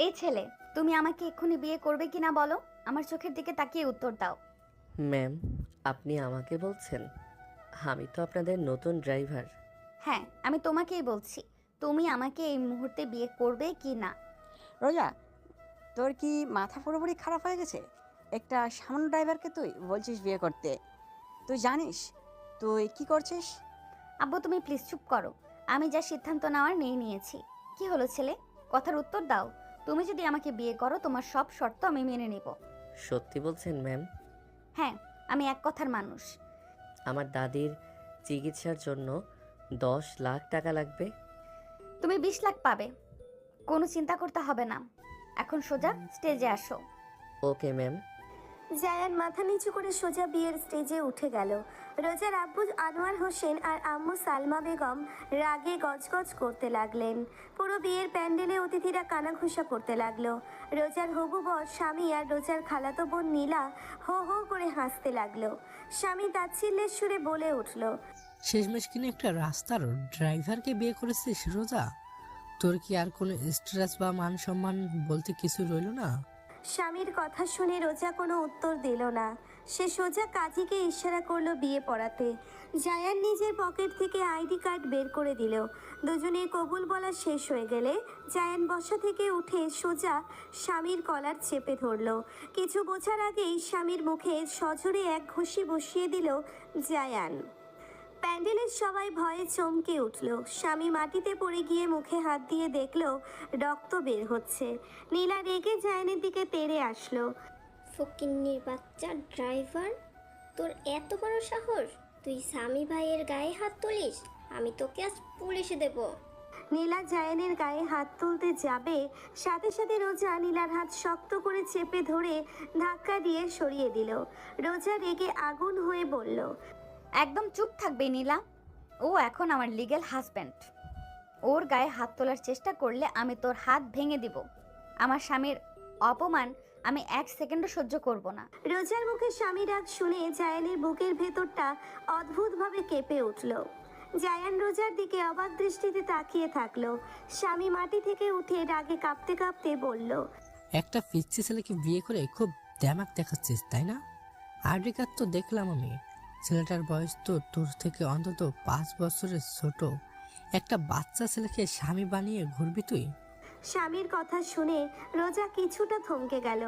এই ছেলে, তুমি আমাকে এক্ষুনি বিয়ে করবে কিনা বলো। আমার চোখের দিকে তাকিয়ে উত্তর দাও। ম্যাম, আপনি আমাকে বলছেন? আমি তো আপনাদের নতুন ড্রাইভার। হ্যাঁ, আমি তোমাকেই বলছি, তুমি আমাকে এই মুহূর্তে বিয়ে করবে কি না। রোজা, তোর কি মাথা পুরোপুরি খারাপ হয়ে গেছে? একটা সামান্য ড্রাইভারকে তুই বলছিস বিয়ে করতে? তুই জানিস তুই কি করছিস? আব্বু, তুমি প্লিজ চুপ করো। আমি যা সিদ্ধান্ত নেওয়ার নিয়েছি। কি হলো ছেলে, কথার উত্তর দাও। তুমি যদি আমাকে বিয়ে করো, তোমার সব শর্ত আমি মেনে নেব। সত্যি বলছেন ম্যাম? হ্যাঁ, আমি এক কথার মানুষ। আমার দাদির চিকিৎসার জন্য 10 লাখ টাকা লাগবে। তুমি 20 লাখ পাবে, কোনো চিন্তা করতে হবে না। এখন সোজা স্টেজে আসো। Okay ma'am. জায়ান মাথা নিচু করে সোজা বিয়ের স্টেজে উঠে গেল। রোজার আব্বু আনোয়ার হোসেন আর আম্মু সালমা বেগম রাগে গজগজ করতে লাগলেন। পুরো বিয়ের প্যান্ডেলে অতিথিরা কানাঘুষা করতে লাগলো। রোজার হবু বর স্বামী আর রোজার খালাতো বোন নীলা হো হো করে হাসতে লাগলো। স্বামী তাচ্ছিল্যের সুরে বলে উঠল, শেষমেশ কিনে একটা রাস্তার ড্রাইভারকে বিয়ে করেছিস রোজা? তোর কি আর কোনো স্ট্রেস বা মান সম্মান বলতে কিছু রইলো না? স্বামীর কথা শুনে রোজা কোনো উত্তর দিল না। সে সোজা কাজীকে ইশারা করলো বিয়ে পড়াতে। জায়ান নিজের পকেট থেকে আইডি কার্ড বের করে দিল। দুজনের কবুল বলা শেষ হয়ে গেলে জায়ান বসা থেকে উঠে সোজা স্বামীর কলার চেপে ধরলো। কিছু বোঝার আগেই স্বামীর মুখে সজোরে এক ঘুষি বসিয়ে দিল জায়ান। প্যান্ডেলের সবাই ভয়ে চমকে উঠল। স্বামী মাটিতে পড়ে গিয়ে মুখে হাত দিয়ে দেখল রক্ত বের হচ্ছে। নীলা রেগে জায়ানের দিকে তেড়ে আসলো। ফকিন্নির বাচ্চা ড্রাইভার, তোর এত বড় সাহস! তুই স্বামী ভাইয়ের গায়ে হাত তুলিস? আমি তোকে আজ পুলিশে দেব। নীলা জায়ানের গায়ে হাত তুলতে যাবে, সাথে সাথে রোজা নীলার হাত শক্ত করে চেপে ধরে ধাক্কা দিয়ে সরিয়ে দিল। রোজা রেগে আগুন হয়ে বলল, একদম চুপ থাকবে নীলা। ও এখন আমার লিগ্যাল হাজব্যান্ড। ওর গায়ে হাত তোলার চেষ্টা করলে আমি তোর হাত ভেঙে দিব। আমার স্বামীর অপমান আমি 1 সেকেন্ডও সহ্য করব না। রোজার মুখে স্বামী ডাক শুনে জায়ানের বুকের ভেতরটা অদ্ভুতভাবে কেঁপে উঠল। জায়ান রোজার দিকে অবাক দৃষ্টিতে তাকিয়ে থাকলো। স্বামী মাটি থেকে উঠে রাগে কাঁপতে কাঁপতে বলল, একটা পিচ্ছি ছেলেকে বিয়ে করে খুব দ্যামাক দেখাচ্ছিস তাই না? আইডি কার্ড তো দেখলাম আমি। ছেলেটার বয়স তো তোর থেকে অন্তত 5 বছরের ছোট। একটা বাচ্চা ছেলেকে স্বামী বানিয়ে ঘুরবি তুই? স্বামীর কথা শুনে রোজা কিছুটা থমকে গেল।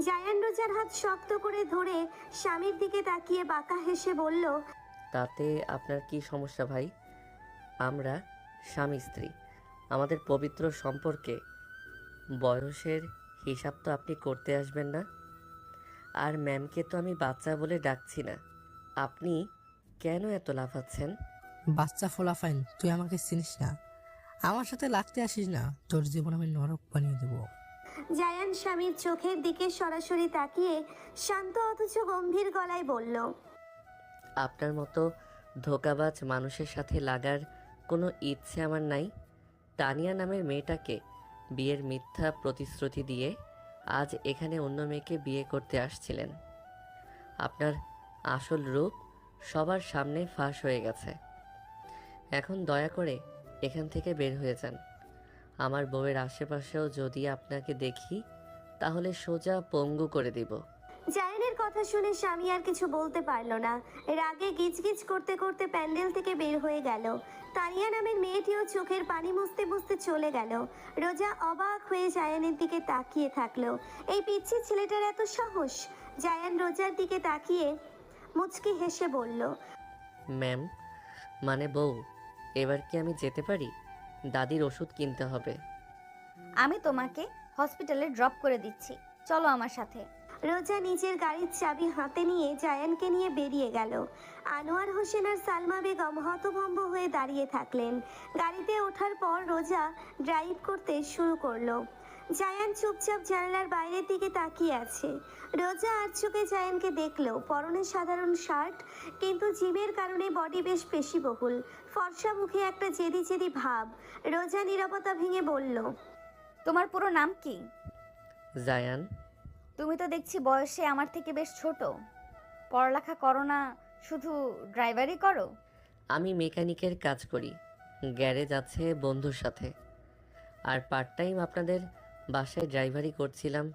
জায়ান রোজার হাত শক্ত করে ধরে স্বামীর দিকে তাকিয়ে বাঁকা হেসে বলল, তাতে আপনার কি সমস্যা ভাই? আমরা স্বামী স্ত্রী, আমাদের পবিত্র সম্পর্কে বয়সের হিসাব তো আপনি করতে আসবেন না। আর ম্যামকে তো আমি বাচ্চা বলে ডাকছি না। আপনি কেন এত লাফাচ্ছেন? বাচ্চা ফোলাফাইন, তুই আমাকে চিনিস না। আমার সাথে লাগতে আসিস না, তোর জীবন আমি নরক বানিয়ে দেবো। জায়ান স্বামীর চোখের দিকে সরাসরি তাকিয়ে শান্ত অথচ গম্ভীর গলায় বলল, আপনার মতো ধোঁকাবাজ মানুষের সাথে লাগার কোনো ইচ্ছে আমার নাই। তানিয়া নামের মেয়েটাকে বিয়ের মিথ্যা প্রতিশ্রুতি দিয়ে আজ এখানে অন্য মেয়েকে বিয়ে করতে আসছিলেন। আপনার আসল রূপ সবার সামনে ফাঁস হয়ে গেছে। এখন দয়া করে এখান থেকে বের হয়ে যান। আমার বউয়ের আশেপাশেও যদি আপনাকে দেখি তাহলে সোজা পঙ্গু করে দিব। জায়ানের কথা শুনে স্বামী আর কিছু বলতে পারল না। রাগে গিজগিজ করতে করতে প্যান্ডেল থেকে বের হয়ে গেল। তানিয়া নামের মেয়েটিও চোখের পানি মুছতে মুছতে চলে গেল। রোজা অবাক হয়ে জায়ানের দিকে তাকিয়ে থাকলো। এই পিচ্ছি ছেলেটার এত সাহস! জায়ান রোজার দিকে তাকিয়ে মুচকি হেসে বলল, ম্যাম, মানে বউ, এবার কি আমি যেতে পারি? দাদির ওষুধ কিনতে হবে। আমি তোমাকে হসপিটালে ড্রপ করে দিচ্ছি, চলো আমার সাথে। রোজা নিজের গাড়ির চাবি হাতে নিয়ে জায়ানকে নিয়ে বেরিয়ে গেল। আনোয়ার হোসেন আর সালমা বেগম হতভম্ব হয়ে দাঁড়িয়ে থাকলেন। গাড়িতে ওঠার পর রোজা ড্রাইভ করতে শুরু করলো। জায়ান চুপচাপ জানালার বাইরের দিকে তাকিয়ে আছে। রোজা আর চোখে জায়ানকে দেখলো। পরনে সাধারণ শার্ট, কিন্তু জিমের কারণে বডি বেশ পেশিবহুল। ফর্সা মুখে একটা জেদি জেদি ভাব। রোজা নীরবতা ভেঙে বলল, তোমার পুরো নাম কি? জায়ান। তুমি তো দেখছি বয়সে আমার থেকে বেশ ছোট। পড়ালেখা করো না, শুধু ড্রাইভারই করো? আমি মেকানিকের কাজ করি, গ্যারেজ আছে বন্ধুর সাথে। আর পার্ট টাইম আপনাদের বাসায় ড্রাইভারি করছিলাম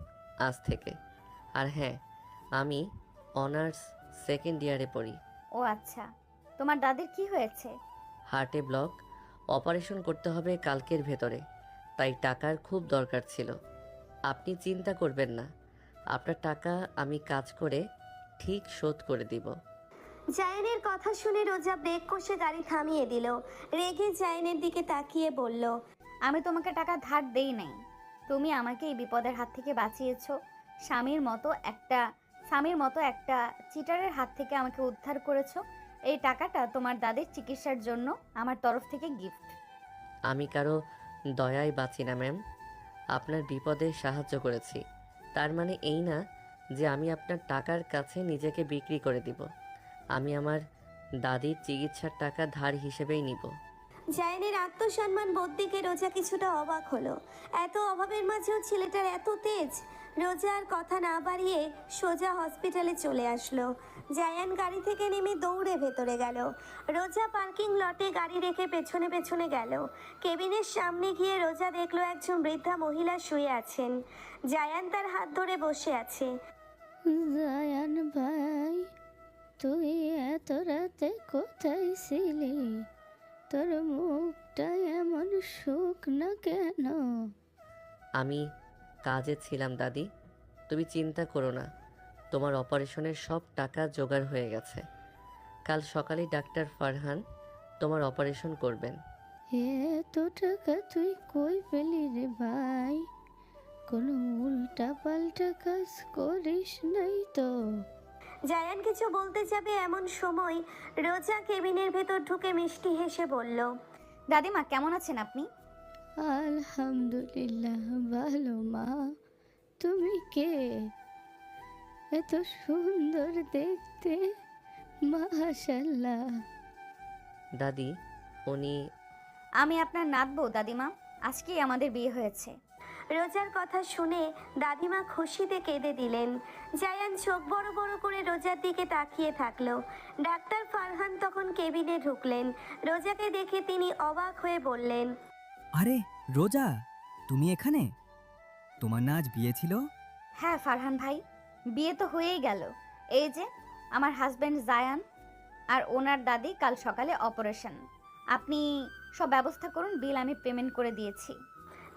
আজ থেকে। আর হ্যাঁ, আমি অনার্স সেকেন্ড ইয়ারে পড়ি। ও আচ্ছা, তোমার দাদির কি হয়েছে? হার্টে ব্লক, অপারেশন করতে হবে কালকের ভেতরে, তাই টাকার খুব দরকার ছিল। আপনি চিন্তা করবেন না, আপনার টাকা আমি কাজ করে ঠিক শোধ করে দিব। জায়ানের কথা শুনে রোজা ব্রেক কষে গাড়ি থামিয়ে দিল। রেগে জায়ানের দিকে তাকিয়ে বলল, আমি তোমাকে টাকা ধার দেই নাই, তুমি আমাকে এই বিপদের হাত থেকে বাঁচিয়েছো। স্বামীর মতো একটা চিটারের হাত থেকে আমাকে উদ্ধার করেছো। এই টাকাটা তোমার দাদির চিকিৎসার জন্য আমার তরফ থেকে গিফট। আমি কারো দয়ায় বাঁচি না ম্যাম, আপনার বিপদে সাহায্য করেছি, তার মানে এই না যে আমি আপনার টাকার কাছে নিজেকে বিক্রি করে দিব। আমি আমার দাদির চিকিৎসার টাকা ধার হিসেবেই নিব। জায়ানের আত্মসম্মান বোধ দেখে রোজা কিছুটা অবাক হলো। এত অভাবের মাঝেও ছেলেটার এত তেজ। রোজা আর কথা না বাড়িয়ে সোজা হসপিটালে চলে আসলো। জায়ান গাড়ি থেকে নেমে দৌড়ে ভেতরে গেল। রোজা পার্কিং লটে গাড়ি রেখে পেছনে পেছনে গেল। কেবিনের সামনে গিয়ে রোজা দেখলো একজন বৃদ্ধা মহিলা শুয়ে আছেন। জায়ান তার হাত ধরে বসে আছে। জায়ান ভাই, তুই এত রাতে কোথায় ছিলি? তোর মুখটা এমন শুকনো কেন? আমি কাজে ছিলাম দাদি, তুমি চিন্তা করো না, তোমার অপারেশনের সব টাকা জোগাড় হয়ে গেছে। কাল সকালেই ডাক্তার ফারহান তোমার অপারেশন করবেন। এত টাকা তুই কই পেলি রে ভাই? কোনো উল্টা পাল্টা কাজ করিস নাই তো? জায়ান কিছু বলতে যাবে এমন সময় রোজা কেবিনের ভেতর ঢুকে মিষ্টি হেসে বলল, দাদিমা কেমন আছেন আপনি? আলহামদুলিল্লাহ ভালো মা। তুমি কে? এত সুন্দর দেখতে, মাশাআল্লাহ। দাদি, উনি আমি আপনার নাতবো দাদিমা, আজকেই আমাদের বিয়ে হয়েছে। রোজার কথা শুনে দাদিমা খুশিতে কেঁদে দিলেন। জায়ান চোখ বড় বড় করে রোজার দিকে তাকিয়ে থাকলো। ডাক্তার ফারহান তখন কেবিনে ঢুকলেন। রোজাকে দেখে তিনি অবাক হয়ে বললেন, আরে রোজা, তুমি এখানে? তোমার না আজ বিয়ে ছিল? হ্যাঁ ফারহান ভাই, বিয়ে তো হয়েই গেল। এই যে আমার হাজব্যান্ড জায়ান আর ওনার দাদি কাল সকালে অপারেশন। আপনি সব ব্যবস্থা করুন, বিল আমি পেমেন্ট করে দিয়েছি।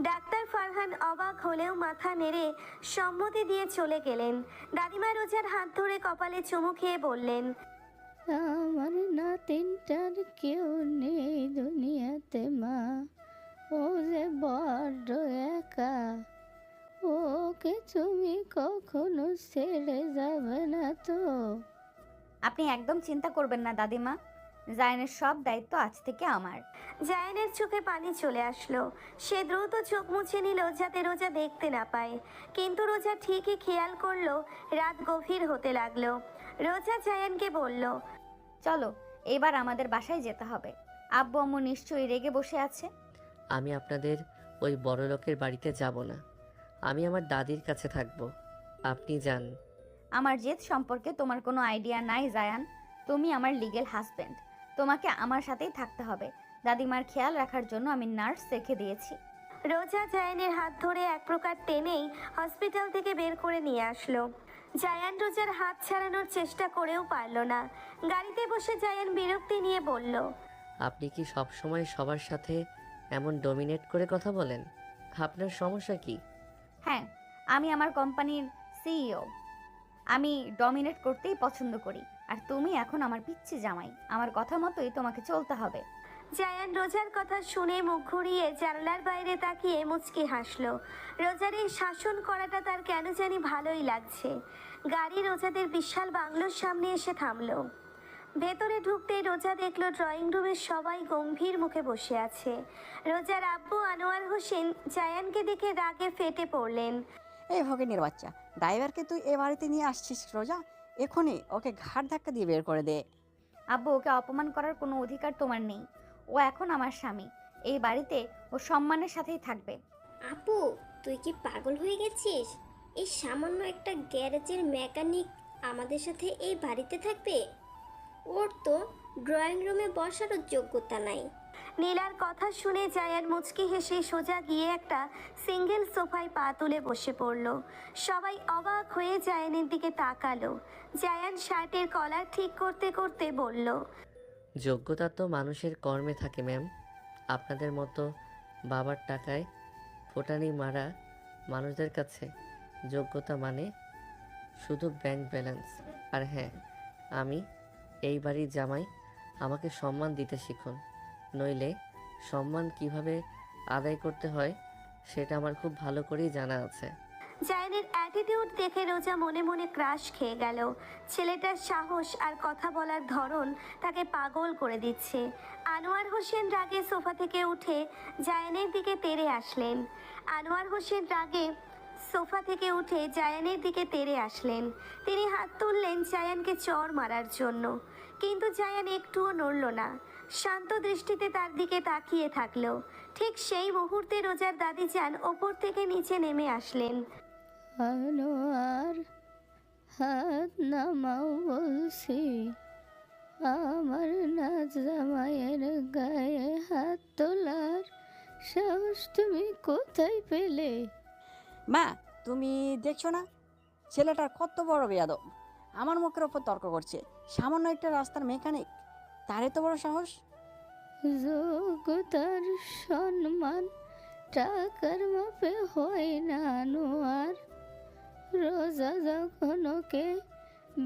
ডাক্তার ফারহান অবাক হলেও মাথা নেড়ে সম্মতি দিয়ে চলে গেলেন। দাদিমা রোজার হাত ধরে কপালে চুমু খেয়ে বললেন, আমার নাতিনটার কেউ নেই দুনিয়াতে মা। ও যে বড্ড একা। ওকে তুমি কখনো ছেড়ে যাবে না তো? আপনি একদম চিন্তা করবেন না দাদিমা, জায়ানের সব দায়িত্ব আজ থেকে আমার। জায়ানের চোখে পানি চলে আসলো। সে দ্রুত চোখ মুছে নিল যাতে রোজা দেখতে না পায়। কিন্তু রোজা ঠিকই খেয়াল করলো রাত গভীর হতে লাগলো। রোজা জায়ানকে বলল, চলো এবার আমাদের বাসায় যেতে হবে। আব্বু আম্মু নিশ্চয়ই রেগে বসে আছে। আমি আপনাদের ওই বড় লোকের বাড়িতে যাব না, আমি আমার দাদির কাছে থাকবো। আপনি যান। আমার জেদ সম্পর্কে তোমার কোনো আইডিয়া নাই জায়ান, তুমি আমার লিগ্যাল হাজব্যান্ড, তোমাকে আমার সাথেই থাকতে হবে। দাদিমার খেয়াল রাখার জন্য আমি নার্স রেখে দিয়েছি। রোজা জায়ানের হাত ধরে এক প্রকার টেনেই হসপিটাল থেকে বের করে নিয়ে আসলো। জায়ান রোজার হাত ছাড়ানোর চেষ্টা করেও পারল না। গাড়িতে বসে জায়ান বিরক্তি নিয়ে বলল, আপনি কি সব সময় সবার সাথে এমন ডমিনেট করে কথা বলেন? আপনার সমস্যা কি? হ্যাঁ, আমি আমার কোম্পানির সিইও, আমি ডমিনেট করতেই পছন্দ করি। আর তুমি এখন আমার পিচ্চি জামাই, আমার কথা মতোই তোমাকে চলতে হবে। জায়ান রোজার কথা শুনে মুখ ঘুরিয়ে জানলার বাইরে তাকিয়ে মুচকি হাসলো। রোজার এই শাসন করাটা তার কেন জানি ভালোই লাগছে। গাড়ি রোজাদের বিশাল বাংলোর সামনে এসে থামলো। ভেতরে ঢুকতেই রোজা দেখলো ড্রয়িং রুমের সবাই গম্ভীর মুখে বসে আছে। রোজার আব্বু আনোয়ার হোসেন জায়ানকে দেখে রাগে ফেটে পড়লেন। এই ভগিনীর বাচ্চা, ড্রাইভারকে তুই এ বাড়িতে নিয়ে আসছিস রোজা? এখনই ওকে ঘাট ধাক্কা দিয়ে বের করে দে। আব্বু, ওকে অপমান করার কোনো অধিকার তোমার নেই। ও এখন আমার স্বামী, এই বাড়িতে ও সম্মানের সাথেই থাকবে। আপু, তুই কি পাগল হয়ে গেছিস? এই সামান্য একটা গ্যারেজের মেকানিক আমাদের সাথে এই বাড়িতে থাকবে? ওর তো ড্রয়িং রুমে বসারও যোগ্যতা নাই। নীলার কথা শুনে জায়ান মুচকি হেসে সোজা গিয়ে একটা সিঙ্গেল সোফায় পা তুলে বসে পড়ল। সবাই অবাক হয়ে জায়ানের দিকে তাকালো। জায়ান শার্টের কলার ঠিক করতে করতে বলল, যোগ্যতা তো মানুষের কর্মে থাকে ম্যাম। আপনাদের মতো বাবার টাকায় ফোটানি মারা মানুষদের কাছে যোগ্যতা মানে শুধু ব্যাংক ব্যালেন্স। আর হ্যাঁ, আমি এই বাড়ির জামাই, আমাকে সম্মান দিতে শিখুন, নইলে সম্মান কিভাবে আদায় করতে হয় সেটা আমার খুব ভালো করেই জানা আছে। জায়ানের অ্যাটিটিউড দেখে রোজা মনে মনে ক্রাশ খেয়ে গেল। ছেলেটার সাহস আর কথা বলার ধরন তাকে পাগল করে দিচ্ছে। আনোয়ার হোসেন রাগে সোফা থেকে উঠে জায়ানের দিকে তেড়ে আসলেন। তিনি হাত তুললেন জায়ানকে চড় মারার জন্য, কিন্তু জায়ান একটুও নড়ল না, শান্ত দৃষ্টিতে তার দিকে তাকিয়ে থাকলো। ঠিক সেই মুহূর্তে রোজার দাদি যান ওপর থেকে নিচে নেমে আসলেন। আনোয়ার, হাত নামাও বলছি। আমার নাচ জামাইয়ের গায়ে হাত তোলার সাহস তুমি কোথায় পেলে? মা, তুমি দেখছো না ছেলেটার কত বড় বেয়াদব? আমার মুখের ওপর তর্ক করছে। সামান্য একটা রাস্তার মেকানিক, তার এত বড় সাহস? যোগ্যতার সম্মান টাকার মাপে হয় না আনোয়ার। রোজা যখন ওকে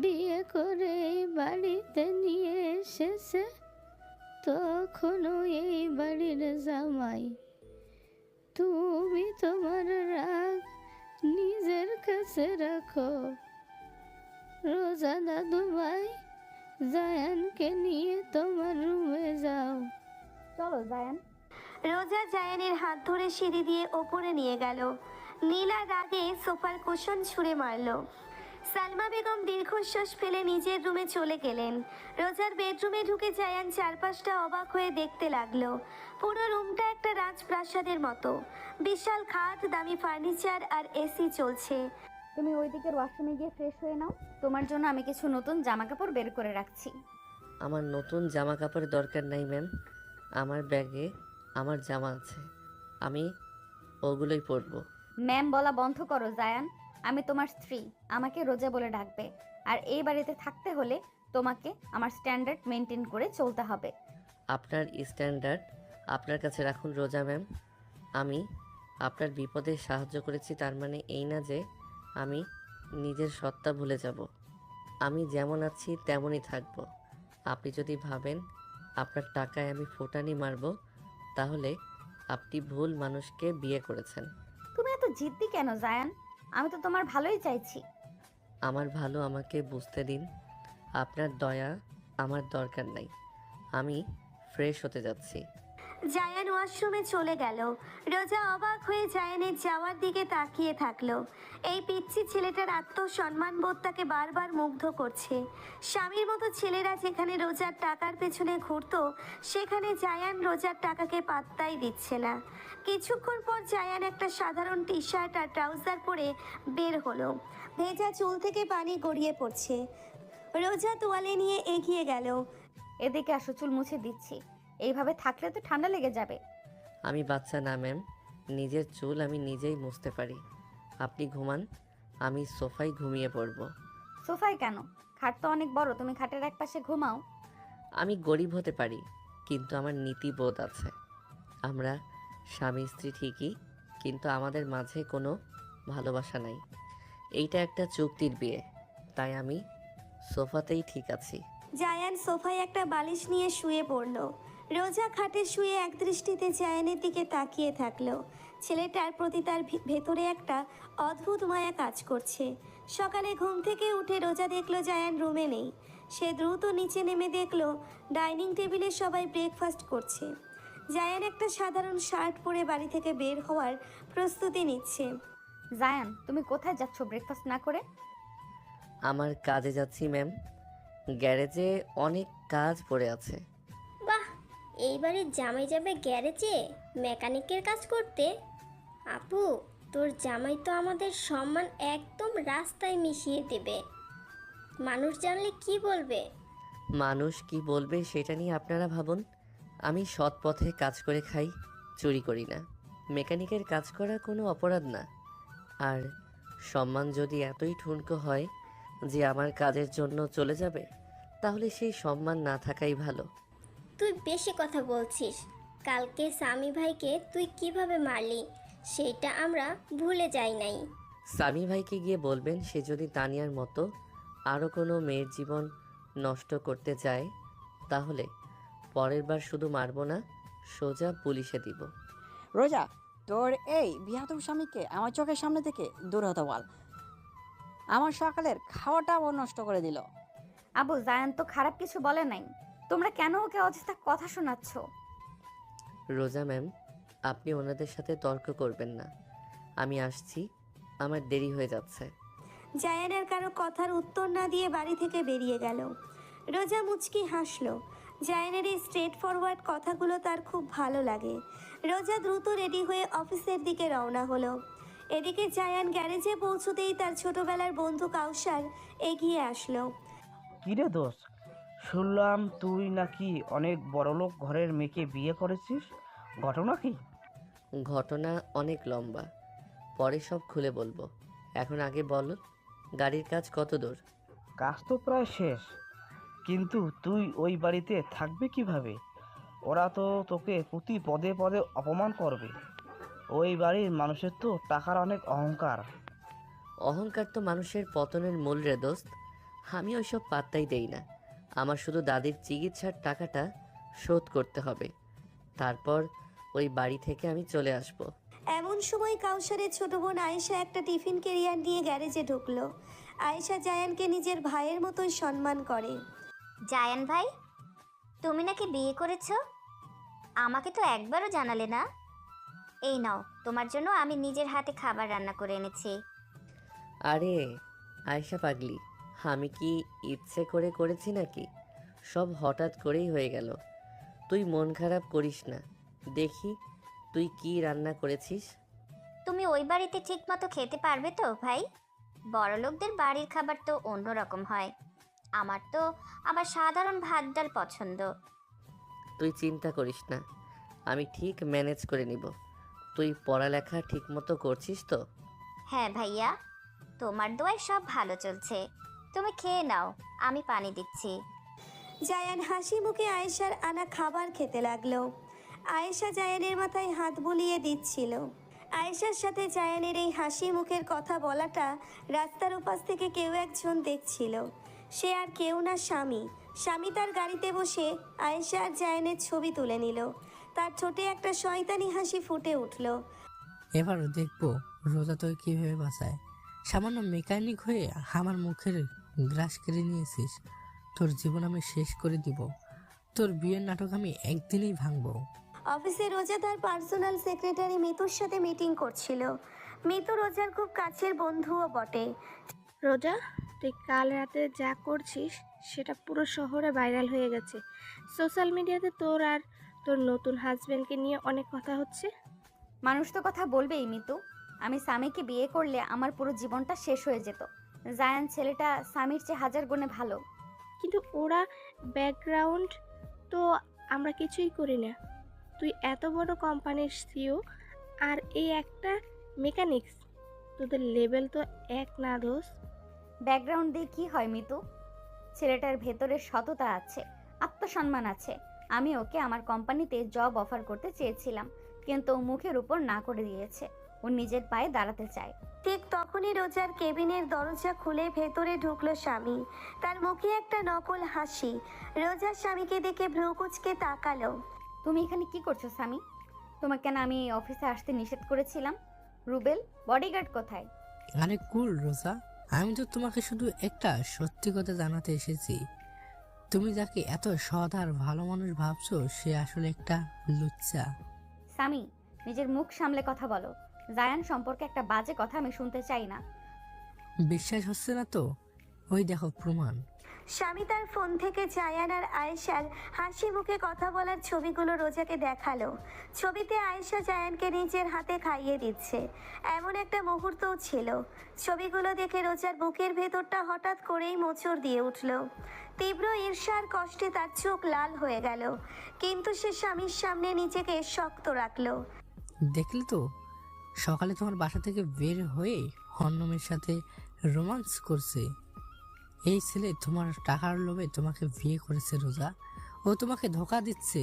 বিয়ে করে এই বাড়িতে নিয়ে এসেছে তখনও এই বাড়ির জামাই। তুমি তোমার রাগ নিজের কাছে রাখো। রোজা দাদু ভাই, জায়ানকে নিয়ে তোমার রুমে যাও। চলো জায়ান। রোজা জায়ানের হাত ধরে সিঁড়ি দিয়ে ওপরে নিয়ে গেল। নীলা রাগে সোফার কুশন ছুঁড়ে মারল। সালমা বেগম দীর্ঘশ্বাস ফেলে নিজের রুমে চলে গেলেন। রোজার বেডরুমে ঢুকে জায়ান চারপাশটা অবাক হয়ে দেখতে লাগলো। পুরো রুমটা একটা রাজপ্রাসাদের মতো। বিশাল খাট, দামি ফার্নিচার আর এসি চলছে। তুমি ওইদিকে ওয়াশরুমে গিয়ে ফ্রেশ হয়ে নাও, তোমার জন্য আমি কিছু নতুন জামা কাপড় বের করে রাখছি। আমার নতুন জামা কাপড়ের দরকার নাই ম্যাম। আমার ব্যাগে আমার জামা আছে, আমি ওগুলোই পরবো। ম্যাম বলা বন্ধ করো জায়ান। আমি তোমার স্ত্রী, আমাকে রোজা বলে ডাকবে। আর এই বাড়িতে থাকতে হলে তোমাকে আমার স্ট্যান্ডার্ড মেনটেন করে চলতে হবে। আপনার স্ট্যান্ডার্ড আপনার কাছে রাখুন রোজা ম্যাম। আমি আপনার বিপদে সাহায্য করেছি তার মানে এই না যে আমি নিজের সত্তা ভুলে যাব। আমি যেমন আছি তেমনই থাকবো। আপনি যদি ভাবেন আপনার টাকায় আমি ফোটানি মারবো তাহলে আপনি ভুল মানুষকে বিয়ে করেছেন। তুমি এত জিদ্দি কেন জায়ান? আমি তো তোমার ভালোই চাইছি। আমার ভালো আমাকে বুঝতে দিন। আপনার দয়া আমার দরকার নাই। আমি ফ্রেশ হতে যাচ্ছি। জায়ান ওয়াশরুমে চলে গেল। রোজা অবাক হয়ে জায়ানের যাওয়ার দিকে তাকিয়ে থাকলো। এই পিচ্চি ছেলেটার আত্মসম্মান বোধ তাকে বারবার মুগ্ধ করছে। স্বামীর মতো ছেলেরা যেখানে রোজার টাকার পেছনে ঘুরতো সেখানে জায়ান রোজার টাকাকে পাত্তাই দিচ্ছে না। কিছুক্ষণ পর জায়ান একটা সাধারণ টি শার্ট আর ট্রাউজার পরে বের হলো। ভেজা চুল থেকে পানি গড়িয়ে পড়ছে। রোজা তোয়ালে নিয়ে এগিয়ে গেল। এদিকে আসো, চুল মুছে দিচ্ছি। এইভাবে থাকলে তো ঠান্ডা লেগে যাবে। আমি বাচ্চা না ম্যাম, নিজের চুল আমি নিজেই মুছতে পারি। আপনি ঘুমান, আমি সোফায় ঘুমিয়ে পড়ব। সোফায় কেন? খাট তো অনেক বড়, তুমি খাটের এক পাশে ঘুমাও। আমি গরিব হতে পারি কিন্তু আমার নীতিবোধ আছে। আমরা স্বামী স্ত্রী ঠিকই, কিন্তু আমাদের মাঝে কোনো ভালোবাসা নাই। এইটা একটা চুক্তির বিয়ে, তাই আমি সোফাতেই ঠিক আছি। জায়ান সোফায় একটা বালিশ নিয়ে শুয়ে পড়ল। রোজা খাটে শুয়ে একদৃষ্টিতে জায়ানের দিকে তাকিয়ে থাকলো। ছেলেটার প্রতি তার ভেতরে একটা অদ্ভুত মায়া কাজ করছে। সকালে ঘুম থেকে উঠে রোজা দেখলো জায়ান রুমে নেই। সে দ্রুত নিচে নেমে দেখলো ডাইনিং টেবিলে সবাই ব্রেকফাস্ট করছে। জায়ান একটা সাধারণ শার্ট পরে বাড়ি থেকে বের হওয়ার প্রস্তুতি নিচ্ছে। জায়ান, তুমি কোথায় যাচ্ছ ব্রেকফাস্ট না করে? আমার কাজে যাচ্ছি ম্যাম, গ্যারেজে অনেক কাজ পড়ে আছে। বাহ, এইবারে জামাই যাবে গ্যারেজে মেকানিকের কাজ করতে? আপু, তোর জামাই তো আমাদের সম্মান একদম রাস্তায় মিশিয়ে দেবে। মানুষ জানলে কি বলবে? মানুষ কি বলবে সেটা নিয়ে আপনারা ভাবুন। আমি সৎ পথে কাজ করে খাই, চুরি করি না। মেকানিকের কাজ করা কোনো অপরাধ না। আর সম্মান যদি এতই ঠুনকো হয় যে আমার কাজের জন্য চলে যাবে, তাহলে সেই সম্মান না থাকাই ভালো। তুই বেশি কথা বলছিস। কালকে সামি ভাইকে তুই কিভাবে মারলি সেটা আমরা ভুলে যাই নাই। সামি ভাইকে গিয়ে বলবেন, সে যদি তানিয়ার মতো আরও কোনো মেয়ের জীবন নষ্ট করতে চায়, তাহলে পরের বার শুধু মারবো না, সোজা পুলিশে দিব। রোজা, তোর এই বিহাতুর স্বামীকে আমার চোখের সামনে থেকে দূর হতে বল। আমার সকালের খাওয়াটা ও নষ্ট করে দিল। আবু, জায়ান তো খারাপ কিছু বলে নাই, তোমরা কেন ওকে অযথা কথা শোনাচ্ছ? রোজা ম্যাম, আপনি ওনাদের সাথে তর্ক করবেন না। আমি আসছি, আমার দেরি হয়ে যাচ্ছে। জায়ানের কারো কথার উত্তর না দিয়ে বাড়ি থেকে বেরিয়ে গেল। রোজা মুচকি হাসলো। জায়ানের এই স্ট্রেট ফরওয়ার্ড কথাগুলো তার খুব ভালো লাগে। রোজা দ্রুত রেডি হয়ে অফিসের দিকে রওনা হলো। এদিকে জায়ান গ্যারেজে পৌঁছতেই তার ছোটবেলার বন্ধু কাউসার এগিয়ে আসলো। কিরে দোস্ত, শুনলাম তুই নাকি অনেক বড়লোক ঘরের মেয়েকে বিয়ে করেছিস, ঘটনা কি? ঘটনা অনেক লম্বা, পরে সব খুলে বলবো। এখন আগে বলো, গাড়ির কাজ কত দূর? কাজ তো প্রায় শেষ, কিন্তু তুই ওই বাড়িতে থাকবি কিভাবে? ওরা তো তোকে প্রতি পদে পদে অপমান করবে। ওই বাড়ির মানুষের তো টাকার অনেক অহংকার। অহংকার তো মানুষের পতনের মূল রে দোস্ত। আমি ওইসব পাত্তাই দেই না। আমার শুধু দাদির চিকিৎসার টাকাটা শোধ করতে হবে, তারপর ওই বাড়ি থেকে আমি চলে আসব। এমন সময় কাউসারের ছোট বোন আয়েশা একটা টিফিন ক্যারিয়ার নিয়ে গ্যারেজে ঢুকলো। আয়েশা জায়ানকে নিজের ভাইয়ের মতোই সম্মান করে। জায়ান ভাই, তুমি নাকি বিয়ে করেছো? আমাকে তো একবারও জানালে না। এই নাও, তোমার জন্য আমি নিজের হাতে খাবার রান্না করে এনেছি। আরে আয়শা পাগলি, আমি কি ইচ্ছে করে করেছি নাকি? সব হঠাৎ করেই হয়ে গেল। তুই মন খারাপ করিস না, দেখি তুই কি রান্না করেছিস। তুমি ওই বাড়িতে ঠিক মতো খেতে পারবে তো ভাই? বড়লোকদের বাড়ির খাবার তো অন্যরকম হয়। আমার তো আবার সাধারণ ভাত ডাল পছন্দ। তুই চিন্তা করিস না, আমি ঠিক ম্যানেজ করে নিব। তুই পড়ালেখা ঠিক মতো করছিস তো? হ্যাঁ ভাইয়া, তোমার দোয়ায় সব ভালো চলছে। তুমি খেয়ে নাও, আমি পানি দিচ্ছি। জায়ান হাসি মুখে আয়েশার আনা খাবার খেতে লাগলো। আয়েশা জায়ানের মাথায় হাত বুলিয়ে দিচ্ছিল। আয়েশার সাথে জায়ানের এই হাসি মুখের কথা বলাটা রাস্তার উপাস থেকে কেউ একজন দেখছিল। সে আর কেউ না, স্বামী। স্বামী তার গাড়িতে বসে আয়েশা আর জায়ানের ছবি তুলে নিল। তার ঠোঁটে একটা শয়তানি হাসি ফুটে উঠল। এবার দেখবো রোজা তোকে কিভাবে বাঁচায়। সামান্য মেকানিক হয়ে আমার মুখের গ্রাস কেড়ে নিয়েছিস, তোর জীবন আমি শেষ করে দিব। তোর বিয়ের নাটক আমি একদিনেই ভাঙবো। অফিসে রোজা তার পার্সোনাল সেক্রেটারি মিতুর সাথে মিটিং করছিল। মিতু রোজার খুব কাছের বন্ধুও বটে। রোজা, তুই কাল রাতে যা করছিস সেটা পুরো শহরে ভাইরাল হয়ে গেছে। সোশ্যাল মিডিয়াতে তোর আর তোর নতুন হাজবেন্ডকে নিয়ে অনেক কথা হচ্ছে। মানুষ তো কথা বলবেই মিতু। আমি স্বামীকে বিয়ে করলে আমার পুরো জীবনটা শেষ হয়ে যেত। জায়ান ছেলেটা স্বামীর চেয়ে হাজার গুণে ভালো। কিন্তু ওরা ব্যাকগ্রাউন্ড তো আমরা কিছুই করি না। তুই এত বড় কোম্পানির সিইও আর এই একটা মেকানিক্স, তোদের লেভেল তো এক না দোষ। ব্যাকগ্রাউন্ড দিয়ে কি হয় মিতু? ছেলেটার ভেতরে সততা আছে, আত্মসম্মান আছে। আমি ওকে আমার কোম্পানিতে জব অফার করতে চেয়েছিলাম, কিন্তু ও মুখের উপর না করে দিয়েছে। ও নিজের পায়ে দাঁড়াতে চায়। ঠিক তখনই রোজার কেবিনের দরজা খুলে ভেতরে ঢুকলো স্বামী। তার মুখে একটা নকল হাসি। রোজার স্বামীকে দেখে ভ্রু কুঁচকে তাকালো। তুমি এখানে কি করছো স্বামী? তোমাকে না আমি অফিসে আসতে নিষেধ করেছিলাম? রুবেল, বডিগার্ড কোথায়? আরে কুল রোজা, আমি তো তোমাকে শুধু একটা সত্যি কথা জানাতে এসেছি। তুমি যাকে এত সৎ আর ভালো মানুষ ভাবছো, সে আসলে একটা লুচ্চা। স্বামী, নিজের মুখ সামলে কথা বলো। জায়ান সম্পর্কে একটা বাজে কথা আমি শুনতে চাই না। বিশ্বাস হচ্ছে না তো? ওই দেখো প্রমাণ। স্বামী তার ফোন থেকে জায়ান আর আয়েশার হাসি মুখে কথা বলার ছবিগুলো রোজাকে দেখালো। ছবিতে আয়েশা জায়ানকে নিজের হাতে খাইয়ে দিচ্ছে, এমন একটা মুহূর্তও ছিল। ছবিগুলো দেখে রোজার বুকের ভেতরটা হঠাৎ করেই মোচড় দিয়ে উঠল। তীব্র ঈর্ষার কষ্টে তার চোখ লাল হয়ে গেল, কিন্তু সে স্বামীর সামনে নিজেকে শক্ত রাখলো। দেখলে তো, সকালে তোমার বাসা থেকে বের হয়ে অন্য মেয়ের সাথে রোমান্স করছে। এই ছেলে তোমার টাকার লোভে তোমাকে বিয়ে করেছে রোজা। ও তোমাকে ধোকা দিচ্ছে।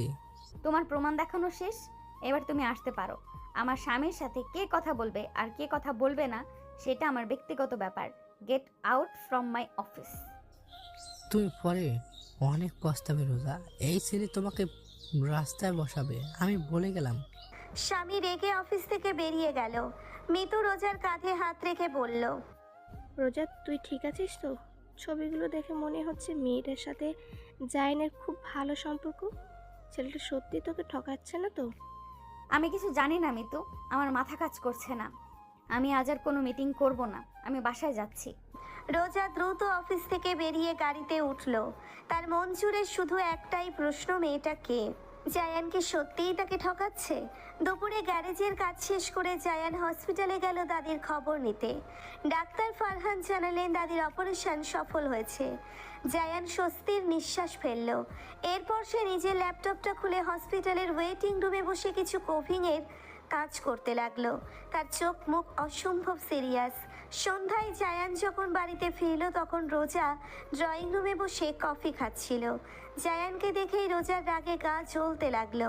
তোমার প্রমাণ দেখানো শেষ, এবার তুমি আসতে পারো। আমার স্বামীর সাথে কে কথা বলবে আর কে কথা বলবে না সেটা আমার ব্যক্তিগত ব্যাপার। Get out from my office. তুমি পরে অনেক পস্তাবে রোজা। এই ছেলে তোমাকে রাস্তায় বসাবে, আমি বলে গেলাম। স্বামী রেগে অফিস থেকে বেরিয়ে গেল। মিতু রোজার কাঁধে হাত রেখে বলল, রোজা তুই ঠিক আছিস তো? ছবিগুলো দেখে মনে হচ্ছে মেয়েটার সাথে জায়ানের খুব ভালো সম্পর্ক। ছেলেটা সত্যি তোকে ঠকাচ্ছে না তো? আমি কিছু জানি না মিতু, আমার মাথা কাজ করছে না। আমি আজ আর কোনো মিটিং করব না, আমি বাসায় যাচ্ছি। রোজা দ্রুত অফিস থেকে বেরিয়ে গাড়িতে উঠল। তার মন জুড়ে শুধু একটাই প্রশ্ন, মেয়েটা কে? জায়ান কি সত্যিই তাকে ঠকাচ্ছে? দুপুরে গ্যারেজের কাজ শেষ করে জায়ান হসপিটালে গেল দাদির খবর নিতে। ডাক্তার ফারহান জানালেন দাদির অপারেশন সফল হয়েছে। জায়ান স্বস্তির নিঃশ্বাস ফেলল। এরপর সে নিজের ল্যাপটপটা খুলে হসপিটালের ওয়েটিং রুমে বসে কিছু কোভিংয়ের কাজ করতে লাগলো। তার চোখ মুখ অসম্ভব সিরিয়াস। সন্ধ্যায় জায়ান যখন বাড়িতে ফিরল তখন রোজা ড্রয়িং রুমে বসে কফি খাচ্ছিল। জায়ানকে দেখেই রোজার রাগে গা জ্বলতে লাগলো।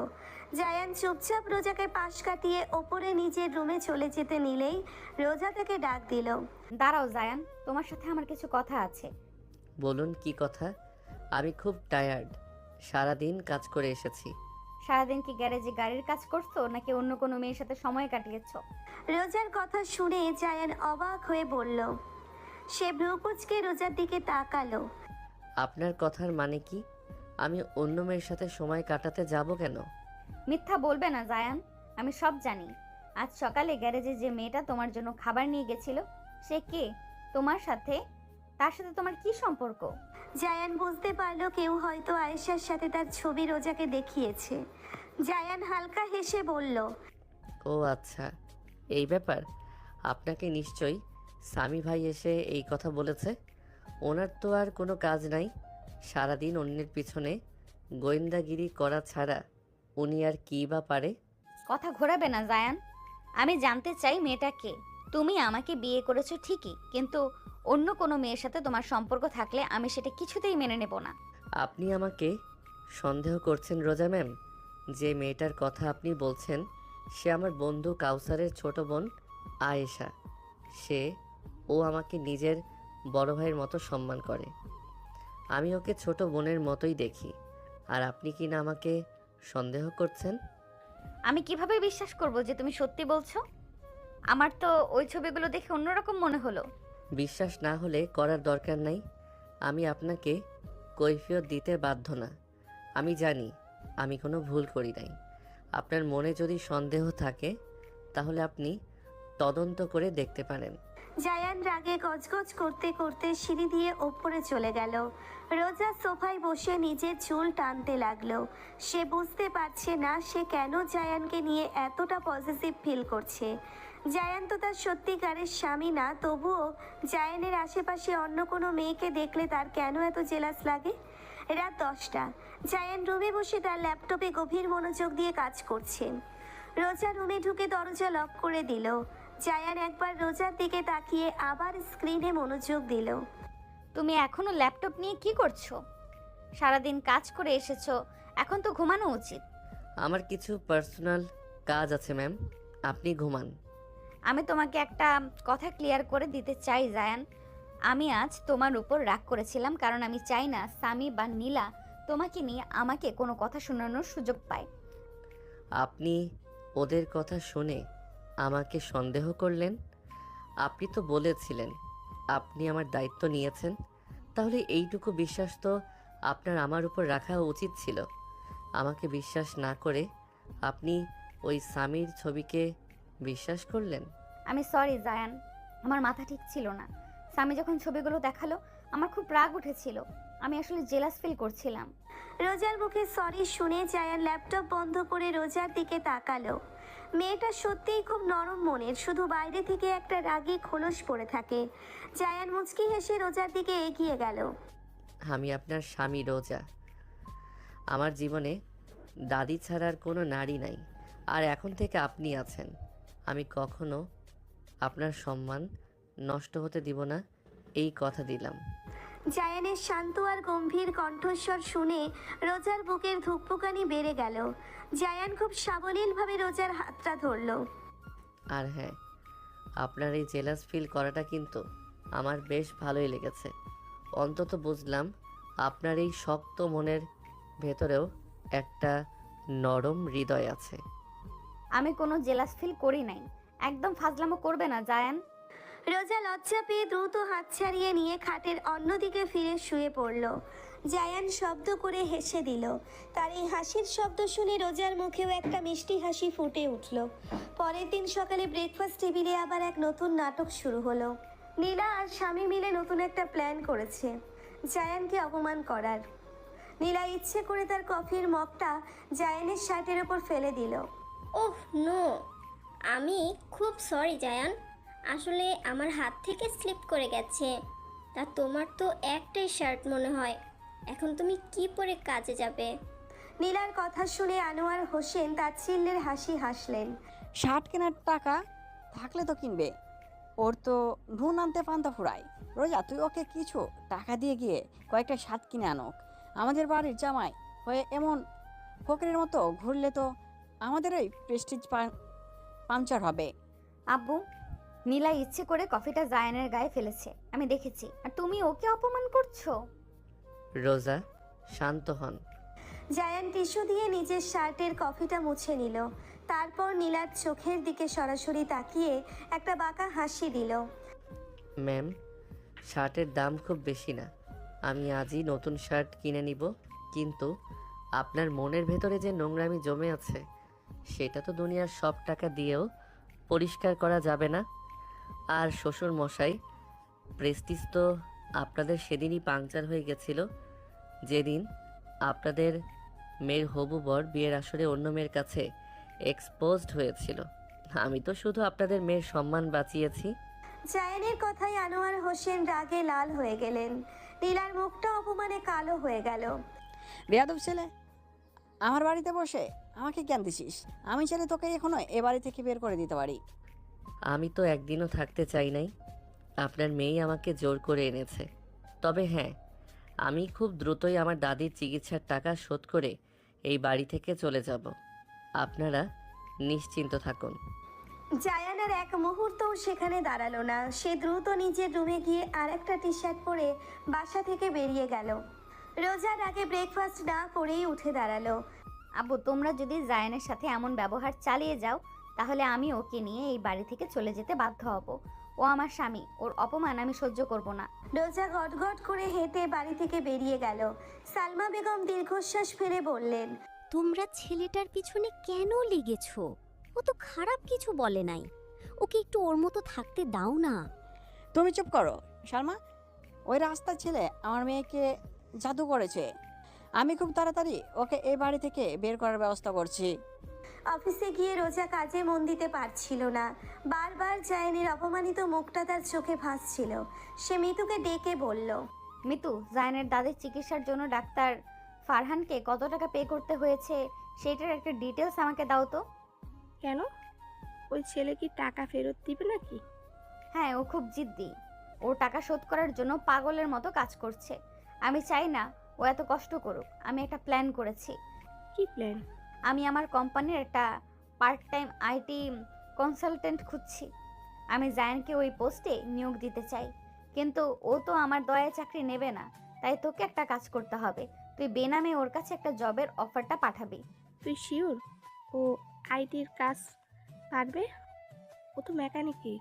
জায়ান চুপচাপ রোজাকে পাশ কাটিয়ে ওপরে নিজের রুমে চলে যেতে নিলেই রোজা তাকে ডাক দিল। দাঁড়াও জায়ান, তোমার সাথে আমার কিছু কথা আছে। বলুন কি কথা? আমি খুব টায়ার্ড, সারাদিন কাজ করে এসেছি। সারাদিন কি গ্যারেজে গাড়ির কাজ করছো নাকি অন্য কোনো মেয়ের সাথে সময় কাটিয়েছো? রোজার কথা শুনে জায়ান অবাক হয়ে বলল। সে ভ্রুকুচকে রোজার দিকে তাকালো। আপনার কথার মানে কি? আমি অন্য মেয়ের সাথে সময় কাটাতে যাব কেন? মিথ্যা বলবে না জায়ান, আমি সব জানি। আজ সকালে গ্যারেজে যে মেয়েটা তোমার জন্য খাবার নিয়ে গেছিল, সে কে? তোমার সাথে তার সাথে তোমার কি সম্পর্ক? জায়ান বুঝতে পারলো কেউ হয়তো আয়েশার সাথে তার ছবি রোজাকে দেখিয়েছে। জায়ান হালকা হেসে বলল, ও আচ্ছা, এই ব্যাপার। আপনাকে নিশ্চয়ই সামি ভাই এসে এই কথা বলেছে। ওনার তো আর কোনো কাজ নাই, সারাদিন অন্যের পিছনে গোয়েন্দাগিরি করা ছাড়া উনি আর কী বা পারে? কথা ঘোরাবে না জায়ান, আমি জানতে চাই মেয়েটা কে। তুমি আমাকে বিয়ে করেছো ঠিকই, কিন্তু অন্য কোনো মেয়ের সাথে তোমার সম্পর্ক থাকলে আমি সেটা কিছুতেই মেনে নেব না। আপনি আমাকে সন্দেহ করছেন রোজা ম্যাম? যে মেয়েটার কথা আপনি বলছেন সে আমার বন্ধু কাউসারের ছোট বোন আয়েশা। ও আমাকে নিজের বড় ভাইয়ের মতো সম্মান করে। আমি ওকে ছোট বোনের মতোই দেখি। আর আপনি কি না আমাকে সন্দেহ করছেন? আমি কিভাবে বিশ্বাস করব যে তুমি সত্যি বলছো? আমার তো ওই ছবিগুলো দেখে অন্যরকম মনে হলো। বিশ্বাস না হলে করার দরকার নাই। আমি আপনাকে কৈফিয়ত দিতে বাধ্য না। আমি জানি আমি কোনো ভুল করি নাই। আপনার মনে যদি সন্দেহ থাকে তাহলে আপনি তদন্ত করে দেখতে পারেন। জায়ান রাগে গজগজ করতে করতে সিঁড়ি দিয়ে ওপরে চলে গেল। রোজা সোফায় বসে নিজের চুল টানতে লাগলো। সে বুঝতে পারছে না সে কেন জায়ানকে নিয়ে এতটা পজিটিভ ফিল করছে। জায়ান তো তার সত্যিকারের স্বামী না, তবুও জায়ানের আশেপাশে অন্য কোনো মেয়েকে দেখলে তার কেন এত জেলাস লাগে। রাত 10টা। জায়ান রুমে বসে তার ল্যাপটপে গভীর মনোযোগ দিয়ে কাজ করছে। রোজা রুমে ঢুকে দরজা লক করে দিল। জায়ান একবার রোজার দিকে তাকিয়ে আবার স্ক্রিনে মনোযোগ দিল। তুমি এখনো ল্যাপটপ নিয়ে কি করছো? সারাদিন কাজ করে এসেছো, এখন তো ঘুমানো উচিত। আমার কিছু পার্সোনাল কাজ আছে ম্যাম, আপনি ঘুমান। আমি তোমাকে একটা কথা ক্লিয়ার করে দিতে চাই জায়ান, আমি আজ তোমার উপর রাগ করেছিলাম কারণ আমি চাই না সামি বা নীলা তোমাকে নিয়ে আমাকে কোনো কথা শোনানোর সুযোগ পায়। আপনি ওদের কথা শুনে আমাকে সন্দেহ করলেন? আপনি তো বলেছিলেন আপনি আমার দায়িত্ব নিয়েছেন, তাহলে এইটুকু বিশ্বাস তো আপনার আমার উপর রাখা উচিত ছিল। আমাকে বিশ্বাস না করে আপনি ওই সামির ছবিকে বিশ্বাস করলেন। আমি সরি জায়ান, আমার মাথা ঠিক ছিল না। সামি যখন ছবিগুলো দেখালো আমার খুব রাগ উঠেছিল। আমি আসলে জেলাস ফিল করছিলাম। রোজার মুখে সরি শুনে জায়ান ল্যাপটপ বন্ধ করে রোজার দিকে তাকালো। মেয়েটা সত্যিই খুব নরম মনের, শুধু বাইরে থেকে একটা রাগী খোলস পড়ে থাকে। জায়ান মুচকি হেসে রোজার দিকে এগিয়ে গেল। আমি আপনার স্বামী রোজা। আমার জীবনে দাদি ছাড়ার কোনো নারী নাই, আর এখন থেকে আপনি আছেন। আমি কখনো আপনার সম্মান নষ্ট হতে দিব না, এই কথা দিলাম। জায়ানের শান্ত আর গম্ভীর কণ্ঠস্বর শুনে রোজার বুকের ধুকপুকানি বেড়ে গেল। জায়ান খুব সাবলীলভাবে রোজার হাতটা ধরল। আর হ্যাঁ, আপনার এই জেলাস ফিল করাটা কিন্তু আমার বেশ ভালোই লেগেছে। অন্তত বুঝলাম আপনার এই শক্ত মনের ভেতরেও একটা নরম হৃদয় আছে। আমি কোনো জেলাস ফিল করি নাই। একদম ফাজলামো করবে না জায়ান। রোজা লজ্জা পেয়ে দ্রুত হাত ছাড়িয়ে নিয়ে খাটের অন্যদিকে ফিরে শুয়ে পড়ল। জায়ান শব্দ করে হেসে দিল। তার এই হাসির শব্দ শুনে রোজার মুখেও একটা মিষ্টি হাসি ফুটে উঠল। পরের দিন সকালে ব্রেকফাস্ট টেবিলে আবার এক নতুন নাটক শুরু হলো। নীলা আর স্বামী মিলে নতুন একটা প্ল্যান করেছে জায়ানকে অপমান করার। নীলা ইচ্ছে করে তার কফির মগটা জায়ানের শার্টের ওপর ফেলে দিল। ওহ নো, আমি খুব সরি জায়ান, আসলে আমার হাত থেকে স্লিপ করে গেছে। তা তোমার তো একটাই শার্ট মনে হয়, এখন তুমি কি পরে কাজে যাবে? নীলার কথা শুনে আনোয়ার হোসেন তাচ্ছিল্যের হাসি হাসলেন। শার্ট কেনার টাকা থাকলে তো কিনবে, ওর তো নুন আনতে পান্তা ফুরায়। রোজা, তুই ওকে কিছু টাকা দিয়ে গিয়ে কয়েকটা শার্ট কিনে আনোক। আমাদের বাড়ির জামাই হয়ে এমন ফকরের মতো ঘুরলে তো আমাদেরই প্রেস্টিজ পাংচার হবে। আব্বু, নীলা ইচ্ছে করে কফিটা জায়ানের গায়ে ফেলেছে, আমি দেখেছি। আর তুমি ওকে অপমান করছো? রোজা, শান্ত হন। জায়ান টিস্যু দিয়ে নিজের শার্টের কফিটা মুছে নিল। তারপর নীলার চোখের দিকে সরাসরি তাকিয়ে একটা বাঁকা হাসি দিল। ম্যাম, শার্টের দাম খুব বেশি না, আমি আজই নতুন শার্ট কিনে নিব। কিন্তু আপনার মনের ভেতরে যে নোংরামি জমে আছে, সেটা তো দুনিয়ার সব টাকা দিয়েও পরিষ্কার করা যাবে না। আর শ্বশুর মশাই, প্রেস্টিজ তো আপনাদের সেদিনই পাংচার হয়ে গেছিল, যেদিন আপনাদের মেয়ের হবু বর বিয়ের আসরে অন্য মেয়ের কাছে এক্সপোজড হয়েছিল। আমি তো শুধু আপনাদের মেয়ের সম্মান বাঁচিয়েছি। জায়ানের কথায় আনোয়ার হোসেন রাগে লাল হয়ে গেলেন। নীলার মুখটা অপমানে কালো হয়ে গেল। বেয়াদব ছেলে, আমার বাড়িতে বসে আমাকে জ্ঞান দিছিস? আমি চাইলে তোকে এখনো এ বাড়ি থেকে বের করে দিতে পারি। আমি তো একদিনও থাকতে চাই নাই, আপনার মেয়েই আমাকে জোর করে এনেছে। তবে হ্যাঁ, আমি খুব দ্রুতই আমার দাদির চিকিৎসার টাকা শোধ করে এই বাড়ি থেকে চলে যাব। আপনারা নিশ্চিন্ত থাকুন। জায়ান আর এক মুহূর্তও সেখানে দাঁড়ালো না। সে দ্রুত নিজের রুমে গিয়ে আর একটা টি শার্ট পরে বাসা থেকে বেরিয়ে গেল। রোজার আগে ব্রেকফাস্ট না করেই উঠে দাঁড়ালো। আব্বু, তোমরা যদি জায়ানের সাথে এমন ব্যবহার চালিয়ে যাও, তাহলে আমি ওকে নিয়ে এই বাড়ি থেকে চলে যেতে বাধ্য হব। ও আমার স্বামী, ওর অপমান আমি সহ্য করব না। রোজা গটগট করে হেঁটে বাড়ি থেকে বেরিয়ে গেল। সালমা বেগম দীর্ঘশ্বাস ফেলে বললেন, তোমরা ছেলেটার পিছনে কেন লেগেছো? ও তো খারাপ কিছু বলে নাই, ওকে একটু ওর মতো থাকতে দাও না। তুমি চুপ করো শর্মা। ওই রাস্তার ছেলে আমার মেয়েকে জাদু করেছে। আমি খুব তাড়াতাড়ি ওকে এই বাড়ি থেকে বের করার ব্যবস্থা করছি। অফিসে গিয়ে রোজা কাজে মন দিতে পারছিল না। বারবার জায়ানের অপমানিত মুখটা তার চোখে ভাসছিল। সে মিতুকে ডেকে বলল, মিতু, জায়ানের দাদির চিকিৎসার জন্য ডাক্তার ফারহানকে কত টাকা পে করতে হয়েছে সেটার একটা ডিটেলস আমাকে দাও তো। কেন? ওই ছেলে কি টাকা ফেরত দিবে নাকি? হ্যাঁ, ও খুব জিদ্দি। ও টাকা শোধ করার জন্য পাগলের মতো কাজ করছে। আমি চাই না ও এত কষ্ট করুক। আমি একটা প্ল্যান করেছি। কি প্ল্যান? আমি আমার কোম্পানির একটা পার্ট টাইম আইটি কনসালটেন্ট খুঁজছি। আমি জায়ানকে ওই পোস্টে নিয়োগ দিতে চাই, কিন্তু ও তো আমার দয়ায় চাকরি নেবে না। তাই তোকে একটা কাজ করতে হবে। তুই বেনামে ওর কাছে একটা জবের অফারটা পাঠাবি। তুই শিওর ও আইটির কাজ পারবে? ও তো মেকানিকই।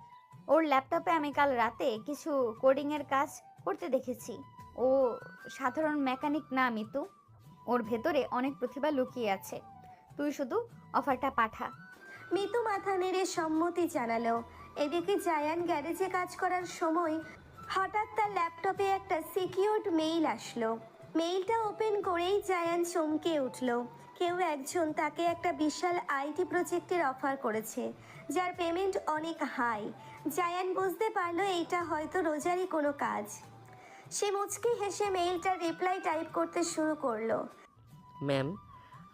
ওর ল্যাপটপে আমি কাল রাতে কিছু কোডিংয়ের কাজ করতে দেখেছি। ও সাধারণ মেকানিক না মিতু, ওর ভেতরে অনেক প্রতিভা লুকিয়ে আছে। তুই শুধু অফারটা পাঠা। মিতু মাথা নেড়ে সম্মতি জানালো। এদিকে জায়ান গ্যারেজে কাজ করার সময় হঠাৎ তার ল্যাপটপে একটা সিকিউরড মেইল আসলো। মেইলটা ওপেন করেই জায়ান চমকে উঠল। কেউ একজন তাকে একটা বিশাল আইটি প্রজেক্টের অফার করেছে, যার পেমেন্ট অনেক হাই। জায়ান বুঝতে পারলো এইটা হয়তো রোজারই কোনো কাজ। সে মুচকি হেসে মেইলটার রিপ্লাই টাইপ করতে শুরু করলো। ম্যাম,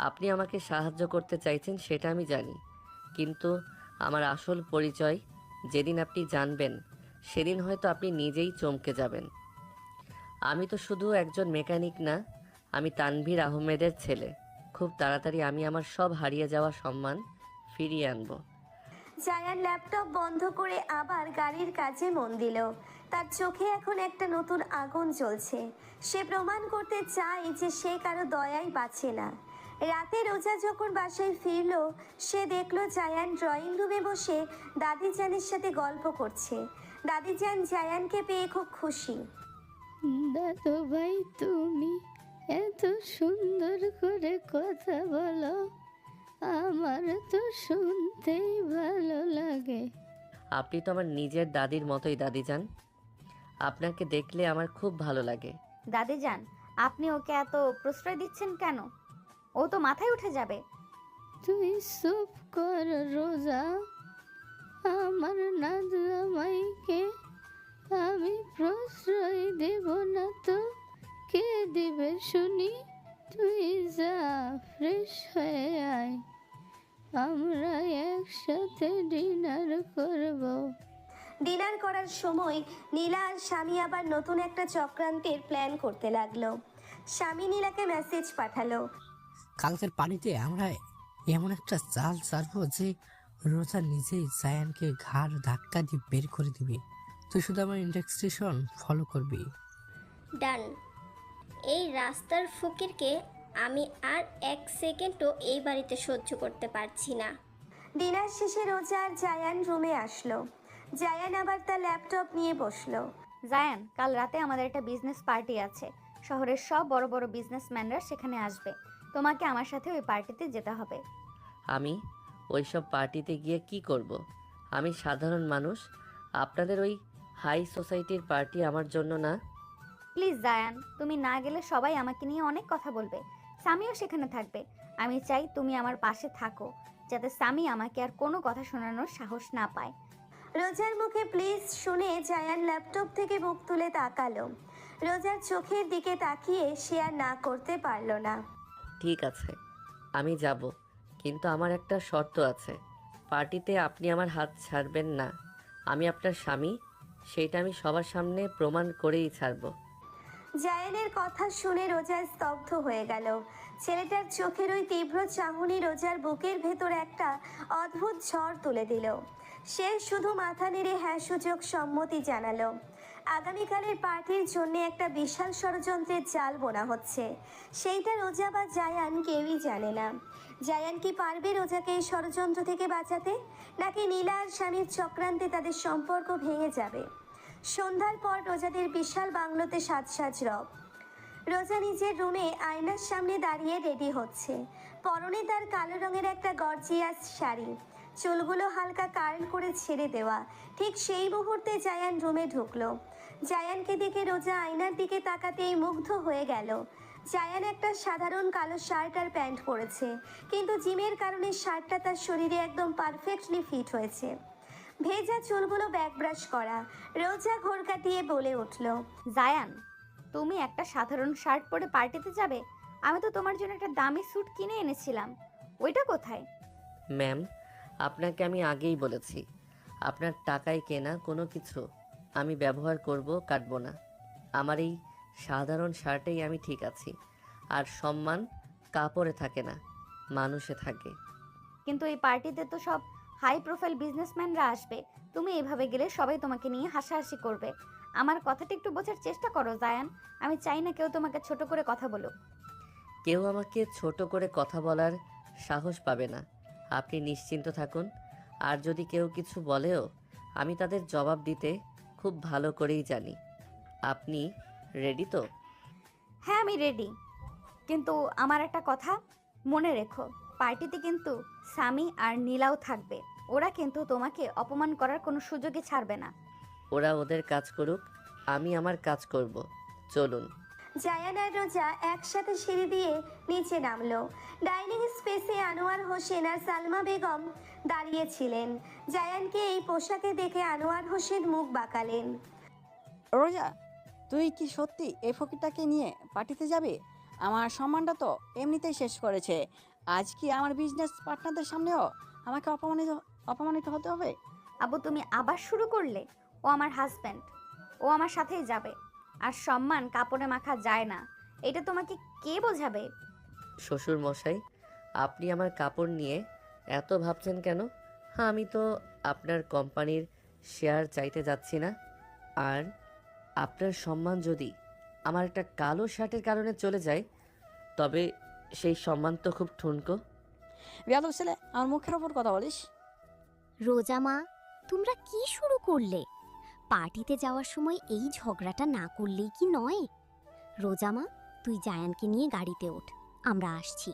আপনি আমাকে সাহায্য করতে চাইছেন সেটা আমি জানি, কিন্তু আমার আসল পরিচয় যেদিন আপনি জানবেন সেদিন হয়তো আপনি নিজেই চমকে যাবেন। আমি তো শুধু একজন মেকানিক না, আমি তানভীর আহমেদের ছেলে। খুব তাড়াতাড়ি আমি আমার সব হারিয়ে যাওয়া সম্মান ফিরিয়ে আনবো। জায়ান ল্যাপটপ বন্ধ করে আবার গাড়ির কাজে মন দিল। তার চোখে এখন একটা নতুন আগুন জ্বলছে। সে প্রমাণ করতে চায় যে সে কারো দয়াই পাচ্ছে না। রাতে রোজা যখন বাসায় ফিরল, সে দেখলো জায়ান ড্রয়িং রুমে বসে দাদিজানের সাথে গল্প করছে। দাদিজান জায়ানকে পেয়ে খুব খুশি। দাদু ভাই, তুমি এত সুন্দর করে কথা বলো, আমার তো শুনতেই ভালো লাগে। আপনি তো আমার নিজের দাদির মতোই দাদিজান, আপনাকে দেখলে আমার খুব ভালো লাগে। দাদি যান, আপনি ওকে এত প্রশ্রয় দিচ্ছেন কেন? ও তো মাথায় উঠে যাবে। তুই চুপ কর রোজা, আমার নাদুমাইকে আমি প্রশ্রয় দেব না তো কে দিবে শুনি? তুই যা, ফ্রেশ হয়ে আয়, আমরা একসাথে ডিনার করব। ডিনার করার সময় নীলা আর স্বামী আবার নতুন একটা চক্রান্তের প্ল্যান করতে লাগলো। স্বামী নীলাকে মেসেজ পাঠালো। কালকের পানিতে আমরা এমন একটা চাল চারবো যে রোজা নিজেই জায়ানকে ঘাড় ধাক্কা দিয়ে বের করে দিবে। তুই শুধু আমার ইন্ডাস্ট্রেশন ফলো করবি। ডান। এই রাস্তার ফকিরকে আমি আর এক সেকেন্ডও এই বাড়িতে সহ্য করতে পারছি না। ডিনার শেষে রোজা আর জায়ান রুমে আসলো। জায়ান আবার তার ল্যাপটপ নিয়ে বসলো। জায়ান, কাল রাতে আমাদের একটা বিজনেস পার্টি আছে। শহরের সব বড় বড় বিজনেসম্যানরা সেখানে আসবে। তোমাকে আমার সাথে ওই পার্টিতে যেতে হবে। আমি ওইসব পার্টিতে গিয়ে কি করব? আমি সাধারণ মানুষ, আপনাদের ওই হাই সোসাইটির পার্টি আমার জন্য না। প্লিজ জায়ান, তুমি না গেলে সবাই আমাকে নিয়ে অনেক কথা বলবে। সামিও সেখানে থাকবে। আমি চাই তুমি আমার পাশে থাকো, যাতে সামি আমাকে আর কোনো কথা শোনানোর সাহস না পায়। রোজার মুখে প্লিজ শুনে জায়ান ল্যাপটপ থেকে মুখ তুলে তাকালো। রোজার চোখের দিকে তাকিয়ে সে আর না করতে পারল না। ঠিক আছে, আমি যাব, কিন্তু আমার একটা শর্ত আছে। পার্টিতে আপনি আমার হাত ছাড়বেন না। আমি আপনার স্বামী, সেইটা আমি সবার সামনে প্রমাণ করেই ছাড়ব। জায়ানের কথা শুনে রোজা স্তব্ধ হয়ে গেল। ছেলেটার চোখের ওই তীব্র চাহনি রোজার বুকের ভেতর একটা অদ্ভুত ঝড় তুলে দিল। সে শুধু মাথা নেড়ে হ্যাঁ সূচক সম্মতি জানালো। আগামীকালের পার্টির জন্য একটা বিশাল ষড়যন্ত্রের জাল বোনা হচ্ছে। সেইটা রোজা বা জায়ান কেউই জানে না। জায়ান কি পারবে রোজাকে এই ষড়যন্ত্র থেকে বাঁচাতে, নাকি নীলা আর স্বামীর চক্রান্তে তাদের সম্পর্ক ভেঙে যাবে? সন্ধ্যার পর রোজাদের বিশাল বাংলোতে সাজ রব। রোজা নিজের রুমে আয়নার সামনে দাঁড়িয়ে রেডি হচ্ছে। পরনে তার কালো রঙের একটা গর্জিয়াস শাড়ি, চুলগুলো হালকা কার্ল করে ছেড়ে দেওয়া। ঠিক সেই মুহূর্তে জায়ান রুমে ঢুকলো। জায়ানকে দেখে রোজা আয়নার দিকে তাকাতেই মুগ্ধ হয়ে গেল। জায়ান একটা সাধারণ কালো শার্ট আর প্যান্ট পরেছে, কিন্তু জিমের কারণে শার্টটা তার শরীরে একদম পারফেক্টলি ফিট হয়েছে। ভেজা চুলগুলো ব্যাক ব্রাশ করা। রোজা ঘোর কাটিয়ে বলে উঠল, জায়ান, তুমি একটা সাধারণ শার্ট পরে পার্টিতে যাবে? আমি তো তোমার জন্য একটা দামি স্যুট কিনে এনেছিলাম, ওইটা কোথায়? ম্যাম, আপনাকে আমি আগেই বলেছি, আপনার টাকায় কেনা কোনো কিছু আমি ব্যবহার করব, কাটবো না। আমার এই সাধারণ শার্টেই আমি ঠিক আছি। আর সম্মান কাপড়ে থাকে না, মানুষে থাকে। কিন্তু এই পার্টিতে তো সব হাই প্রোফাইল বিজনেসম্যানরা আসবে। তুমি এভাবে গেলে সবাই তোমাকে নিয়ে হাসাহাসি করবে। আমার কথাটা একটু বোঝার চেষ্টা করো জায়ান। আমি চাই না কেউ তোমাকে ছোট করে কথা বলুক। কেউ আমাকে ছোট করে কথা বলার সাহস পাবে না, আপনি নিশ্চিন্ত থাকুন। আর যদি কেউ কিছু বলেও, আমি তাদের জবাব দিতে খুব ভালো করেই জানি। আপনি রেডি তো? হ্যাঁ, আমি রেডি। কিন্তু আমার একটা কথা মনে রেখো, পার্টিতে কিন্তু সামি আর নীলাও থাকবে। ওরা কিন্তু তোমাকে অপমান করার কোনো সুযোগই ছাড়বে না। ওরা ওদের কাজ করুক, আমি আমার কাজ করব। চলুন। জায়ান আর রোজা একসাথে সিঁড়ি দিয়ে নিচে নামলো। ডাইনিং স্পেসে আনোয়ার হোসেন আর সালমা বেগম দাঁড়িয়েছিলেন। জায়ানকে এই পোশাকে দেখে আনোয়ার হোসেন মুখ বাঁকালেন। রোজা, তুই কি সত্যি এই ফকিরটাকে নিয়ে পার্টিতে যাবে? আমার সম্মানটা তো এমনিতেই শেষ করেছে, আজ কি আমার বিজনেস পার্টনারদের সামনেও আমাকে অপমানিত হতে হবে? আবু তুমি আবার শুরু করলে? ও আমার হাজব্যান্ড, ও আমার সাথেই যাবে। আর সম্মান কাপড়ে মাখা যায় না, এটা তোমাকে কে বোঝাবে? শ্বশুর মশাই, আপনি আমার কাপড় নিয়ে এত ভাবছেন কেন? হ্যাঁ, আমি তো আপনার কোম্পানির শেয়ার চাইতে যাচ্ছি না। আর আপনার সম্মান যদি আমার একটা কালো শার্টের কারণে চলে যায়, তবে সেই সম্মান তো খুব ঠুনকো। বেয়াদব ছেলে, আমার মুখের ওপর কথা বলিস? রোজা মা, তোমরা কি শুরু করলে? পার্টিতে যাওয়ার সময় এই ঝগড়াটা না করলেই কি নয়? রোজা মা, তুই জায়ানকে নিয়ে গাড়িতে ওঠ, আমরা আসছি।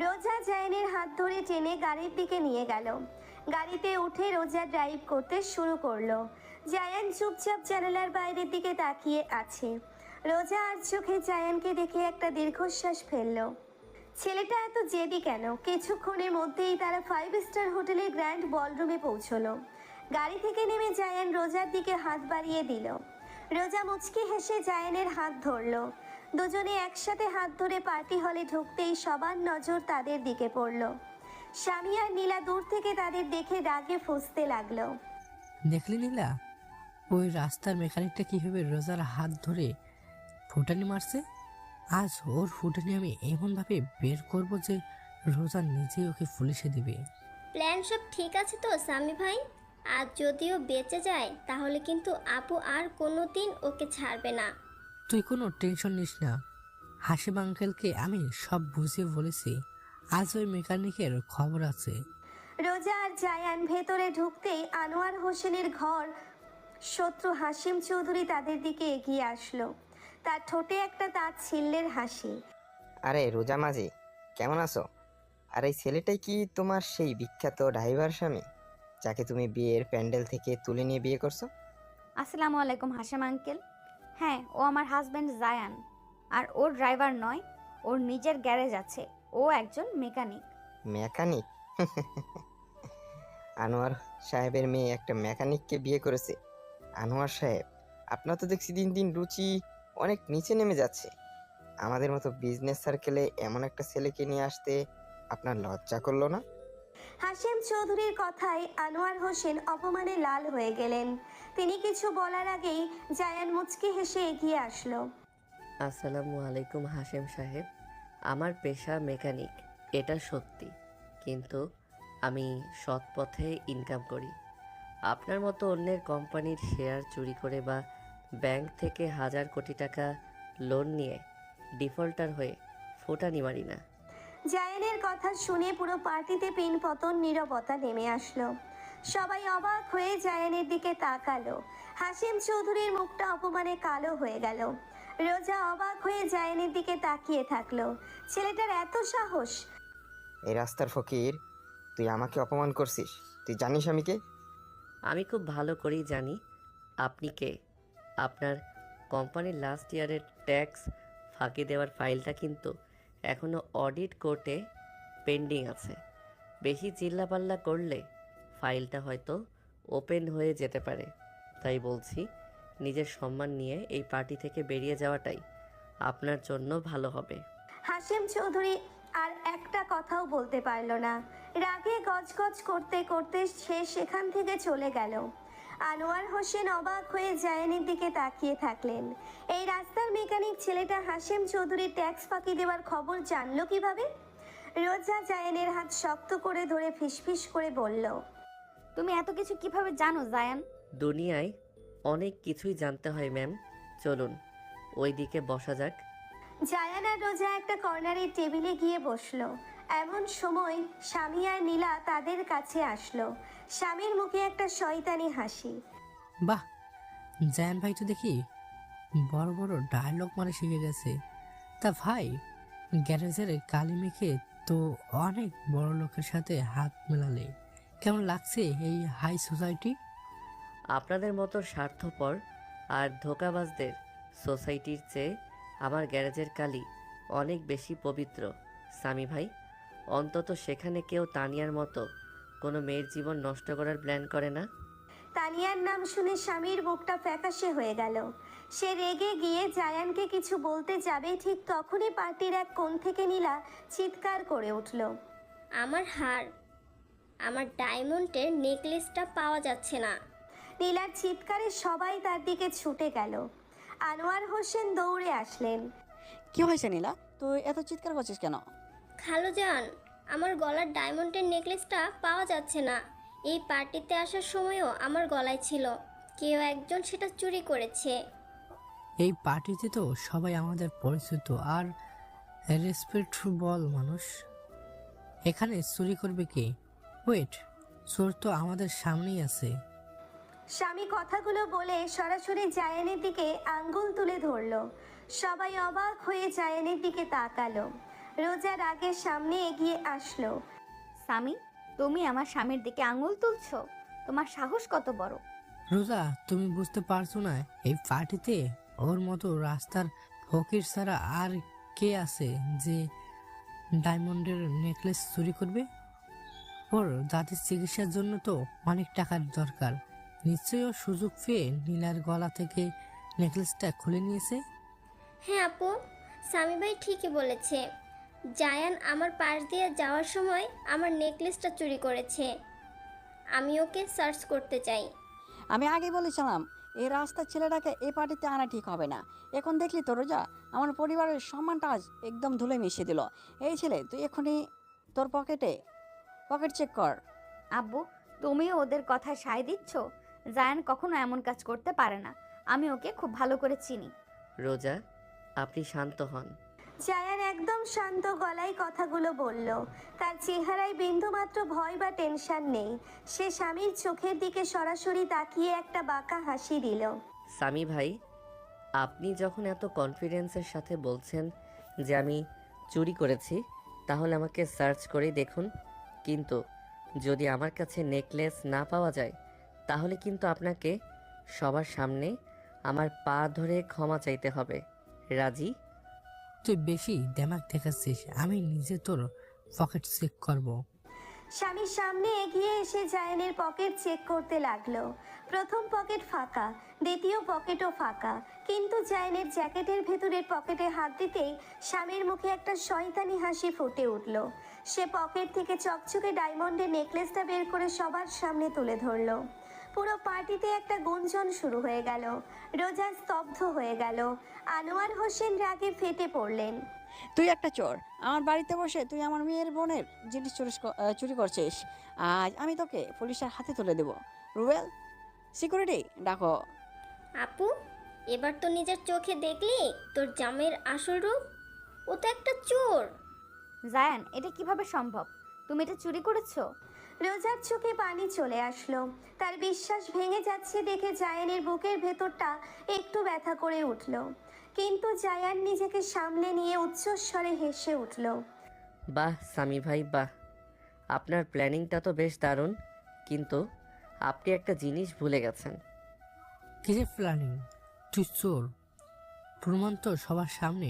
রোজা জায়ানের হাত ধরে টেনে গাড়ির দিকে নিয়ে গেল। গাড়িতে উঠে রোজা ড্রাইভ করতে শুরু করলো। জায়ান চুপচাপ জানালার বাইরের দিকে তাকিয়ে আছে। রোজা আর চোখে জায়ানকে দেখে একটা দীর্ঘশ্বাস ফেললো। ছেলেটা এত জেদি কেন? কিছুক্ষণের মধ্যেই তারা 5 স্টার হোটেলের গ্র্যান্ড বলরুমে পৌঁছলো। গাড়ি থেকে নেমে জায়ান রোজার দিকে হাত বাড়িয়ে দিল। রোজা মুচকি হেসে জায়ানের হাত ধরলো। দুজনে একসাথে হাত ধরে পার্টি হলে ঢুকতেই সবার নজর তাদের দিকে পড়ল। স্বামী আর নীলা দূর থেকে তাদের দেখে রাগে ফুঁসতে লাগলো। দেখলি নীলা, ওই রাস্তার মেকানিকটা কিভাবে রোজার হাত ধরে ফুটানি মারছে? আজ ওর ফুটানি আমি এমনভাবে বের করব যে রোজা নিজেই ওকে পুলিশে দেবে। প্ল্যান সব ঠিক আছে তো সামি ভাই? আজ যদিও বেঁচে যায় তাহলে কিন্তু আপু আর কোনো দিন ওকে ছাড়বে না। তুই কোনো টেনশন নিস না, হাসিম আঙ্কেলকে আমি সব বুঝিয়ে বলেছি। আজ ওই মেকানিকের খবর আছে। রোজা আর জায়ান ভেতরে ঢুকতেই আনোয়ার হোসেনের ঘর শত্রু হাসিম চৌধুরী তাদের দিকে এগিয়ে আসলো। তার ঠোঁটে একটা তাচ্ছিল্যের হাসি। আরে রোজা মাঝি, কেমন আছো? আর এই ছেলেটাই কি তোমার সেই বিখ্যাত ড্রাইভার স্বামী, যাকে তুমি বিয়ের প্যান্ডেল থেকে তুলে নিয়ে বিয়ে করছো? আসসালামু আলাইকুম হাসিম আঙ্কেল। হ্যাঁ, ও আমার হাজব্যান্ড জায়ান। আর ওর ড্রাইভার নয়, ওর নিজের গ্যারেজ আছে, ও একজন মেকানিক। মেকানিক? আনোয়ার সাহেবের মেয়ে একটা মেকানিককে বিয়ে করেছে? আনোয়ার সাহেব, আপনার তো দেখছি দিন দিন রুচি অনেক নিচে নেমে যাচ্ছে। আমাদের মতো বিজনেস সার্কেলে এমন একটা ছেলেকে নিয়ে আসতে আপনার লজ্জা করলো না? হাসিম চৌধুরীর কথায় আনোয়ার হোসেন অপমানে লাল হয়ে গেলেন। তিনি কিছু বলার আগেই জায়ান মুচকি হেসে এগিয়ে আসলো। আসসালামু আলাইকুম হাশেম সাহেব। আমার পেশা মেকানিক, এটা সত্যি, কিন্তু আমি সৎ পথে ইনকাম করি। আপনার মতো অন্যের কোম্পানির শেয়ার চুরি করে বা ব্যাংক থেকে হাজার কোটি টাকা লোন নিয়ে ডিফল্টার হয়ে ফোটানি মারি না। জায়ানের কথা শুনে পুরো পার্টিতে পিন পতন নীরবতা নেমে আসলো। সবাই অবাক হয়ে জায়ানের দিকে তাকালো। হাসিম চৌধুরীর মুখটা অপমানে কালো হয়ে গেল। রোজা অবাক হয়ে জায়ানের দিকে তাকিয়ে থাকলো। ছেলেটার এত সাহস! এই রাস্তার ফকির, তুই আমাকে অপমান করছিস? তুই জানিস আমি কে? আমি খুব ভালো করেই জানি আপনি কে। আপনার কোম্পানির লাস্ট ইয়ারের ট্যাক্স ফাঁকি দেওয়ার ফাইলটা কিন্তু এখনও অডিট কোর্টে পেন্ডিং আছে। বেশি চিল্লাপাল্লা করলে ফাইলটা হয়তো ওপেন হয়ে যেতে পারে। তাই বলছি, নিজের সম্মান নিয়ে এই পার্টি থেকে বেরিয়ে যাওয়াটাই আপনার জন্য ভালো হবে। হাসিম চৌধুরী আর একটা কথাও বলতে পারল না। রাগে গজগজ করতে করতে সে সেখান থেকে চলে গেল। আনোয়ার হোসেন অবাক হয়ে জায়ানের দিকে তাকিয়ে থাকলেন। এই রাস্তার মেকানিক ছেলেটা হাসিম চৌধুরীর ট্যাক্স ফাঁকি দেওয়ার খবর জানলো কিভাবে? রোজা জায়ানের হাত শক্ত করে ধরে ফিসফিস করে বলল, তুমি এত কিছু কিভাবে জানো জায়ান? দুনিয়ায় অনেক কিছুই জানতে হয় ম্যাম। চলুন ওই দিকে বসা যাক। জায়ান আর রোজা একটা কর্নারের টেবিলে গিয়ে বসলো। এমন সময় স্বামী আর নীলা তাদের কাছে আসলো। স্বামীর মুখে একটা শয়তানি হাসি। বাহ, জায়ান ভাই তো দেখি বড় বড় ডায়লগ মানে শিখে গেছে। তা ভাই, গ্যারেজের কালি মেখে তো অনেক বড় লোকের সাথে হাত মেলালে, কেমন লাগছে এই হাই সোসাইটি? আপনাদের মতো স্বার্থপর আর ধোঁকাবাজদের সোসাইটির চেয়ে আমার গ্যারেজের কালি অনেক বেশি পবিত্র সামি ভাই। অন্তত সেখানে কেউ তানিয়ার মতো কোনো মেয়ের জীবন নষ্ট করার প্ল্যান করে না। তানিয়ার নাম শুনে স্বামীর মুখটা ফ্যাকাশে হয়ে গেল। সে রেগে গিয়ে জায়ানকে কিছু বলতে যাবে, ঠিক তখনই পার্টির এক কোণ থেকে নীলা চিৎকার করে উঠল। আমার হার, আমার ডায়মন্ডের নেকলেসটা পাওয়া যাচ্ছে না। নীলার চিৎকারে সবাই তার দিকে ছুটে গেল। আনোয়ার হোসেন দৌড়ে আসলেন। কি হয়েছে নীলা, তুই এত চিৎকার করছিস কেন? খালুজান, আমার গলার ডায়মন্ডের নেকলেসটা পাওয়া যাচ্ছে না। এই পার্টিতে আসার সময়ও আমার গলায় ছিল, কেউ একজন সেটা চুরি করেছে। এই পার্টিতে তো সবাই আমাদের পরিচিত আর রেসপেক্টফুল মানুষ, এখানে চুরি করবে কি? ওয়েট, চোর তো আমাদের সামনেই আছে। স্বামী কথাগুলো বলে সরাসরি জায়ানের দিকে আঙ্গুল তুলে ধরল। সবাই অবাক হয়ে জায়ানের দিকে তাকালো। রোজা রাগের সামনে এগিয়ে আসলো। স্বামী, তুমি আমার স্বামীর দিকে আঙুল তুলছো? তোমার সাহস কত বড়! রোজা, তুমি বুঝতে পারছো না এই পার্টিতে ওর মতো রাস্তার ফকির ছাড়া আর কে আছে যে ডায়মন্ডের নেকলেস চুরি করবে? ওর দাদির চিকিৎসার জন্য তো অনেক টাকার দরকার। নিশ্চয়ই ও সুযোগ পেয়ে নীলার গলা থেকে নেকলেসটা খুলে নিয়েছে। হ্যাঁ আপু, সামি ভাই ঠিকই বলেছে। জায়ান আমার পাশ দিয়ে যাওয়ার সময় আমার নেকলেসটা চুরি করেছে। আমি ওকে সার্চ করতে চাই। আমি আগে বলেছিলাম এই রাস্তার ছেলেটাকে এই পার্টিতে আনা ঠিক হবে না। এখন দেখলি তো রোজা, আমার পরিবারের সম্মানটা আজ একদম ধুলে মিশিয়ে দিল। এই ছেলে, তুই এখনই তোর পকেট চেক কর। আব্বু, তুমিও ওদের কথায় সায় দিচ্ছ? জায়ান কখনো এমন কাজ করতে পারে না। আমি ওকে খুব ভালো করে চিনি। রোজা, আপনি শান্ত হন। জায়ান একদম শান্ত গলায় কথাগুলো বলল। তার চেহারায় বিন্দুমাত্র ভয় বা টেনশন নেই। সে স্বামীর চোখের দিকে সরাসরি তাকিয়ে একটা বাঁকা হাসি দিল। সামি ভাই, আপনি যখন এত কনফিডেন্সের সাথে বলছেন যে আমি চুরি করেছি, তাহলে আমাকে সার্চ করেই দেখুন। কিন্তু যদি আমার কাছে নেকলেস না পাওয়া যায়, তাহলে কিন্তু আপনাকে সবার সামনে আমার পা ধরে ক্ষমা চাইতে হবে। রাজি? তুই বেশি দেমাগ দেখাচ্ছিস, আমি নিজে তোর পকেট চেক করব। স্বামীর সামনে এগিয়ে এসে জায়ানের পকেট চেক করতে লাগলো। প্রথম পকেট ফাঁকা, দ্বিতীয় পকেটও ফাঁকা। কিন্তু জায়ানের জ্যাকেটের ভেতরের পকেটে হাত দিতেই স্বামীর মুখে একটা শয়তানি হাসি ফুটে উঠল। সে পকেট থেকে চকচকে ডায়মন্ডের নেকলেসটা বের করে সবার সামনে তুলে ধরলো। পুরো পার্টিতে একটা গুঞ্জন শুরু হয়ে গেল। রোজা স্তব্ধ হয়ে গেল। আনোয়ার হোসেন রাগে ফেটে পড়লেন। তুই একটা চোর, আমার বাড়িতে বসে তুই আমার মেয়ের বোনের জিনিস চুরি করছিস। আজ আমি তোকে পুলিশের হাতে তুলে দেব। রুবেল, সিকিউরিটি ডাকো। আপু, এবার তো নিজের চোখে দেখলি তোর জামের আসল রূপ। ও তো একটা চোর। জায়ান, এটা কিভাবে সম্ভব? তুমি এটা চুরি করেছো? রোজার চোখে পানি চলে আসলো। তার বিশ্বাস ভেঙে যাচ্ছে দেখে জায়ানের বুকের ভেতরটা একটু ব্যথা করে উঠল। কিন্তু জায়ান নিজেকে সামলে নিয়ে উচ্চস্বরে হেসে উঠল। বাহ সামি ভাই, বাহ! আপনার প্ল্যানিংটা তো বেশ দারুণ, কিন্তু আপনি একটা জিনিস ভুলে গেছেন। কিসের প্ল্যানিং? তুই চোর, প্রমাণ তো সবার সামনে।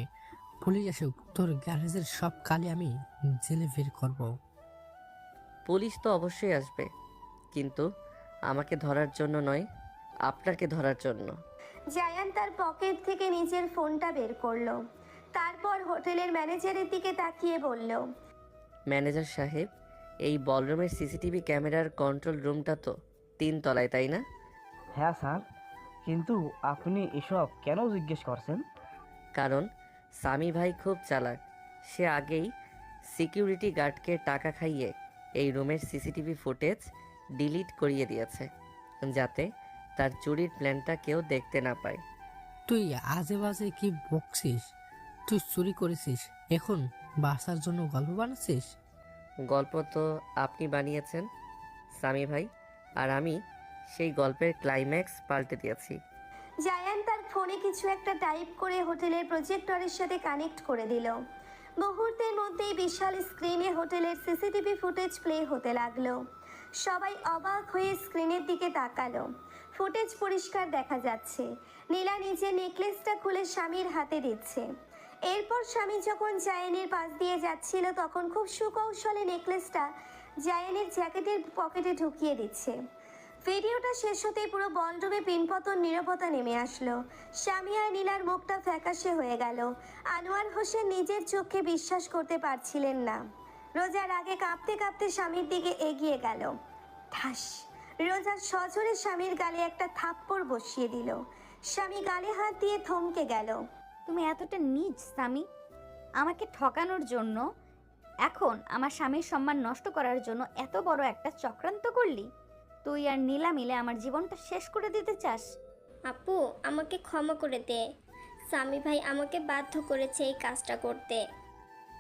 পুলিশ আসুক, তোর গ্যারেজের সব কালি আমি জেলে বের করব। পুলিশ তো অবশ্যই আসবে, কিন্তু আমাকে ধরার জন্য নয়, আপনাকে ধরার জন্য। জায়ান তার পকেট থেকে নিজের ফোনটা বের করলো। তারপর হোটেলের ম্যানেজারের দিকে তাকিয়ে বলল, ম্যানেজার সাহেব, এই বলরুমের সিসিটিভি ক্যামেরার কন্ট্রোল রুমটা তো 3 তলায়, তাই না? হ্যাঁ স্যার, কিন্তু আপনি এসব কেন জিজ্ঞেস করছেন? কারণ সামি ভাই খুব চালাক। সে আগেই সিকিউরিটি গার্ডকে টাকা খাইয়ে এই রুমের সিসিটিভি ফুটেজ ডিলিট করিয়ে দিয়েছে, যাতে তার চুরির প্ল্যানটা কেউ দেখতে না পায়। তুই আজে বাজে কি বকছিস? তুই চুরি করেছিস, এখন বাসার জন্য গল্প বানাচ্ছিস? গল্প তো আপনি বানিয়েছেন সামি ভাই, আর আমি সেই গল্পের ক্লাইম্যাক্স পাল্টে দিয়েছি। জায়ান তার ফোনে কিছু একটা টাইপ করে হোটেলের প্রজেক্টরের সাথে কানেক্ট করে দিল। মুহূর্তের মধ্যেই বিশাল স্ক্রিনে হোটেলের সিসিটিভি ফুটেজ প্লে হতে লাগলো। সবাই অবাক হয়ে স্ক্রিনের দিকে তাকালো। ফুটেজ পরিষ্কার দেখা যাচ্ছে। নীলা নিজের নেকলেসটা খুলে স্বামীর হাতে দিচ্ছে। এরপর স্বামী যখন জায়ানের পাশ দিয়ে যাচ্ছিল তখন খুব সুকৌশলে নেকলেসটা জায়ানের জ্যাকেটের পকেটে ঢুকিয়ে দিচ্ছে। ভিডিওটা শেষ হতেই পুরো বলরুমে পিনপতন নীরবতা নেমে আসলো। স্বামী আর নীলার মুখটা ফ্যাকাশে হয়ে গেল। আনোয়ার হোসেন নিজের চোখে বিশ্বাস করতে পারছিলেন না। রোজার আগে কাঁপতে কাঁপতে স্বামীর দিকে এগিয়ে গেল। ঠাস! রোজা সজোরে স্বামীর গালে একটা থাপ্পড় বসিয়ে দিল। স্বামী গালে হাত দিয়ে থমকে গেল। তুমি এতটা নীচ স্বামী, আমাকে ঠকানোর জন্য, এখন আমার স্বামীর সম্মান নষ্ট করার জন্য এত বড় একটা চক্রান্ত করলি? তুই আর নীলা মিলে আমার জীবনটা শেষ করে দিতে চাস? আপু, আমাকে ক্ষমা করে দে। স্বামী ভাই আমাকে বাধ্য করেছে এই কাজটা করতে।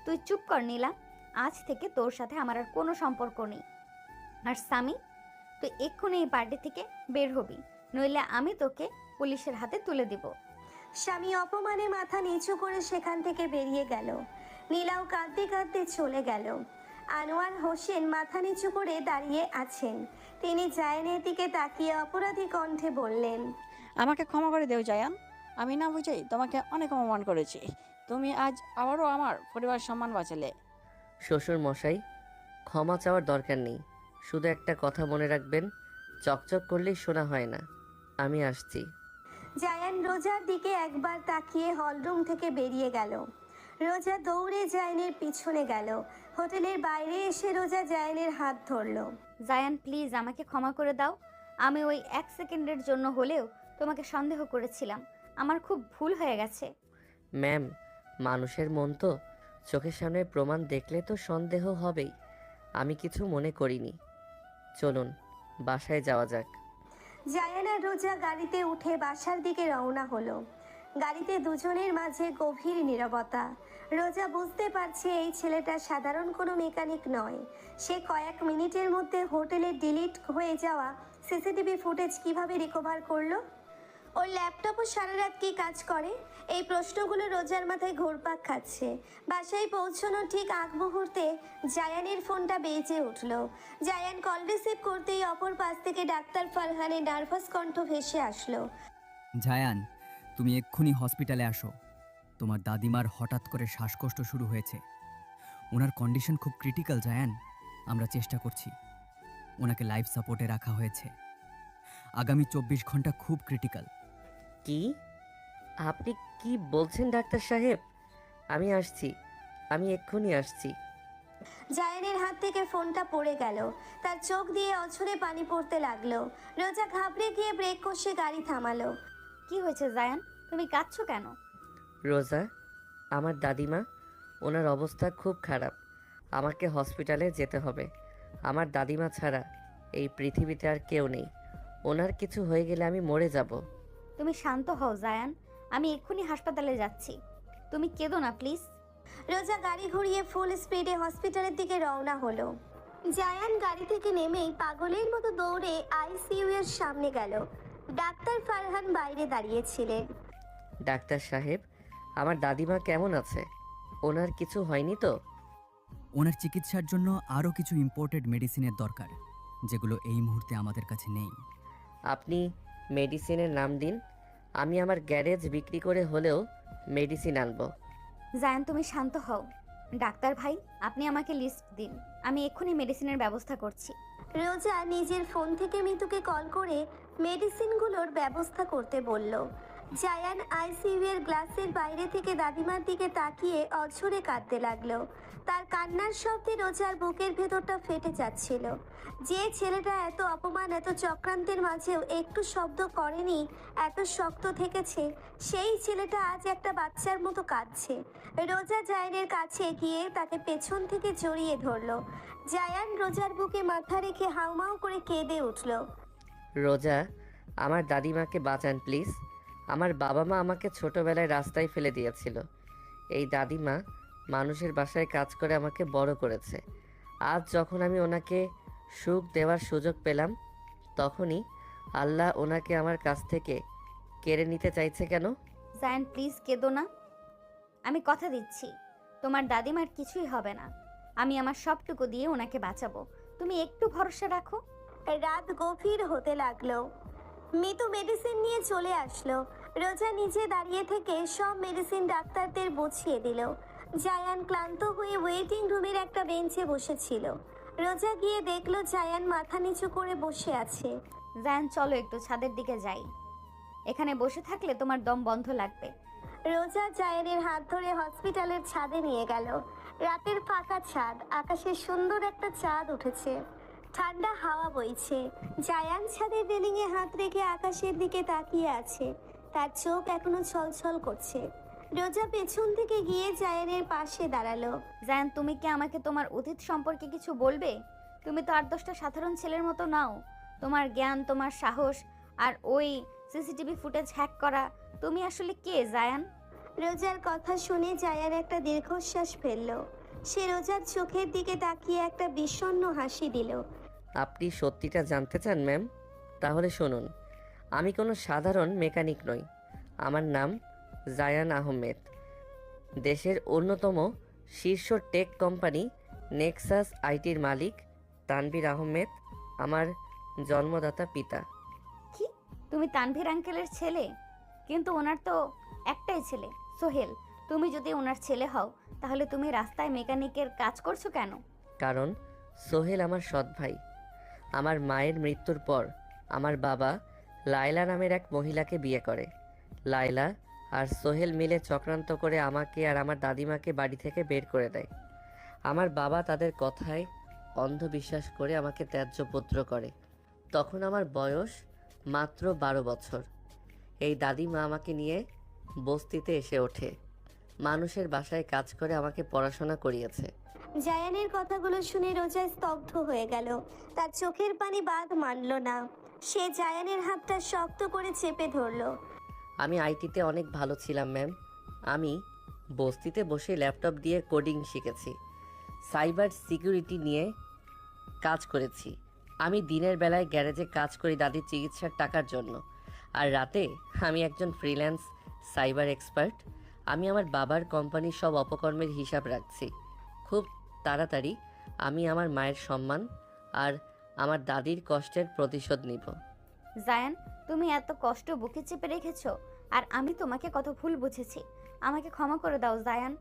তুই চুপ কর নীলা, আজ থেকে তোর সাথে আমার আর কোনো সম্পর্ক নেই। আর স্বামী, তুই এক্ষুনি এই পার্টি থেকে বের হবি, নইলে আমি তোকে পুলিশের হাতে তুলে দিব। স্বামী অপমানে মাথা নিচু করে সেখান থেকে বেরিয়ে গেল। নীলাও কাঁদতে কাঁদতে চলে গেল। আনোয়ার হোসেন মাথা নিচু করে দাঁড়িয়ে আছেন। তিনি জায়ানের দিকে তাকিয়ে অপরাধী কণ্ঠে বললেন, আমাকে ক্ষমা করে দেও জায়ান, আমি না বুঝেই তোমাকে অনেক অপমান করেছি। তুমি আজ আবারও আমার পরিবার সম্মান বাঁচালে। শ্বশুর মশাই, ক্ষমা চাওয়ার দরকার নেই। শুধু একটা কথা মনে রাখবেন, চকচক করলেই শোনা হয় না। আমি আসছি। জায়ান রোজার দিকে একবার তাকিয়ে হলরুম থেকে বেরিয়ে গেল। রোজা দৌড়ে জায়ানের পিছনে গেল। হোটেলের বাইরে এসে রোজা জায়ানের হাত ধরল। জায়ান প্লিজ আমাকে ক্ষমা করে দাও, আমি ওই 1 সেকেন্ডের জন্য হলেও তোমাকে সন্দেহ করেছিলাম, আমার খুব ভুল হয়ে গেছে। ম্যাম, মানুষের মন তো, চোখের সামনে প্রমাণ দেখলে তো সন্দেহ হবেই। আমি কিছু মনে করিনি। চলুন বাসায় যাওয়া যাক। জায়ান আর রোজা গাড়িতে উঠে বাসার দিকে রওনা হলো। গাড়িতে দুজনের মাঝে গভীর নীরবতা। রোজা বুঝতে পারছে এই ছেলেটা সাধারণ কোনো মেকানিক নয়। সে কয়েক মিনিটের মধ্যে হোটেলে ডিলিট হয়ে যাওয়া সিসিটিভি ফুটেজ কিভাবে রিকভার করলো? ওর ল্যাপটপও সারা রাত কি কাজ করে? এই প্রশ্নগুলো রোজার মাথায় ঘুরপাক খাচ্ছে। বাসায় পৌঁছানোর ঠিক আগ মুহূর্তে জায়ানের ফোনটা বেজে উঠল। জায়ান কল রিসিভ করতেই অপর পাশ থেকে ডাক্তার ফারহানের নার্ভাস কণ্ঠ ভেসে আসলো। জায়ান, তুমি এক্ষুনি হসপিটালে আসো। তোমার দাদিমার হঠাৎ করে শ্বাসকষ্ট শুরু হয়েছে। ওনার কন্ডিশন খুব ক্রিটিক্যাল জায়ান। আমরা চেষ্টা করছি, ওনাকে লাইফ সাপোর্টে রাখা হয়েছে। আগামী 24 ঘন্টা খুব ক্রিটিক্যাল। কি? আপনি কি বলছেন ডাক্তার সাহেব? আমি আসছি, আমি এক্ষুনি আসছি। জায়ানের হাত থেকে ফোনটা পড়ে গেল। তার চোখ দিয়ে অঝরে পানি পড়তে লাগলো। রোজা ঘাবড়ে গিয়ে ব্রেক কষে গাড়ি থামালো। কি হয়েছে জায়ান, তুমি কাঁদছো কেন? রোজা, আমার দাদিমা, ওনার অবস্থা খুব খারাপ। আমাকে হসপিটালে যেতে হবে। আমার দাদিমা ছাড়া এই পৃথিবীতে আর কেউ নেই। ওনার কিছু হয়ে গেলে আমি মরে যাব। তুমি শান্ত হও জায়ান, আমি এক্ষুনি হাসপাতালে যাচ্ছি, তুমি কেঁদো না প্লিজ। রোজা গাড়ি ঘুরিয়ে ফুল স্পিডে হসপিটালের দিকে রওনা হলো। জায়ান গাড়ি থেকে নেমেই পাগলের মতো দৌড়ে আইসিইউ এর সামনে গেল। ডাক্তার ফারহান বাইরে দাঁড়িয়েছিলেন। ডাক্তার সাহেব, আমার দাদিমা কেমন আছে? ওনার কিছু হয়নি তো? ওনার চিকিৎসার জন্য আরও কিছু ইম্পোর্টেড মেডিসিনের দরকার, যেগুলো এই মুহূর্তে আমাদের কাছে নেই। আপনি মেডিসিনের নাম দিন, আমি আমার গ্যারেজ বিক্রি করে হলেও মেডিসিন আনবো। জায়ান তুমি শান্ত হও। ডাক্তার ভাই, আপনি আমাকে লিস্ট দিন, আমি এক্ষুনি মেডিসিনের ব্যবস্থা করছি। রোজা নিজের ফোন থেকে মিতুকে কল করে মেডিসিনগুলোর ব্যবস্থা করতে বলল। জায়ান আইসিইউ এর গ্লাসের বাইরে থেকে দাদিমার দিকে তাকিয়ে অঝরে কাঁদতে লাগলো। তার কান্নার শব্দে রোজার বুকের ভেতরটা ফেটে যাচ্ছিল। যে ছেলেটা এত অপমান, এত চক্রান্তের মাঝেও একটু শব্দ করেনি, এত শক্ত থেকেছে, সেই ছেলেটা আজ একটা বাচ্চার মতো কাঁদছে। রোজা জায়ানের কাছে গিয়ে তাকে পেছন থেকে জড়িয়ে ধরলো। জায়ান রোজার বুকে মাথা রেখে হাউমাউ করে কেঁদে উঠল। রোজা, আমার দাদিমাকে বাঁচান প্লিজ। আমার বাবা মা আমাকে ছোটবেলায় রাস্তায় ফেলে দিয়েছিল। এই দাদিমা মানুষের বাসায় কাজ করে আমাকে বড় করেছে। আজ যখন আমি ওনাকে সুখ দেওয়ার সুযোগ পেলাম, তখনই আল্লাহ ওনাকে আমার কাছ থেকে কেড়ে নিতে চাইছে কেন? জায়ান প্লিজ কেঁদো না, আমি কথা দিচ্ছি তোমার দাদিমার কিছুই হবে না। আমি আমার সবটুকু দিয়ে ওনাকে বাঁচাবো, তুমি একটু ভরসা রাখো। রাত গভীর হতে লাগলো। মিতু মেডিসিন নিয়ে চলে আসলো। রোজা নিচে দাঁড়িয়ে থেকে সব মেডিসিন ডাক্তারদের বুঝিয়ে দিল। জায়ান ক্লান্ত হয়ে ওয়েটিং রুমের একটা বেঞ্চে বসেছিল। রোজা গিয়ে দেখলো জায়ান মাথা নিচু করে বসে আছে। জায়ান চলো একটু ছাদের দিকে যাই, এখানে বসে থাকলে তোমার দম বন্ধ লাগবে। রোজা জায়ানের হাত ধরে হসপিটালের ছাদে নিয়ে গেল। রাতের ফাঁকা ছাদ, আকাশে সুন্দর একটা চাঁদ উঠেছে, ঠান্ডা হাওয়া বইছে। জায়ান ছাদের রেলিংয়ে হাত রেখে আকাশের দিকে তাকিয়ে আছে, তার চোখ এখনো ছলছল করছে। রোজা পেছন থেকে গিয়ে জায়ানের পাশে দাঁড়ালো। জায়ান, তুমি কি আমাকে তোমার অতীত সম্পর্কে কিছু বলবে? তুমি তো 8-10টা সাধারণ ছেলের মতো নাও। তোমার জ্ঞান, তোমার সাহস, আর ওই সিসিটিভি ফুটেজ হ্যাক করা, তুমি আসলে কে জায়ান? রোজার কথা শুনে জায়ান একটা দীর্ঘশ্বাস ফেলল। সে রোজার চোখের দিকে তাকিয়ে একটা বিষণ্ণ হাসি দিল। আপনি সত্যিটা জানতে চান ম্যাম? তাহলে শুনুন, আমি কোনো সাধারণ মেকানিক নই। আমার নাম জায়ান আহমেদ। দেশের অন্যতম শীর্ষ টেক কোম্পানি নেক্সাস আইটির মালিক তানভীর আহমেদ আমার জন্মদাতা পিতা। কি, তুমি তানভীর আঙ্কেলের ছেলে? কিন্তু ওনার তো একটাই ছেলে, সোহেল। তুমি যদি ওনার ছেলে হও, তাহলে তুমি রাস্তায় মেকানিকের কাজ করছো কেন? কারণ সোহেল আমার সৎ ভাই। আমার মায়ের মৃত্যুর পর আমার বাবা লায়লা নামের এক মহিলাকে বিয়ে করে। লায়লা আর সোহেল মিলে চক্রান্ত করে আমাকে আর আমার দাদিমাকে বাড়ি থেকে বের করে দেয়। আমার বাবা তাদের কথায় অন্ধবিশ্বাস করে আমাকে ত্যায্য পুত্র করে। তখন আমার বয়স মাত্র 12 বছর। এই দাদিমা আমাকে নিয়ে বস্তিতে এসে ওঠে। মানুষের বাসায় কাজ করে আমাকে পড়াশোনা করিয়েছে। জায়ানের কথাগুলো শুনে রোজা স্তব্ধ হয়ে গেল। তার চোখের পানি বাঁধ মানল না। সে জায়ানের হাতটা শক্ত করে চেপে ধরলো। আমি আইটিতে অনেক ভালো ছিলাম ম্যাম। আমি বস্তিতে বসে ল্যাপটপ দিয়ে কোডিং শিখেছি, সাইবার সিকিউরিটি নিয়ে কাজ করেছি। আমি দিনের বেলায় গ্যারেজে কাজ করি দাদির চিকিৎসার টাকার জন্য, আর রাতে আমি একজন ফ্রিল্যান্স সাইবার এক্সপার্ট। আমি আমার বাবার কোম্পানির সব অপকর্মের হিসাব রাখছি। খুব তাড়াতাড়ি আমি আমার মায়ের সম্মান আর আমার দাদির কষ্টের প্রতিশোধ নিব। জায়ান, তুমি এত কষ্ট বুকে চেপে রেখেছো, আর আমি তোমাকে কত ভুল বুঝেছি। আমাকে ক্ষমা করে দাও জায়ান।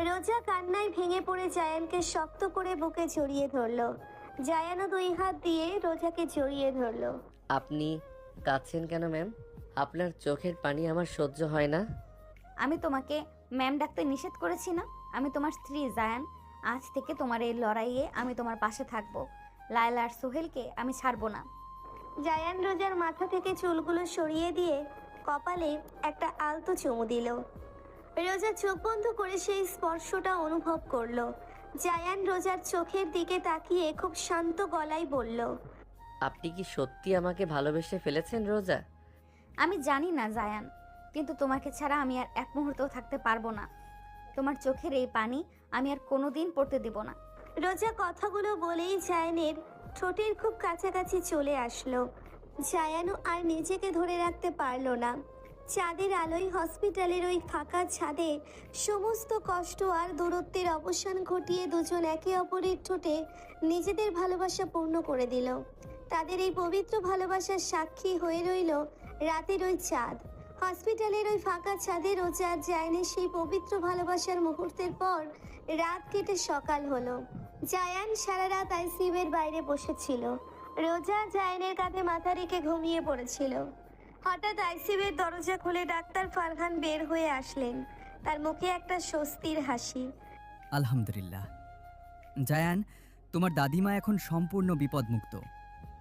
রোজা কান্নায় ভেঙে পড়ে জায়ানকে শক্ত করে বুকে জড়িয়ে ধরলো। জায়ানও 2 হাত দিয়ে রোজাকে জড়িয়ে ধরলো। আপনি কাঁদছেন কেন ম্যাম? আপনার চোখের পানি আমার সহ্য হয় না। আমি তোমাকে ম্যাম ডাকতে নিষেধ করেছি না? আমি তোমার স্ত্রী জায়ান। আজ থেকে তোমার এই লড়াইয়ে আমি তোমার পাশে থাকবো। লায়লা আর সোহেলকে আমি ছাড়বো না। জায়ান রোজার মাথা থেকে চুলগুলো সরিয়ে দিয়ে কপালে একটা আলতো চুমু দিল। রোজা চোখ বন্ধ করে সেই স্পর্শটা অনুভব করলো। জায়ান রোজার চোখের দিকে তাকিয়ে খুব শান্ত গলায় বলল, আপনি কি সত্যি আমাকে ভালোবেসে ফেলেছেন রোজা? আমি জানি না জায়ান, কিন্তু তোমাকে ছাড়া আমি আর এক মুহূর্তও থাকতে পারবো না। তোমার চোখের এই পানি আমি আর কোনোদিন পড়তে দেব না। রোজা কথাগুলো বলেই জায়ানের ঠোঁটের খুব কাছাকাছি চলে আসলো। জায়ানও আর নিজেকে ধরে রাখতে পারলো না। চাঁদের আলোয় হসপিটালের ওই ফাঁকা ছাদে সমস্ত কষ্ট আর দূরত্বের অবসান ঘটিয়ে দুজন একে অপরের ঠোঁটে নিজেদের ভালোবাসা পূর্ণ করে দিল। তাদের এই পবিত্র ভালোবাসার সাক্ষী হয়ে রইল রাতের ওই চাঁদ। হসপিটালের ওই ফাঁকা ছাদে রোজা আর জায়ানের সেই পবিত্র ভালোবাসার মুহূর্তের পর রাত কেটে সকাল হলো। জায়ান সারা রাত আইসিইউয়ের বাইরে বসেছিল। রোজা জায়ানের কাঁধে মাথা রেখে ঘুমিয়ে পড়েছিল। হঠাৎ আইসিইউয়ের দরজা খুলে ডাক্তার ফারহান বের হয়ে আসলেন। তার মুখে একটা স্বস্তির হাসি। আলহামদুলিল্লাহ। জায়ান, তোমার দাদিমা এখন সম্পূর্ণ বিপদমুক্ত।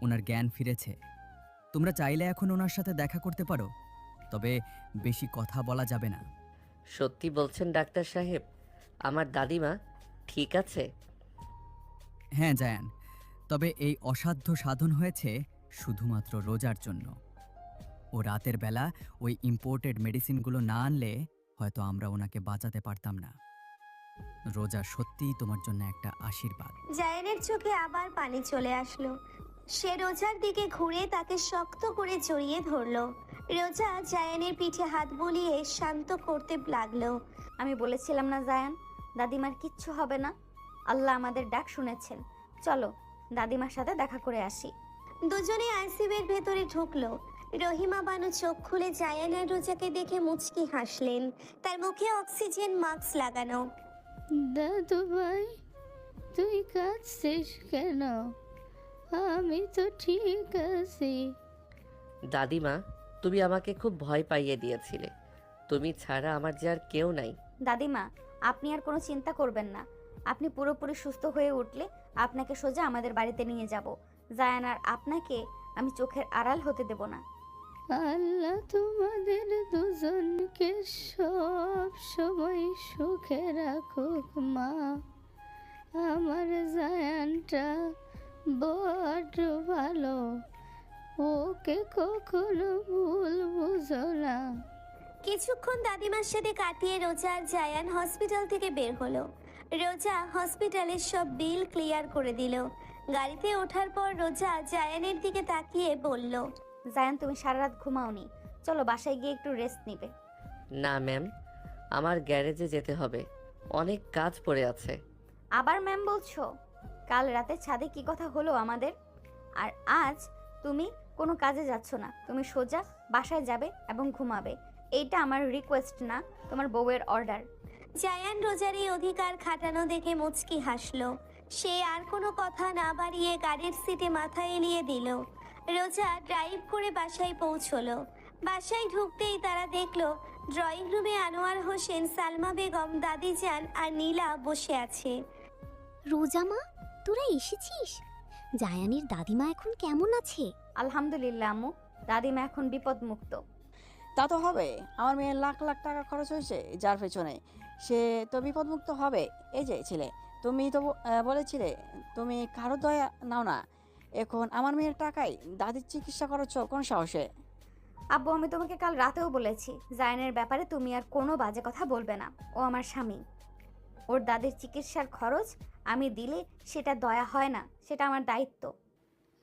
ওনার জ্ঞান ফিরেছে। তোমরা চাইলে এখন ওনার সাথে দেখা করতে পারো, তবে বেশি কথা বলা যাবে না। সত্যি বলছেন ডাক্তার সাহেব? আমার দাদিমা ঠিক আছে? হ্যাঁ জায়ান, তবে এই অসাধ্য সাধন হয়েছে শুধুমাত্র রোজার জন্য। ও রাতের বেলা ওই ইম্পোর্টেড মেডিসিনগুলো না আনলে হয়তো আমরা ওনাকে বাঁচাতে পারতাম না। রোজা সত্যিই তোমার জন্য একটা আশীর্বাদ। জায়ানের চোখে আবার পানি চলে আসলো। সে রোজার দিকে ঘুরে তাকে শক্ত করে জড়িয়ে ধরলো। রোজা জায়ানের পিঠে হাত বুলিয়ে শান্ত করতে লাগলো। আমি বলেছিলাম না জায়ান, দাদিমার কিচ্ছু হবে না। আল্লাহ আমাদের ডাক শুনেছেন। চলো দাদিমার সাথে দেখা করে আসি। দুজনে আইসিইউয়ের ভেতরে ঢুকলো। রহিমা বানু চোখ খুলে জায়ান আর রোজাকে দেখে মুচকি হাসলেন। তার মুখে অক্সিজেন মাস্ক লাগানো। দাদু ভাই, তুই কাঁদছিস কেন? আমি তো ঠিক আছি। দাদিমা, তুমি আমাকে খুব ভয় পাইয়ে দিয়েছিলে। তুমি ছাড়া আমার যে আর কেউ নাই। দাদিমা, আপনি আর কোনো চিন্তা করবেন না। আপনি পুরোপুরি সুস্থ হয়ে উঠলে আপনাকে সোজা আমাদের বাড়িতে নিয়ে যাব। জায়ান আর আপনাকে আমি চোখের আড়াল হতে দেব না। আল্লাহ তোমাদের দুজনকে সব সময় সুখে রাখুক মা। আমার জায়ানটা বড় ভালো, ওকে কখনো ভুল বুঝো না। কিছুক্ষণ দাদিমার সাথে কাটিয়ে রোজা আর জায়ান হসপিটাল থেকে বের হলো। রোজা হসপিটালের সব বিল ক্লিয়ার করে দিল। গাড়িতে ওঠার পর রোজা জায়ানের দিকে তাকিয়ে বলল, জায়ান, তুমি সারা রাত ঘুমাওনি, চলো বাসায় গিয়ে একটু রেস্ট নিবে। না ম্যাম, আমার গ্যারেজে যেতে হবে, অনেক কাজ পড়ে আছে। আবার ম্যাম বলছো? কাল রাতে ছাদে কি কথা হলো আমাদের? আর আজ তুমি কোনো কাজে যাচ্ছ না, তুমি সোজা বাসায় যাবে এবং ঘুমাবে। এইটা আমার রিকোয়েস্ট না, তোমার বউয়ের অর্ডার। জায়ান রোজার এই অধিকার খাটানো দেখে মুচকি হাসলো। সে আর কোনো কথা না বাড়িয়ে গাড়ির সিটে মাথা এলিয়ে দিল। রোজা ড্রাইভ করে বাসায় পৌঁছলো। বাসায় ঢুকতেই তারা দেখলো ড্রয়িং রুমে আনোয়ার হোসেন, সালমা বেগম, দাদিজান আর নীলা বসে আছে। রোজামা, তোরা এসেছিস? জায়ানের দাদিমা এখন কেমন আছে? আলহামদুলিল্লাহ আম্মু, দাদিমা এখন বিপদমুক্ত। তা তো হবে, আমার মেয়ের লাখ লাখ টাকা খরচ হয়েছে যার পেছনে, সে তো বিপদমুক্ত হবে। এই যে ছেলে, তুমি তো বলেছিলে তুমি কারো দয়া নাও না, এখন আমার মেয়ের টাকায় দাদির চিকিৎসা করাচ্ছ কোন সাহসে? আব্বু, আমি তোমাকে কাল রাতেও বলেছি জায়ানের ব্যাপারে তুমি আর কোনো বাজে কথা বলবে না। ও আমার স্বামী, ওর দাদির চিকিৎসার খরচ আমি দিলে সেটা দয়া হয় না, সেটা আমার দায়িত্ব।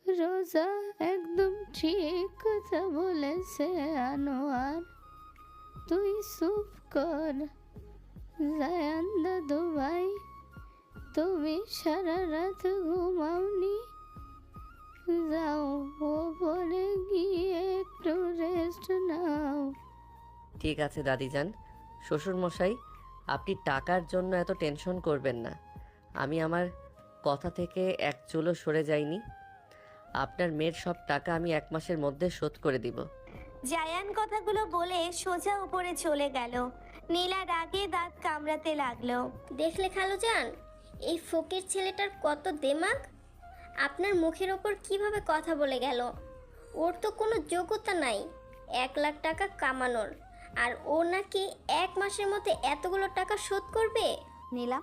রোজা একদম ঠিক কথা বলেছে আনোয়ার, তুই চুপ কর। জায়ান দাদু ভাই, তুমি সারা রাত ঘুমাওনি, যাও ওপরে গিয়ে একটু রেস্ট নাও। ঠিক আছে দাদিজান। শ্বশুরমশাই, আপনি টাকার জন্য এত টেনশন করবেন না। আমি আমার কথা থেকে এক চুলও সরে যাইনি। আপনার মেয়ের সব টাকা আমি 1 মাসের মধ্যে শোধ করে দিব। জায়ান কথাগুলো বলে সোজা উপরে চলে গেল। নীলা রাগে দাঁত কামড়াতে লাগলো। দেখলে খালুজান, এই ফকির ছেলেটার কত দেমাগ। আপনার মুখের ওপর কিভাবে কথা বলে গেল। ওর তো কোনো যোগ্যতা নাই 1 লাখ টাকা কামানোর, আর ও নাকি 1 মাসের মধ্যে এতগুলো টাকা শোধ করবে। নীলা,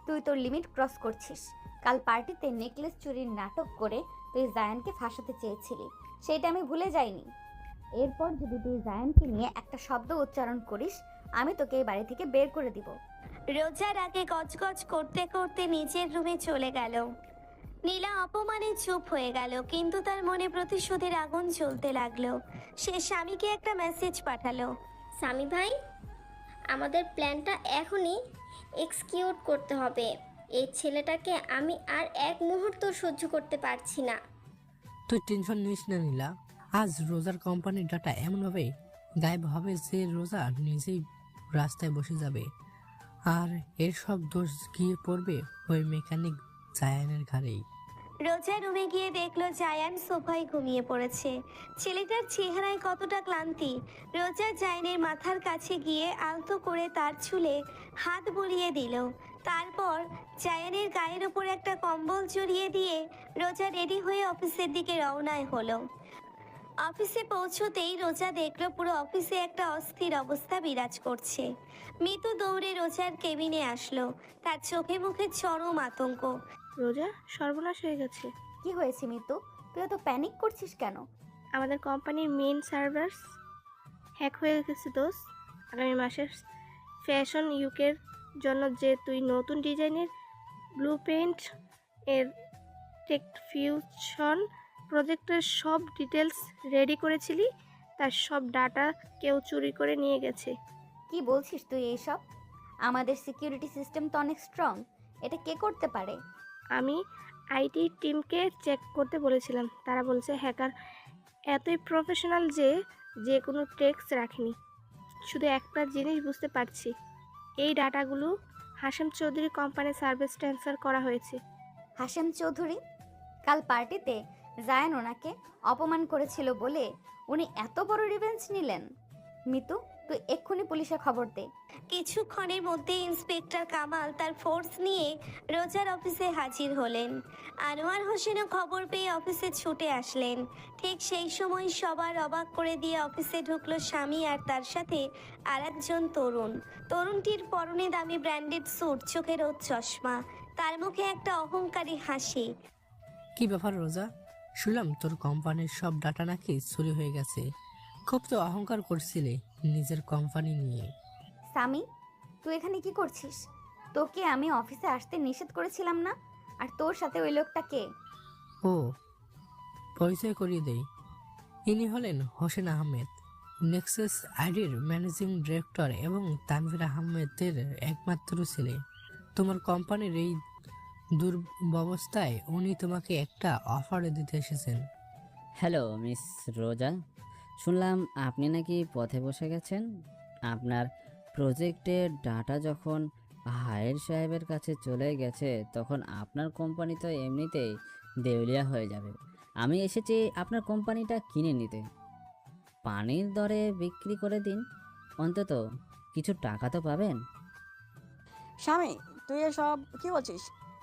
তুই তোর লিমিট ক্রস করছিস। কাল পার্টিতে নেকলেস চুরির নাটক করে তুই জায়ানকে ফাঁসাতে চেয়েছিলি, সেটা আমি ভুলে যাইনি। এরপর যদি তুই জায়ানকে নিয়ে একটা শব্দ উচ্চারণ করিস, আমি তোকে এই বাড়ি থেকে বের করে দিব। রোজার আগে গজগজ করতে করতে নিজের রুমে চলে গেল। নীলা অপমানে চুপ হয়ে গেল, কিন্তু তার মনে প্রতিশোধের আগুন জ্বলতে লাগলো। সে স্বামীকে একটা মেসেজ পাঠালো। স্বামী ভাই, আমাদের প্ল্যানটা এখনই এক্সিকিউট করতে হবে। এই ছেলেটাকে আমি আর 1 মুহূর্ত সহ্য করতে পারছি না। তুই টেনশন নিস না নীলা, আজ রোজার কোম্পানির ডাটা এমনভাবে গায়েব হবে যে রোজা নিজেই রাস্তায় বসে যাবে, আর এর সব দোষ গিয়ে পড়বে ওই মেকানিক জায়ানের ঘাড়েই। রোজা রুমে গিয়ে দেখলো জায়ান সোফায় ঘুমিয়ে পড়েছে। ছেলেটার চেহারায় কতটা ক্লান্তি। রোজা জায়ানের মাথার কাছে গিয়ে আলতো করে তার চুলে হাত বুলিয়ে দিল। তারপর জায়ানের গায়ের ওপর একটা কম্বল জড়িয়ে দিয়ে রোজা রেডি হয়ে অফিসের দিকে রওনায় হলো। অফিসে পৌঁছতেই রোজা দেখলো পুরো অফিসে একটা অস্থির অবস্থা বিরাজ করছে। মিতু দৌড়ে রোজার কেবিনে আসলো। তার চোখে মুখে চরম আতঙ্ক। রোজা, সর্বনাশ হয়ে গেছে। কি হয়েছে মিতু? তুই এত প্যানিক করছিস কেন? আমাদের কোম্পানির মেন সার্ভার হ্যাক হয়ে গেছে দোষ। আগামী মাসের ফ্যাশন উইকের জন্য যে তুই নতুন ডিজাইনের ব্লুপ্রিন্ট এর টেকফিউশন প্রজেক্টের সব ডিটেলস রেডি করেছিলি, তার সব ডাটা কেউ চুরি করে নিয়ে গেছে। কি বলছিস তুই এইসব? আমাদের সিকিউরিটি সিস্টেম তো অনেক স্ট্রং, এটা কে করতে পারে? আমি আইটি টিমকে চেক করতে বলেছিলাম, তারা বলছে হ্যাকার এতই প্রফেশনাল যে যে কোনো টেক্সট রাখিনি। শুধু একটা জিনিস বুঝতে পারছি, এই ডাটাগুলো হাশেম চৌধুরী কোম্পানির সার্ভিস ট্রান্সফার করা হয়েছে। হাশেম চৌধুরী? কাল পার্টিতে জায়ান ওনাকে অপমান করেছিল বলে উনি এত বড় রিভেঞ্জ নিলেন? মিতু, তুই এক্ষুনি পুলিশে খবর দে। কিছুক্ষণের মধ্যে ইন্সপেক্টর কামাল তার ফোর্স নিয়ে রোজার অফিসে হাজির হলেন। আনোয়ার হোসেনও খবর পেয়ে অফিসে ছুটে আসলেন। ঠিক সেই সময় সবার অবাক করে দিয়ে অফিসে ঢুকলো স্বামী আর তার সাথে আরেকজন তরুণ। তরুণটির পরনে দামি ব্র্যান্ডেড স্যুট, চোখে রোদ চশমা, তার মুখে একটা অহংকারী হাসি। কি ব্যাপার রোজা? শুনলাম তোর কোম্পানির সব ডাটা নাকি চুরি হয়ে গেছে। খুব তো অহংকার করছিলে নিজের কোম্পানি নিয়ে। সামি, তুই এখানে কি করছিস? তোকে আমি অফিসে আসতে নিষেধ করেছিলাম না? আর তোর সাথে ওই লোকটা কে? ও, পরিচয় করিয়ে দেই। ইনি হলেন হোসেন আহমেদ, নেক্সাস আইডির ম্যানেজিং ডিরেক্টর এবং তানভীর আহমেদের একমাত্র ছেলে। তোমার কোম্পানির এই দুর্ব্যবস্থায় উনি তোমাকে একটা অফার দিতে এসেছেন। হ্যালো মিস রোজা, শুনলাম আপনি নাকি পথে বসে গেছেন। আপনার প্রজেক্টের ডাটা যখন হায়ের সাহেবের কাছে চলে গেছে তখন আপনার কোম্পানি তো এমনিতেই দেউলিয়া হয়ে যাবে। আমি এসেছি আপনার কোম্পানিটা কিনে নিতে। পানির দরে বিক্রি করে দিন, অন্তত কিছু টাকা তো পাবেন। স্বামী, তুই এসব কি বলছিস?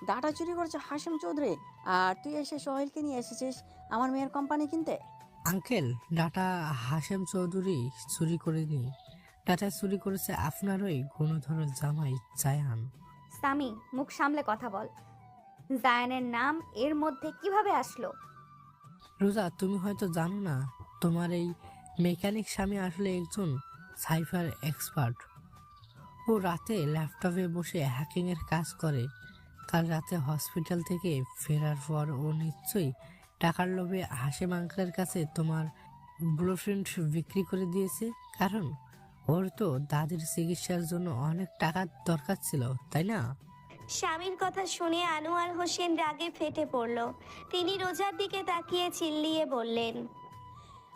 ডাটা চুরি করেছে হাশেম চৌধুরী, আর তুই এসে সোহেলকে নিয়ে এসেছিস আমার মেয়ের কোম্পানি কিনতে? আঙ্কেল, ডাটা হাশেম চৌধুরী চুরি করেনি। ডাটা চুরি করেছে আপনারই গুণধর জামাই জায়ান। সামি, মুখ সামলে কথা বল। জায়ানের নাম এর মধ্যে কিভাবে আসলো? রোজা, তুমি হয়তো জানো না, তোমার এই মেকানিক স্বামী আসলে একজন সাইফার এক্সপার্ট। ও রাতে ল্যাপটপে বসে হ্যাকিংয়ের কাজ করে। কাল রাতে হসপিটাল থেকে ফেরার পর ও নিশ্চয়ই টাকার লোভে হাশেম আঙ্কেলের কাছে তোমার ব্লুপ্রিন্ট বিক্রি করে দিয়েছে। কারণ ওর তো দাদির চিকিৎসার জন্য অনেক টাকার দরকার ছিল, তাই না? স্বামীর কথা শুনে আনোয়ার হোসেন রাগে ফেটে পড়ল। তিনি রোজার দিকে তাকিয়ে চিল্লিয়ে বললেন,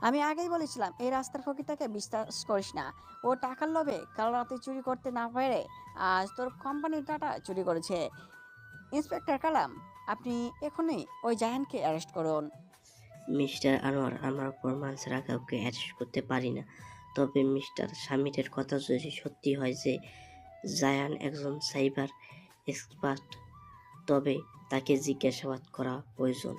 আমি আগেই বলেছিলাম এই রাস্তার ফকিরটাকে বিশ্বাস করিস না। ও টাকার লোভে কাল রাতে চুরি করতে না পেরে আজ তোর কোম্পানির ডাটা চুরি করেছে। ইন্সপেক্টর কালাম, আপনি এখনই ওই জায়ানকে অ্যারেস্ট করুন। মিস্টার আনোয়ার, আমরা প্রমাণ ছাড়া কাউকে অ্যারেস্ট করতে পারি না। তবে মিস্টার স্বামীর কথা যদি সত্যি হয় যে জায়ান একজন সাইবার এক্সপার্ট, তবে তাকে জিজ্ঞাসাবাদ করা প্রয়োজন।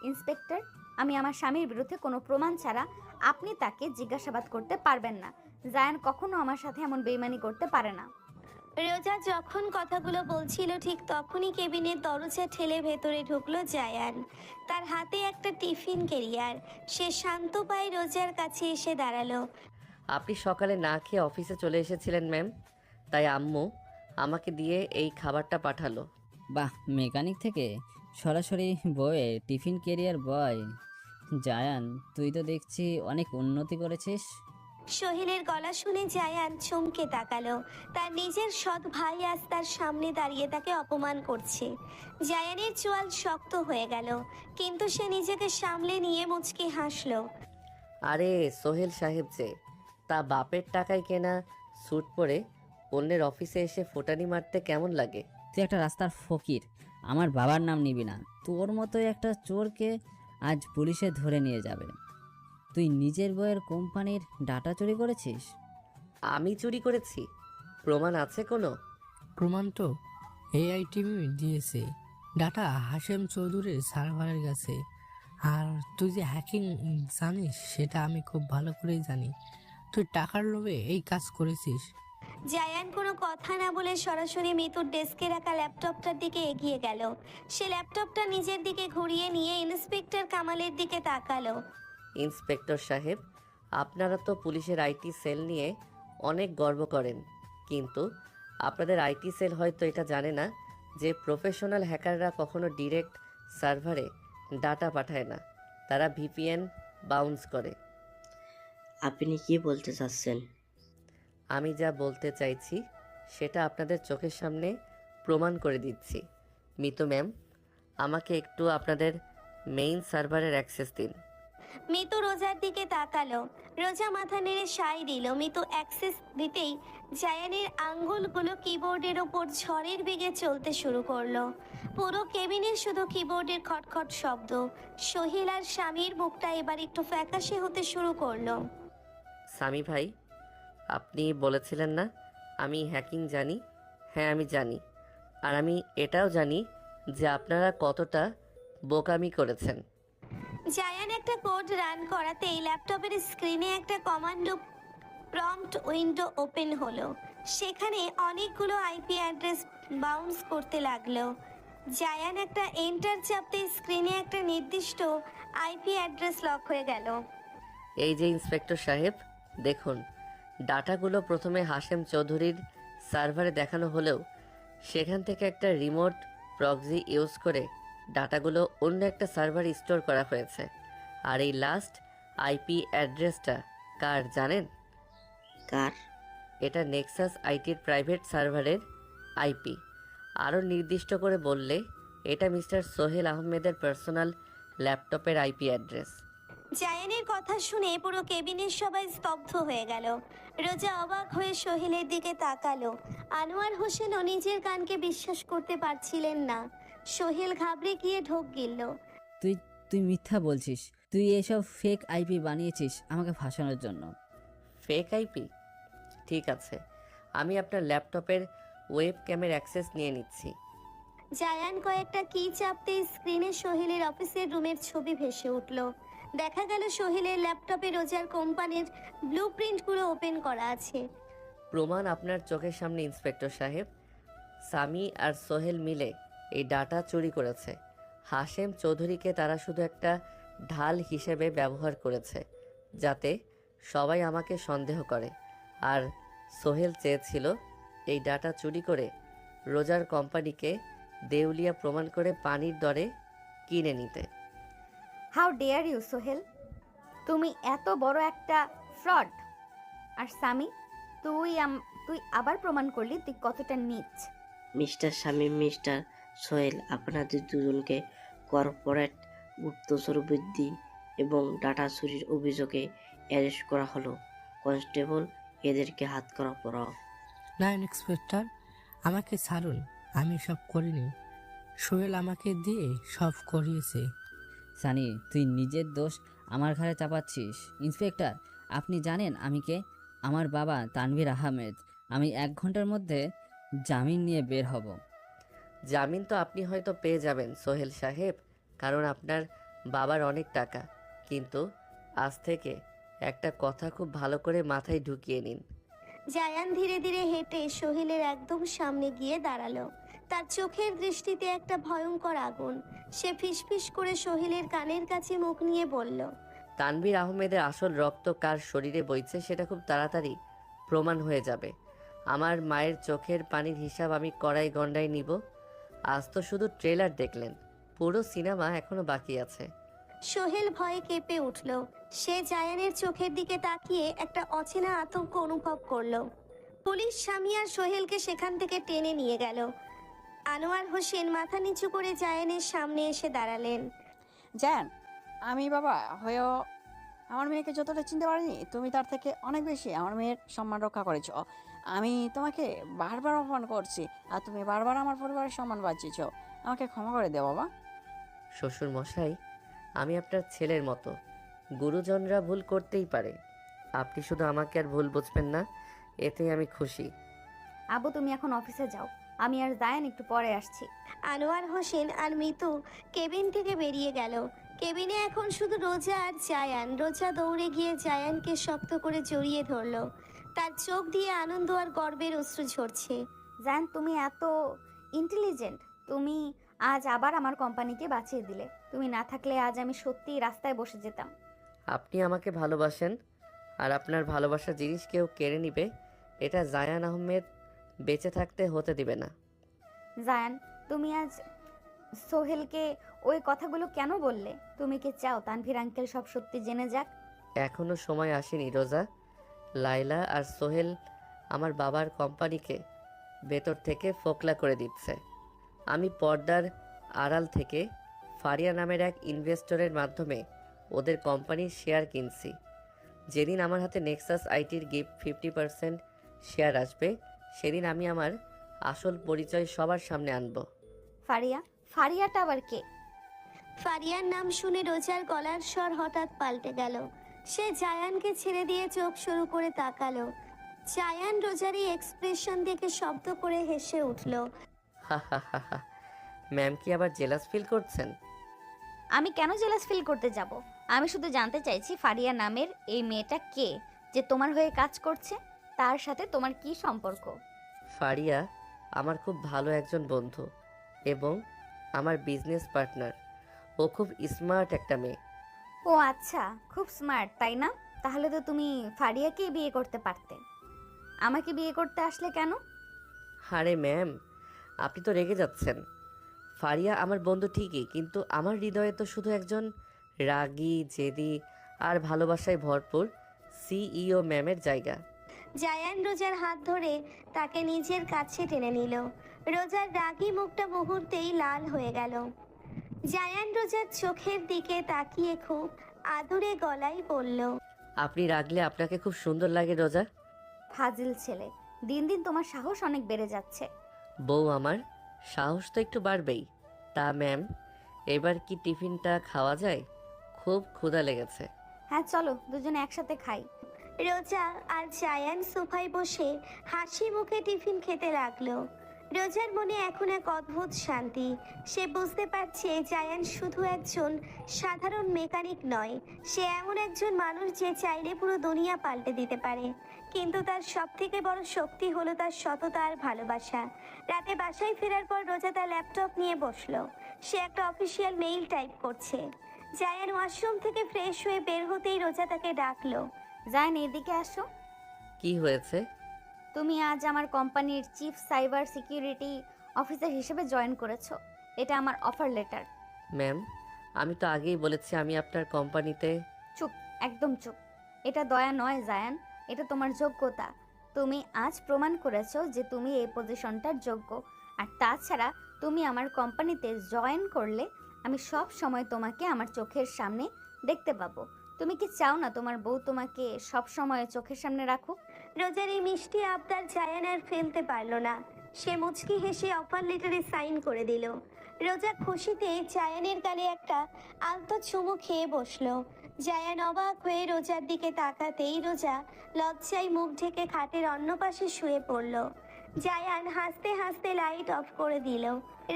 ইন্সপেক্টর, আমি আমার স্বামীর বিরুদ্ধে কোনো প্রমাণ ছাড়া আপনি তাকে জিজ্ঞাসাবাদ করতে পারবেন না। জায়ান কখনো আমার সাথে এমন বেইমানি করতে পারে না। রোজা যখন কথাগুলো বলছিল ঠিক তখনই কেবিনের দরজা ঠেলে ভেতরে ঢুকলো জায়ান। তার হাতে একটা টিফিন ক্যারিয়ার। সে শান্ত পায়ে রোজার কাছে এসে দাঁড়ালো। আপনি সকালে না খেয়ে অফিসে চলে এসেছিলেন ম্যাম, তাই আম্মু আমাকে দিয়ে এই খাবারটা পাঠালো। বাহ, মেকানিক থেকে সরাসরি বয়ে টিফিন ক্যারিয়ার বয়। জায়ান, তুই তো দেখছি অনেক উন্নতি করেছিস। সোহেলের গলা শুনে জায়ান চমকে তাকালো। তার নিজের সৎ ভাই আজ তার সামনে দাঁড়িয়ে তাকে অপমান করছে। জায়ানের চোয়াল শক্ত হয়ে গেল, কিন্তু সে নিজেকে সামলে নিয়ে মুচকি হাসলো। আরে সোহেল সাহেব যে, তা বাপের টাকায় কেনা স্যুট পরে অন্যের অফিসে এসে ফোটানি মারতে কেমন লাগে? তুই একটা রাস্তার ফকির, আমার বাবার নাম নিবি না। তোর মতো একটা চোরকে আজ পুলিশে ধরে নিয়ে যাবে। তুই নিজের বইয়ের কোম্পানির ডাটা চুরি করেছিস? আমি চুরি করেছি? প্রমাণ আছে কোনো? প্রমাণ তো এআই টিমই দিয়েছে। ডাটা হাশেম চৌধুরীর সার্ভারের কাছে। আর তুই যে হ্যাকিং জানিস সেটা আমি খুব ভালো করেই জানি। তুই টাকার লোভে এই কাজ করেছিস। জায়ান কোনো কথা না বলে সরাসরি মিতুর ডেস্কে রাখা ল্যাপটপটার দিকে এগিয়ে গেল। সে ল্যাপটপটা নিজের দিকে ঘুরিয়ে নিয়ে ইন্সপেক্টর কামালের দিকে তাকালো। ইন্সপেক্টর সাহেব, আপনারা তো পুলিশের আইটি সেল নিয়ে অনেক গর্ব করেন, কিন্তু আপনাদের আইটি সেল হয়তো এটা জানে না যে প্রফেশনাল হ্যাকাররা কখনো ডিরেক্ট সার্ভারে ডাটা পাঠায় না, তারা ভিপিএন বাউন্স করে। আপনি কি বলতে চাচ্ছেন? আমি যা বলতে চাইছি সেটা আপনাদের চোখের সামনে প্রমাণ করে দিচ্ছি। মিতু ম্যাম, আমাকে একটু আপনাদের মেইন সার্ভারের অ্যাক্সেস দিন। মিতু রোজার দিকে তাকালো। রোজা মাথা নেড়ে সায় দিল। মিতু অ্যাক্সেস দিতেই জায়ানের আঙ্গুলগুলো কিবোর্ডের ওপর ঝড়ের বেগে চলতে শুরু করলো। পুরো কেবিনে শুধু কিবোর্ডের খটখট শব্দ। সোহেল আর স্বামীর মুখটা এবার একটু ফ্যাকাশে হতে শুরু করলো। সামি ভাই, আপনি বলেছিলেন না আমি হ্যাকিং জানি? হ্যাঁ আমি জানি। আর আমি এটাও জানি যে আপনারা কতটা বোকামি করেছেন। জায়ান একটা কোড রান করাতেই ল্যাপটপের স্ক্রিনে একটা কমান্ডো প্রম্পট উইন্ডো ওপেন হলো। সেখানে অনেকগুলো আইপি অ্যাড্রেস বাউন্স করতে লাগলো। জায়ান একটা এন্টার চাপতে স্ক্রিনে একটা নির্দিষ্ট আইপি অ্যাড্রেস লক হয়ে গেল। এই যে ইন্সপেক্টর সাহেব, দেখুন ডাটাগুলো প্রথমে হাশেম চৌধুরীর সার্ভারে দেখানো হলেও সেখান থেকে একটা রিমোট প্রক্সি ইউজ করে ডাটাগুলো অন্য একটা সার্ভারে স্টোর করা হয়েছে। আর এই লাস্ট আইপি অ্যাড্রেসটা কার জানেন? কার? এটা নেক্সাস আইটির প্রাইভেট সার্ভারের আইপি। আরও নির্দিষ্ট করে বললে এটা মিস্টার সোহেল আহমেদের পার্সোনাল ল্যাপটপের আইপি অ্যাড্রেস। জায়ানের কথা শুনে পুরো কেবিনের সবাই স্তব্ধ হয়ে গেল। রোজা অবাক হয়ে সোহেলের দিকে তাকালো। আনোয়ার হোসেনও নিজের কানকে বিশ্বাস করতে পারছিলেন না। সোহেল ঘাবড়ে গিয়ে ঢোক গিলল। তুই তুই মিথ্যা বলছিস। তুই এসব ফেক আইপি বানিয়েছিস আমাকে ফাঁসানোর জন্য। Fake IP? ঠিক আছে, আমি আপনার ল্যাপটপের ওয়েব ক্যামের অ্যাক্সেস নিয়ে নিচ্ছি। জায়ান কয়েকটা কি চাপতে স্ক্রিনে সোহেলের অফিসের রুমের ছবি ভেসে উঠল। দেখা গেল সোহেলের ল্যাপটপে রোজার কোম্পানির ব্লুপ্রিন্টগুলো ওপেন করা আছে। প্রমাণ আপনার চোখের সামনে ইন্সপেক্টর সাহেব। সামি আর সোহেল মিলে এই ডাটা চুরি করেছে। হাশেম চৌধুরীকে তারা শুধু একটা ঢাল হিসেবে ব্যবহার করেছে যাতে সবাই আমাকে সন্দেহ করে। আর সোহেল চেয়েছিল এই ডাটা চুরি করে রোজার কোম্পানিকে দেউলিয়া প্রমাণ করে পানির দরে কিনে নিতে। হাউ ডেয়ার ইউ সোহেল, তুমি এত বড় একটা ফ্রড। আর সামি, তুই আবার প্রমাণ করলি তুই কতটা নীচ। মিস্টার শামীম, মিস্টার সোহেল, আপনাদের দুজনকে কর্পোরেট গুপ্তচর বৃদ্ধি এবং ডাটা চুরির অভিযোগে অ্যারেস্ট করা হলো। কনস্টেবল, এদেরকে হাত করা পড়াও। না ইন্সপেক্টর, আমাকে ছাড়ুন, আমি সব করিনি। সোহেল আমাকে দিয়ে সব করিয়েছে। সানি, তুই নিজের দোষ আমার ঘাড়ে চাপাচ্ছিস। ইন্সপেক্টর, আপনি জানেন আমি কে? আমার বাবা তানভীর আহমেদ। আমি 1 ঘন্টার মধ্যে জামিন নিয়ে বের হব। জামিন তো আপনি হয়তো পেয়ে যাবেন সোহেল সাহেব, কারণ আপনার বাবার অনেক টাকা। কিন্তু আজ থেকে একটা কথা খুব ভালো করে মাথায় ঢুকিয়ে নিন। জায়ান ধীরে ধীরে হেঁটে সোহেলের একদম সামনে গিয়ে দাঁড়ালো। তার চোখের দৃষ্টিতে একটা ভয়ঙ্কর আগুন। সে ফিসফিস করে সোহেলের কানের কাছে মুখ নিয়ে বলল, তানভীর আহমেদের আসল রক্ত কার শরীরে বইছে সেটা খুব তাড়াতাড়ি প্রমাণ হয়ে যাবে। আমার মায়ের চোখের পানির হিসাব আমি কড়াই গন্ডায় নিব। আজ তো শুধু ট্রেলার দেখলেন, পুরো সিনেমা এখনো বাকি আছে। সোহেল ভয়ে কেঁপে উঠল। সে জায়ানের চোখের দিকে তাকিয়ে একটা অচেনা আতঙ্ক অনুভব করলো। পুলিশ স্বামী আর সোহেলকে সেখান থেকে টেনে নিয়ে গেল। আনোয়ার হোসেন মাথা নিচু করে জায়ানের সামনে এসে দাঁড়ালেন। জান, আমি বাবা হয়েও আমার মেয়েকে যতটা চিনতে পারিনি, তুমি তার থেকে অনেক বেশি আমার মেয়ের সম্মান রক্ষা করেছ। আমি তোমাকে বারবার অপমান করছি আর তুমি বারবার আমার পরিবারের সম্মান বাঁচিয়েছ। আমাকে ক্ষমা করে দেও বাবা। শ্বশুর মশাই, আমি আপনার ছেলের মতো, গুরুজনরা ভুল করতেই পারে। আপনি শুধু আমাকে আর ভুল বুঝবেন না, এতেই আমি খুশি। আবু, তুমি এখন অফিসে যাও, আমি আর জায়ান একটু পরে আসছি। আনোয়ার হোসেন আর মিতু কেবিন থেকে বেরিয়ে গেল। কেবিনে এখন শুধু রোজা আর জায়ান। রোজা দৌড়ে গিয়ে জায়ানকে শক্ত করে জড়িয়ে ধরলো। তার চোখ দিয়ে আনন্দ আর গর্বের অশ্রু ঝরছে। জায়ান, তুমি এত ইন্টেলিজেন্ট। তুমি আজ আবার আমার কোম্পানিকে বাঁচিয়ে দিলে। তুমি না থাকলে আজ আমি সত্যিই রাস্তায় বসে যেতাম। আপনি আমাকে ভালোবাসেন, আর আপনার ভালোবাসার জিনিস কেউ কেড়ে নিবে, এটা জায়ান আহমেদ বেঁচে থাকতে হতে দিবে না। জায়ান, তুমি আজ সোহেলকে ওই কথাগুলো কেন বললে? তুমি কি চাও তানভীর আঙ্কেল সব সত্যি জেনে যাক? এখনো সময় আসেনি রোজা। লাইলা আর সোহেল আমার বাবার কোম্পানিকে ভেতর থেকে ফোকলা করে দিচ্ছে। আমি পর্দার আড়াল থেকে ফারিয়া নামের এক ইনভেস্টরের মাধ্যমে ওদের কোম্পানির শেয়ার কিনছি। যেদিন আমার হাতে নেক্সাস আইটির গিফট 50% শেয়ার আসবে, সেদিন আমি আমার আসল পরিচয় সবার সামনে আনবো। ফারিয়া? ফারিয়াটা আবার কে? ফারিয়ার নাম শুনে রোজার গলার স্বর হঠাৎ পাল্টে গেল। সে জায়ানকে ছেড়ে দিয়ে চোখ শুরু করে তাকালো। জায়ান রোজার এই এক্সপ্রেশন দেখে শব্দ করে হেসে উঠল। হা হা হা হা। ম্যাম কি আবার জেলাস ফিল করছেন? আমি কেন জেলাস ফিল করতে যাব? আমি শুধু জানতে চাইছি ফারিয়া নামের এই মেয়েটা কে, যে তোমার হয়ে কাজ করছে? তার সাথে তোমার কি সম্পর্ক? ফারিয়া আমার খুব ভালো একজন বন্ধু এবং আমার বিজনেস পার্টনার। ও খুব স্মার্ট একটা মেয়ে। ও আচ্ছা, খুব স্মার্ট তাই না? তাহলে তো তুমি ফারিয়াকেই বিয়ে করতে পারতে। আমাকে বিয়ে করতে আসলে কেন? আরে ম্যাম, আপনি তো রেগে যাচ্ছেন। ফারিয়া আমার বন্ধু ঠিকই, কিন্তু আমার হৃদয়ে তো শুধু একজন রাগী, জেদি আর ভালোবাসায় ভরপুর সিইও ম্যামের জায়গা। জায়ান রোজার হাত ধরে তাকে নিজের কাছে টেনে নিল। রোজার রাগী মুখটা মুহূর্তেই লাল হয়ে গেল। জায়ান রোজার চোখের দিকে তাকিয়ে খুব আদুরে গলায় বলল, আপনি রাগলে আপনাকে খুব সুন্দর লাগে রোজা। ফাজিল ছেলে, দিন দিন তোমার সাহস অনেক বেড়ে যাচ্ছে। বউ আমার, সাহস তো একটু বাড়বেই। তা ম্যাম, এবার কি টিফিনটা খাওয়া যায়? খুব ক্ষুধা লেগেছে। হ্যাঁ চলো দুজনে একসাথে খাই। রোজা আর জায়ান সোফায় বসে হাসি মুখে টিফিন খেতে লাগলো। রোজার মনে এখন এক অদ্ভুত শান্তি। সে বুঝতে পারছে জায়ান শুধু একজন সাধারণ মেকানিক নয়, সে এমন একজন মানুষ যে চাইলে পুরো দুনিয়া পাল্টে দিতে পারে। কিন্তু তার সব থেকে বড় শক্তি হলো তার সততা আর ভালোবাসা। রাতে বাসায় ফেরার পর রোজা তার ল্যাপটপ নিয়ে বসলো। সে একটা অফিসিয়াল মেইল টাইপ করছে। জায়ান ওয়াশরুম থেকে ফ্রেশ হয়ে বের হতেই রোজা তাকে ডাকলো। জায়ান এদিকে আসো। কি হয়েছে? তুমি আজ আমার কোম্পানির চিফ সাইবার সিকিউরিটি অফিসার হিসেবে জয়েন করেছো। এটা আমার অফার লেটার। ম্যাম, আমি তো আগেই বলেছি আমি আপনার কোম্পানিতে। চুপ, একদম চুপ। এটা দয়া নয় জায়ান, এটা তোমার যোগ্যতা। তুমি আজ প্রমাণ করেছো যে তুমি এই পজিশনটার যোগ্য। আর তাছাড়া তুমি আমার কোম্পানিতে জয়েন করলে আমি সব সময় তোমাকে আমার চোখের সামনে দেখতে পাবো। তুমি কি চাও না তোমার বউ তোমাকে সব সময় চোখের সামনে রাখুক? রোজার এই মিষ্টি আবদার জায়ান আর ফেলতে পারলো না। সে মুচকি হেসে অফার লেটারে সাইন করে দিল। রোজা খুশিতে জায়ানের গালে একটা আলতো চুমু খেয়ে বসলো। জায়ান অবাক হয়ে রোজার দিকে তাকাতেই রোজা লজ্জায় মুখ ঢেকে খাটের অন্য পাশে শুয়ে পড়ল। জায়ান হাসতে হাসতে লাইট অফ করে দিল।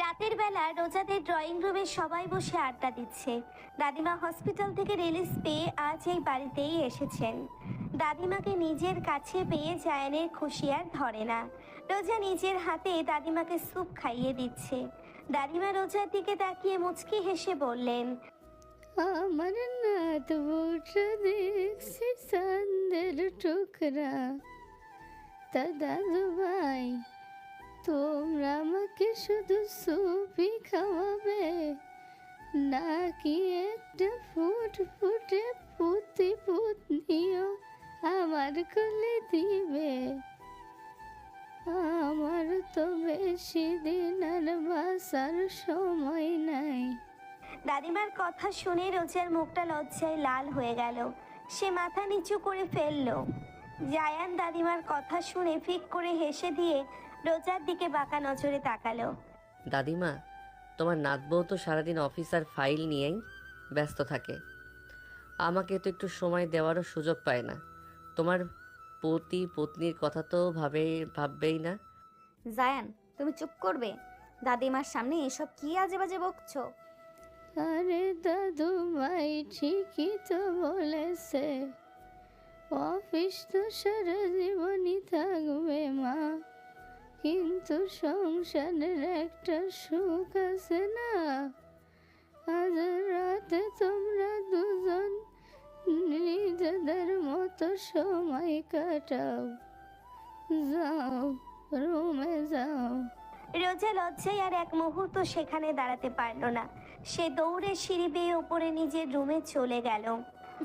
রাতের বেলা রোজাদের ড্রয়িং রুমে সবাই বসে আড্ডা দিচ্ছে। দাদিমা হসপিটাল থেকে রিলিজ পেয়ে আজ এই বাড়িতেই এসেছেন। দাদিমাকে নিজের কাছে পেয়ে জায়ানের খুশি আর ধরে না। রোজা নিজের হাতে দাদিমাকে স্যুপ খাইয়ে দিচ্ছে। দাদিমা রোজার দিকে তাকিয়ে মুচকি হেসে বললেন, আমার নাত বউটা দেখছি চাঁদের টুকরা। তা দাদু ভাই, তোমরা আমাকে শুধু স্যুপই খাওয়াবে নাকি একটা ফুটফুটে পুঁতি পুতনিও আমার কোলে দিবে? আমার তো বেশি দিন আর বাঁচার সময় নাই। দাদিমার কথা শুনে রোজার মুখটা লজ্জায় লাল হয়ে গেল। সে মাথা নিচু করে ফেলল। জায়ান দাদিমার কথা শুনে ফিক করে হেসে দিয়ে রোজার দিকে বাঁকা নজরে তাকালো। দাদিমা, তোমার নাত বউ তো সারাদিন অফিস আর ফাইল নিয়েই ব্যস্ত থাকে। আমাকে তো একটু সময় দেওয়ারও সুযোগ পায় না। তোমার পতি পত্নীর কথা তো ভাববেই না। জায়ান, তুমি চুপ করবে? দাদিমার সামনে এসব কি আজে বাজে বকছো? আরে দাদু ভাই ঠিকই তো বলেছে, অফিস তো সারা জীবনই থাকবে মা, কিন্তু সংসারের একটা সুখ আছে না। আজ রাতে তোমরা দুজন নিজেদের মতো সময় কাটাও। যাও, রুমে যাও। রোজা লজ্জায় আর এক মুহূর্ত সেখানে দাঁড়াতে পারল না। সে দৌড়ে সিঁড়ি বেয়ে উপরে নিজের রুমে চলে গেল।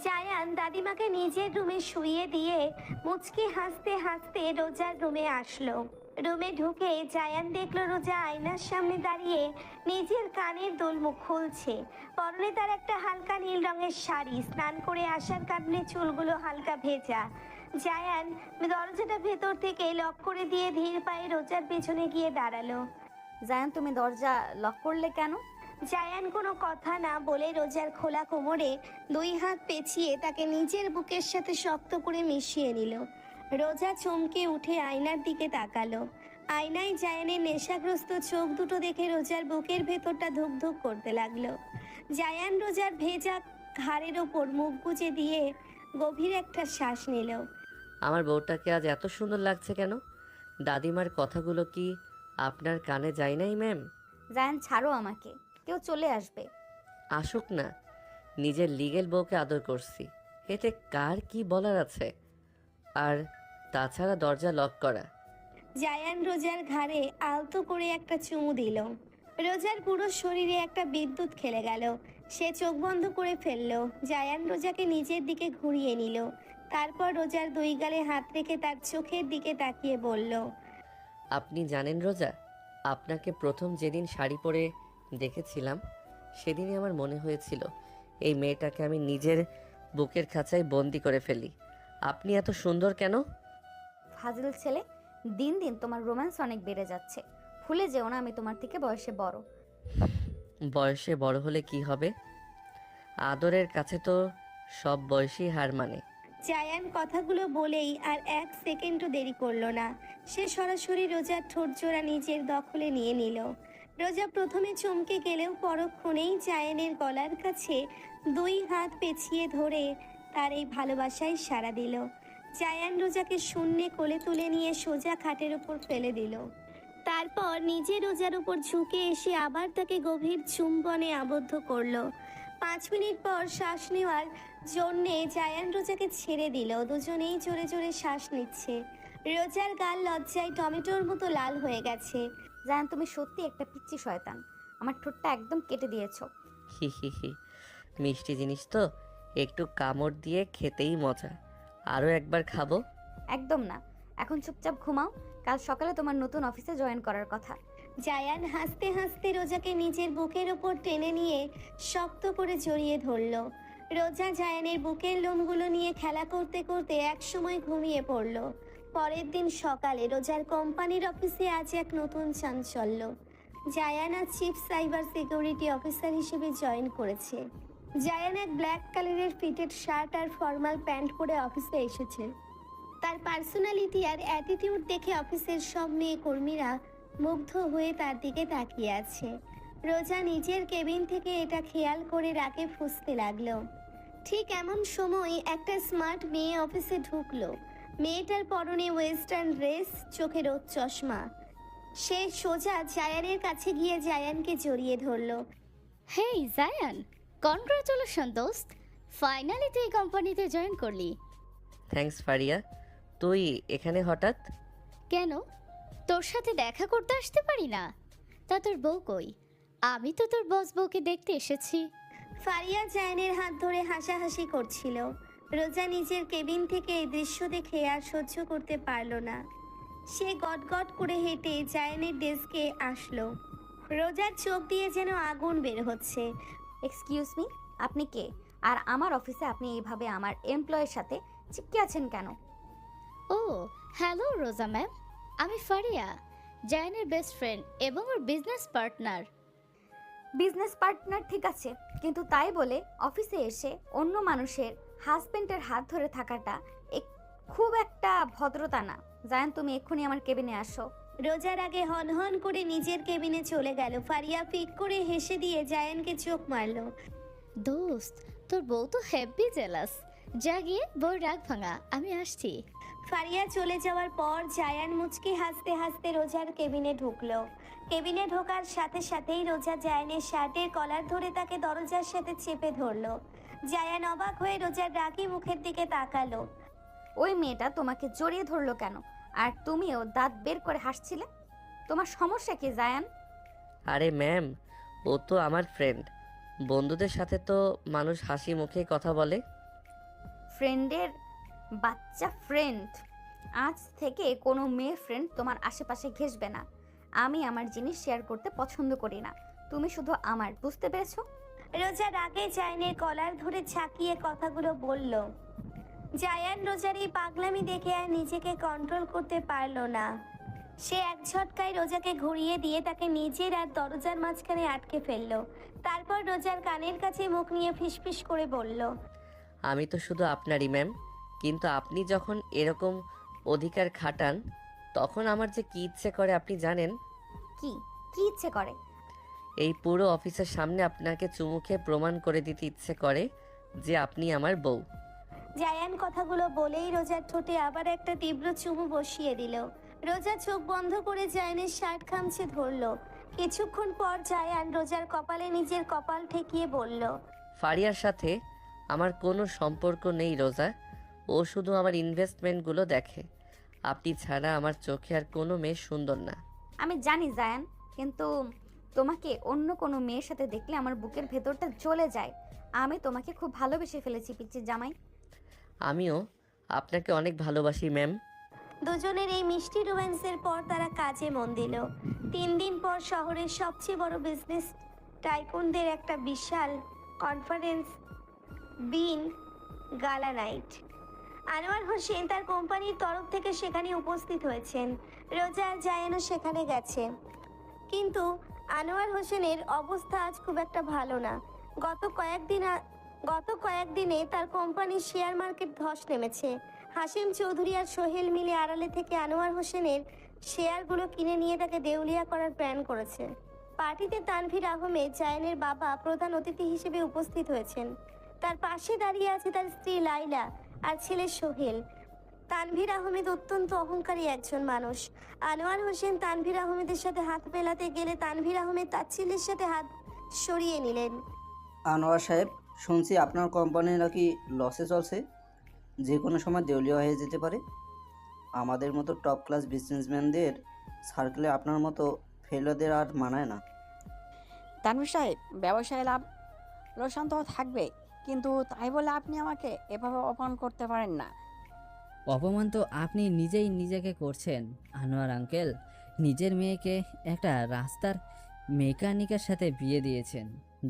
জায়ান দাদিমাকে নিজের রুমে শুইয়ে দিয়ে মুচকি হাসতে হাসতে রোজার রুমে আসলো। রুমে ঢুকে জায়ান দেখলো রোজা আয়নার সামনে দাঁড়িয়ে নিজের কানের দুলমুখ খুলছে। পরনে তার একটা হালকা নীল রঙের শাড়ি, স্নান করে আসার কারণে চুলগুলো হালকা ভেজা। জায়ান দরজাটা ভেতর থেকে লক করে দিয়ে ধীর পায়ে রোজার পেছনে গিয়ে দাঁড়ালো। জায়ান, তুমি দরজা লক করলে কেন? জায়ান কোনো কথা না বলে রোজার খোলা কোমরে 2 হাত পেঁচিয়ে তাকে নিজের বুকের সাথে শক্ত করে মিশিয়ে নিল। রোজা চমকে উঠে আয়নার দিকে তাকালো। আয়নায় জায়ানের নেশাগ্রস্ত চোখ দুটো দেখে রোজার বুকের ভেতরটা ধুকধুক করতে লাগলো। জায়ান রোজার ভেজা ঘাড়ের ওপর মুখ গুজে দিয়ে গভীর একটা শ্বাস নিল। আমার বউটাকে আজ এত সুন্দর লাগছে কেন? দাদিমার কথাগুলো কি আপনার কানে যায় নাই ম্যাম? জায়ান, ছাড়ো আমাকে, কেউ চলে আসবে। আসুক না, নিজের লিগেল বউকে আদর করছি, এতে কার কি বলার আছে? আর তাছাড়া দরজা লক করা। জায়ান রোজার ঘাড়ে আলতো করে একটা চুমু দিল। রোজার পুরো শরীরে একটা বিদ্যুৎ খেলে গেল। সে চোখ বন্ধ করে ফেললো। জায়ান রোজাকে নিজের দিকে ঘুরিয়ে নিল। তারপর রোজার 2 গালে হাত রেখে তার চোখের দিকে তাকিয়ে বলল, আপনি জানেন রোজা, আপনাকে প্রথম যেদিন শাড়ি পরে দেখেছিলাম সেদিনই আমার মনে হয়েছিল এই মেয়েটাকে আমি নিজের বুকের খাঁচায় বন্দি করে ফেলি। আপনি এত সুন্দর কেন? ফাজিল ছেলে, দিন দিন তোমার রোম্যান্স অনেক বেড়ে যাচ্ছে। ভুলে যেও না আমি তোমার থেকে বয়সে বড়। বয়সে বড় হলে কি হবে? আদরের কাছে তো সব বয়সই হার মানে। জায়ান কথাগুলো বলেই আর 1 সেকেন্ডও দেরি করলো না। সে সরাসরি রোজার ঠোঁট জোড়া নিজের দখলে নিয়ে নিল। রোজা প্রথমে চমকে গেলেও পরক্ষণেই জায়ানের গলার কাছে 2 হাত পেঁচিয়ে ধরে তার এই ভালোবাসায় সাড়া দিল। জায়ান রোজাকে শূন্যে কোলে তুলে নিয়ে সোজা খাটের উপর ফেলে দিল। তারপর নিজে রোজার উপর ঝুঁকে এসে আবার তাকে গভীর চুম্বনে আবদ্ধ করলো। 5 মিনিট পর শ্বাস নেওয়ার জন্যে জায়ান রোজাকে ছেড়ে দিল। দুজনেই জোরে জোরে শ্বাস নিচ্ছে। রোজার গাল লজ্জায় টমেটোর মতো লাল হয়ে গেছে। জায়ান, তুমি সত্যি একটা পিচ্চি শয়তান। আমার ঠোঁটটা একদম কেটে দিয়েছো। হি হি হি, মিষ্টি জিনিস তো একটু কামড় দিয়ে খেতেই মজা। আরও একবার খাবো? একদম না, এখন চুপচাপ ঘুমাও। কাল সকালে তোমার নতুন অফিসে জয়েন করার কথা। জায়ান হাসতে হাসতে রোজাকে নিজের বুকের ওপর টেনে নিয়ে শক্ত করে জড়িয়ে ধরল। রোজা জায়ানের বুকের লোমগুলো নিয়ে খেলা করতে করতে একসময় ঘুমিয়ে পড়ল। পরের দিন সকালে রোজার কোম্পানির অফিসে আজ এক নতুন চাঞ্চল্য। জায়ান আজ চিফ সাইবার সিকিউরিটি অফিসার হিসেবে জয়েন করেছে। জায়ান এক ব্ল্যাক কালারের ফিটেড শার্ট আর ফর্মাল প্যান্ট পরে অফিসে এসেছে। তার পার্সোনালিটি আর অ্যাটিটিউড দেখে অফিসের সব মেয়ে কর্মীরা মুগ্ধ হয়ে তার দিকে তাকিয়ে আছে। রোজা নিজের কেবিন থেকে এটা খেয়াল করে রাগে ফুঁসতে লাগলো। ঠিক এমন সময় একটা স্মার্ট মেয়ে অফিসে ঢুকলো। মেয়েটার পরনে ওয়েস্টার্ন ড্রেস, চোখে রোদ চশমা। সে সোজা জায়ানের কাছে গিয়ে জায়ানকে জড়িয়ে ধরলো। হেই জায়ান, কনগ্রাচুলেশন দোস্ত, ফাইনালি তুই কোম্পানিতে জয়েন করলি। থ্যাঙ্কস ফারিয়া। তুই এখানে হঠাৎ? কেন, তোর সাথে দেখা করতে আসতে পারি না? তা তোর বউ কই? আমি তো তোর বস বউকে দেখতে এসেছি। ফারিয়া জায়ানের হাত ধরে হাসাহাসি করছিল। রোজা নিজের কেবিন থেকে এই দৃশ্য দেখে আর সহ্য করতে পারল না। সে গটগট করে হেঁটে জায়ানের ডেস্কে আসলো। রোজার চোখ দিয়ে যেন আগুন বের হচ্ছে। এক্সকিউজ মি, আপনি কে? আর আমার অফিসে আপনি এইভাবে আমার এমপ্লয়ের সাথে চিপকে আছেন কেন? ও হ্যালো রোজা ম্যাম, আমি ফারিয়া, জায়ানের বেস্ট ফ্রেন্ড এবং ওর বিজনেস পার্টনার। বিজনেস পার্টনার ঠিক আছে, কিন্তু তাই বলে অফিসে এসে অন্য মানুষের হাজবেন্ডের হাত ধরে থাকাটা খুব একটা ভদ্রতা না। জায়ান, তুমি এক্ষুনি আমার কেবিনে আসো। রোজার আগে হনহন করে নিজের কেবিনে চলে গেল। ফারিয়া ফিক করে হেসে দিয়ে জায়ানকে চোখ মারল। দোস্ত, তোর বউ তো হ্যাপি জেলাস। যা গিয়ে বউর রাগ ভাঙা, আমি আসছি। ফারিয়া চলে যাওয়ার পর জায়ান মুচকি হাসতে হাসতে রোজার কেবিনে ঢুকলো। কেবিনে ঢোকার সাথে সাথেই রোজা জায়ানের শার্টের কলার ধরে তাকে দরজার সাথে চেপে ধরলো। জায়ান অবাক হয়ে রোজার রাগী মুখের দিকে তাকালো। ওই মেয়েটা তোমাকে জড়িয়ে ধরলো কেন? আর তুমিও দাঁত বের করে হাসছিলে। তোমার সমস্যা কি জায়ান? আরে ম্যাম, ও তো আমার ফ্রেন্ড। বন্ধুদের সাথে তো মানুষ হাসি মুখে কথা বলে। ফ্রেন্ডের বাচ্চা ফ্রেন্ড? আজ থেকে কোনো মেয়ে ফ্রেন্ড তোমার আশেপাশে ঘেসবে না। আমি আমার জিনিস শেয়ার করতে পছন্দ করি না। তুমি শুধু আমার, বুঝতে পেরেছো? রোজা রাগে জায়ানের কলার ধরে ঝাঁকিয়ে কথাগুলো বলল। জায়ান রোজার এই পাগলামি দেখে আর নিজেকে কন্ট্রোল করতে পারল না। সে এক ঝটকায় রোজাকে ঘুরিয়ে দিয়ে তাকে নিজের আর দরজার মাঝখানে আটকে ফেলল। তারপর রোজার কানের কাছে মুখ নিয়ে ফিসফিস করে বলল, আমি তো শুধু আপনারই ম্যাম, কিন্তু আপনি যখন এরকম অধিকার খাটান তখন আমার যে কী ইচ্ছে করে আপনি জানেন? কি কি ইচ্ছে করে? এই পুরো অফিসের সামনে আপনাকে চুমুকে প্রমাণ করে দিতে ইচ্ছে করে যে আপনি আমার বউ। জায়ান কথাগুলো বলেই রোজার ঠোঁটে আবার একটা তীব্র চুমু বসিয়ে দিল। রোজা চোখ বন্ধ করে জায়ানের শার্ট খামচে ধরল। কিছুক্ষণ পর জায়ান রোজার কপালে নিজের কপাল ঠেকিয়ে বলল, ফারিয়ার সাথে আমার কোনো সম্পর্ক নেই রোজা, ও শুধু আমার ইনভেস্টমেন্টগুলো দেখে। আপনি ছাড়া আমার চোখে আর কোনো মেয়ে সুন্দর না। আমি জানি জায়ান, কিন্তু তোমাকে অন্য কোনো মেয়ের সাথে দেখলে আমার বুকের ভেতরটা জ্বলে যায়। আমি তোমাকে খুব ভালোবেসে ফেলেছি পিচ্চির জামাই। আমিও আপনাকে অনেক ভালোবাসি ম্যাম। দুজনের এই মিষ্টি রোম্যান্সের পর তারা কাজে মন দিল। 3 দিন পর শহরের সবচেয়ে বড় বিজনেস টাইকুনদের একটা বিশাল কনফারেন্স বিন গালা নাইট। আনোয়ার হোসেন তার কোম্পানির তরফ থেকে সেখানে উপস্থিত হয়েছেন। রোজা আর জায়ানও সেখানে গেছে, কিন্তু আনোয়ার হোসেনের অবস্থা আজ খুব একটা ভালো না। গত কয়েকদিনে তার কোম্পানির শেয়ার মার্কেট ধস নেমেছে। হাসিম চৌধুরী আর সোহেল মিলে আড়ালে থেকে আনোয়ার হোসেনের শেয়ারগুলো কিনে নিয়ে তাকে দেউলিয়া করার প্ল্যান করেছে। পার্টিতে তানভীর আহমেদ, জায়ানের বাবা, প্রধান অতিথি হিসেবে উপস্থিত হয়েছেন। তার পাশে দাঁড়িয়ে আছে তার স্ত্রী লাইলা আর ছেলে সোহেল। তানভীর আহমেদ অত্যন্ত অহংকারী একজন মানুষ। আনোয়ার হোসেন তানভীর আহমেদের সাথে হাত মেলাতে গেলে তানভীর আহমেদ তার ছেলের সাথে হাত সরিয়ে নিলেন। আনোয়ার সাহেব, শুনছি আপনার কোম্পানি নাকি লসে চলছে, যে কোনো সময় দেউলিয়া হয়ে যেতে পারে। আমাদের মতো টপ ক্লাস বিজনেসম্যানদের সার্কেলে আপনার মতো ফেলারদের আর মানায় না। তানভীর সাহেব, ব্যবসায় লাভ লোকসান তো থাকবে, কিন্তু তাই বলে আপনি আমাকে এভাবে অপমান করতে পারেন না। অপমান তো আপনি নিজেই নিজেকে করছেন আনোয়ার আঙ্কেল। নিজের মেয়েকে একটা রাস্তার মেকানিকের সাথে বিয়ে দিয়েছেন।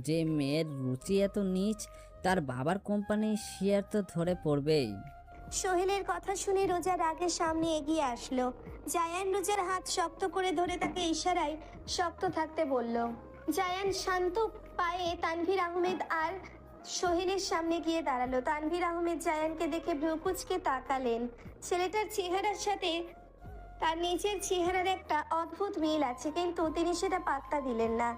যে মেয়ের রুচি এত নীচ, তার বাবার কোম্পানির শেয়ার তো ধরে পড়বেই। সোহেলের কথা শুনে রোজা রাগের সামনে এগিয়ে আসলো। জায়ান রোজার হাত শক্ত করে ধরে তাকে ইশারায় শক্ত থাকতে বলল। জায়ান শান্ত পায়ে তানভীর আহমেদ আর সোহেলের সামনে গিয়ে দাঁড়ালো। তানভীর আহমেদ জায়ানকে দেখে ভ্রুকুচকে তাকালেন। ছেলেটার চেহারার সাথে তার নিজের চেহারার একটা অদ্ভুত মিল আছে, কিন্তু তিনি সেটা পাত্তা দিলেন না।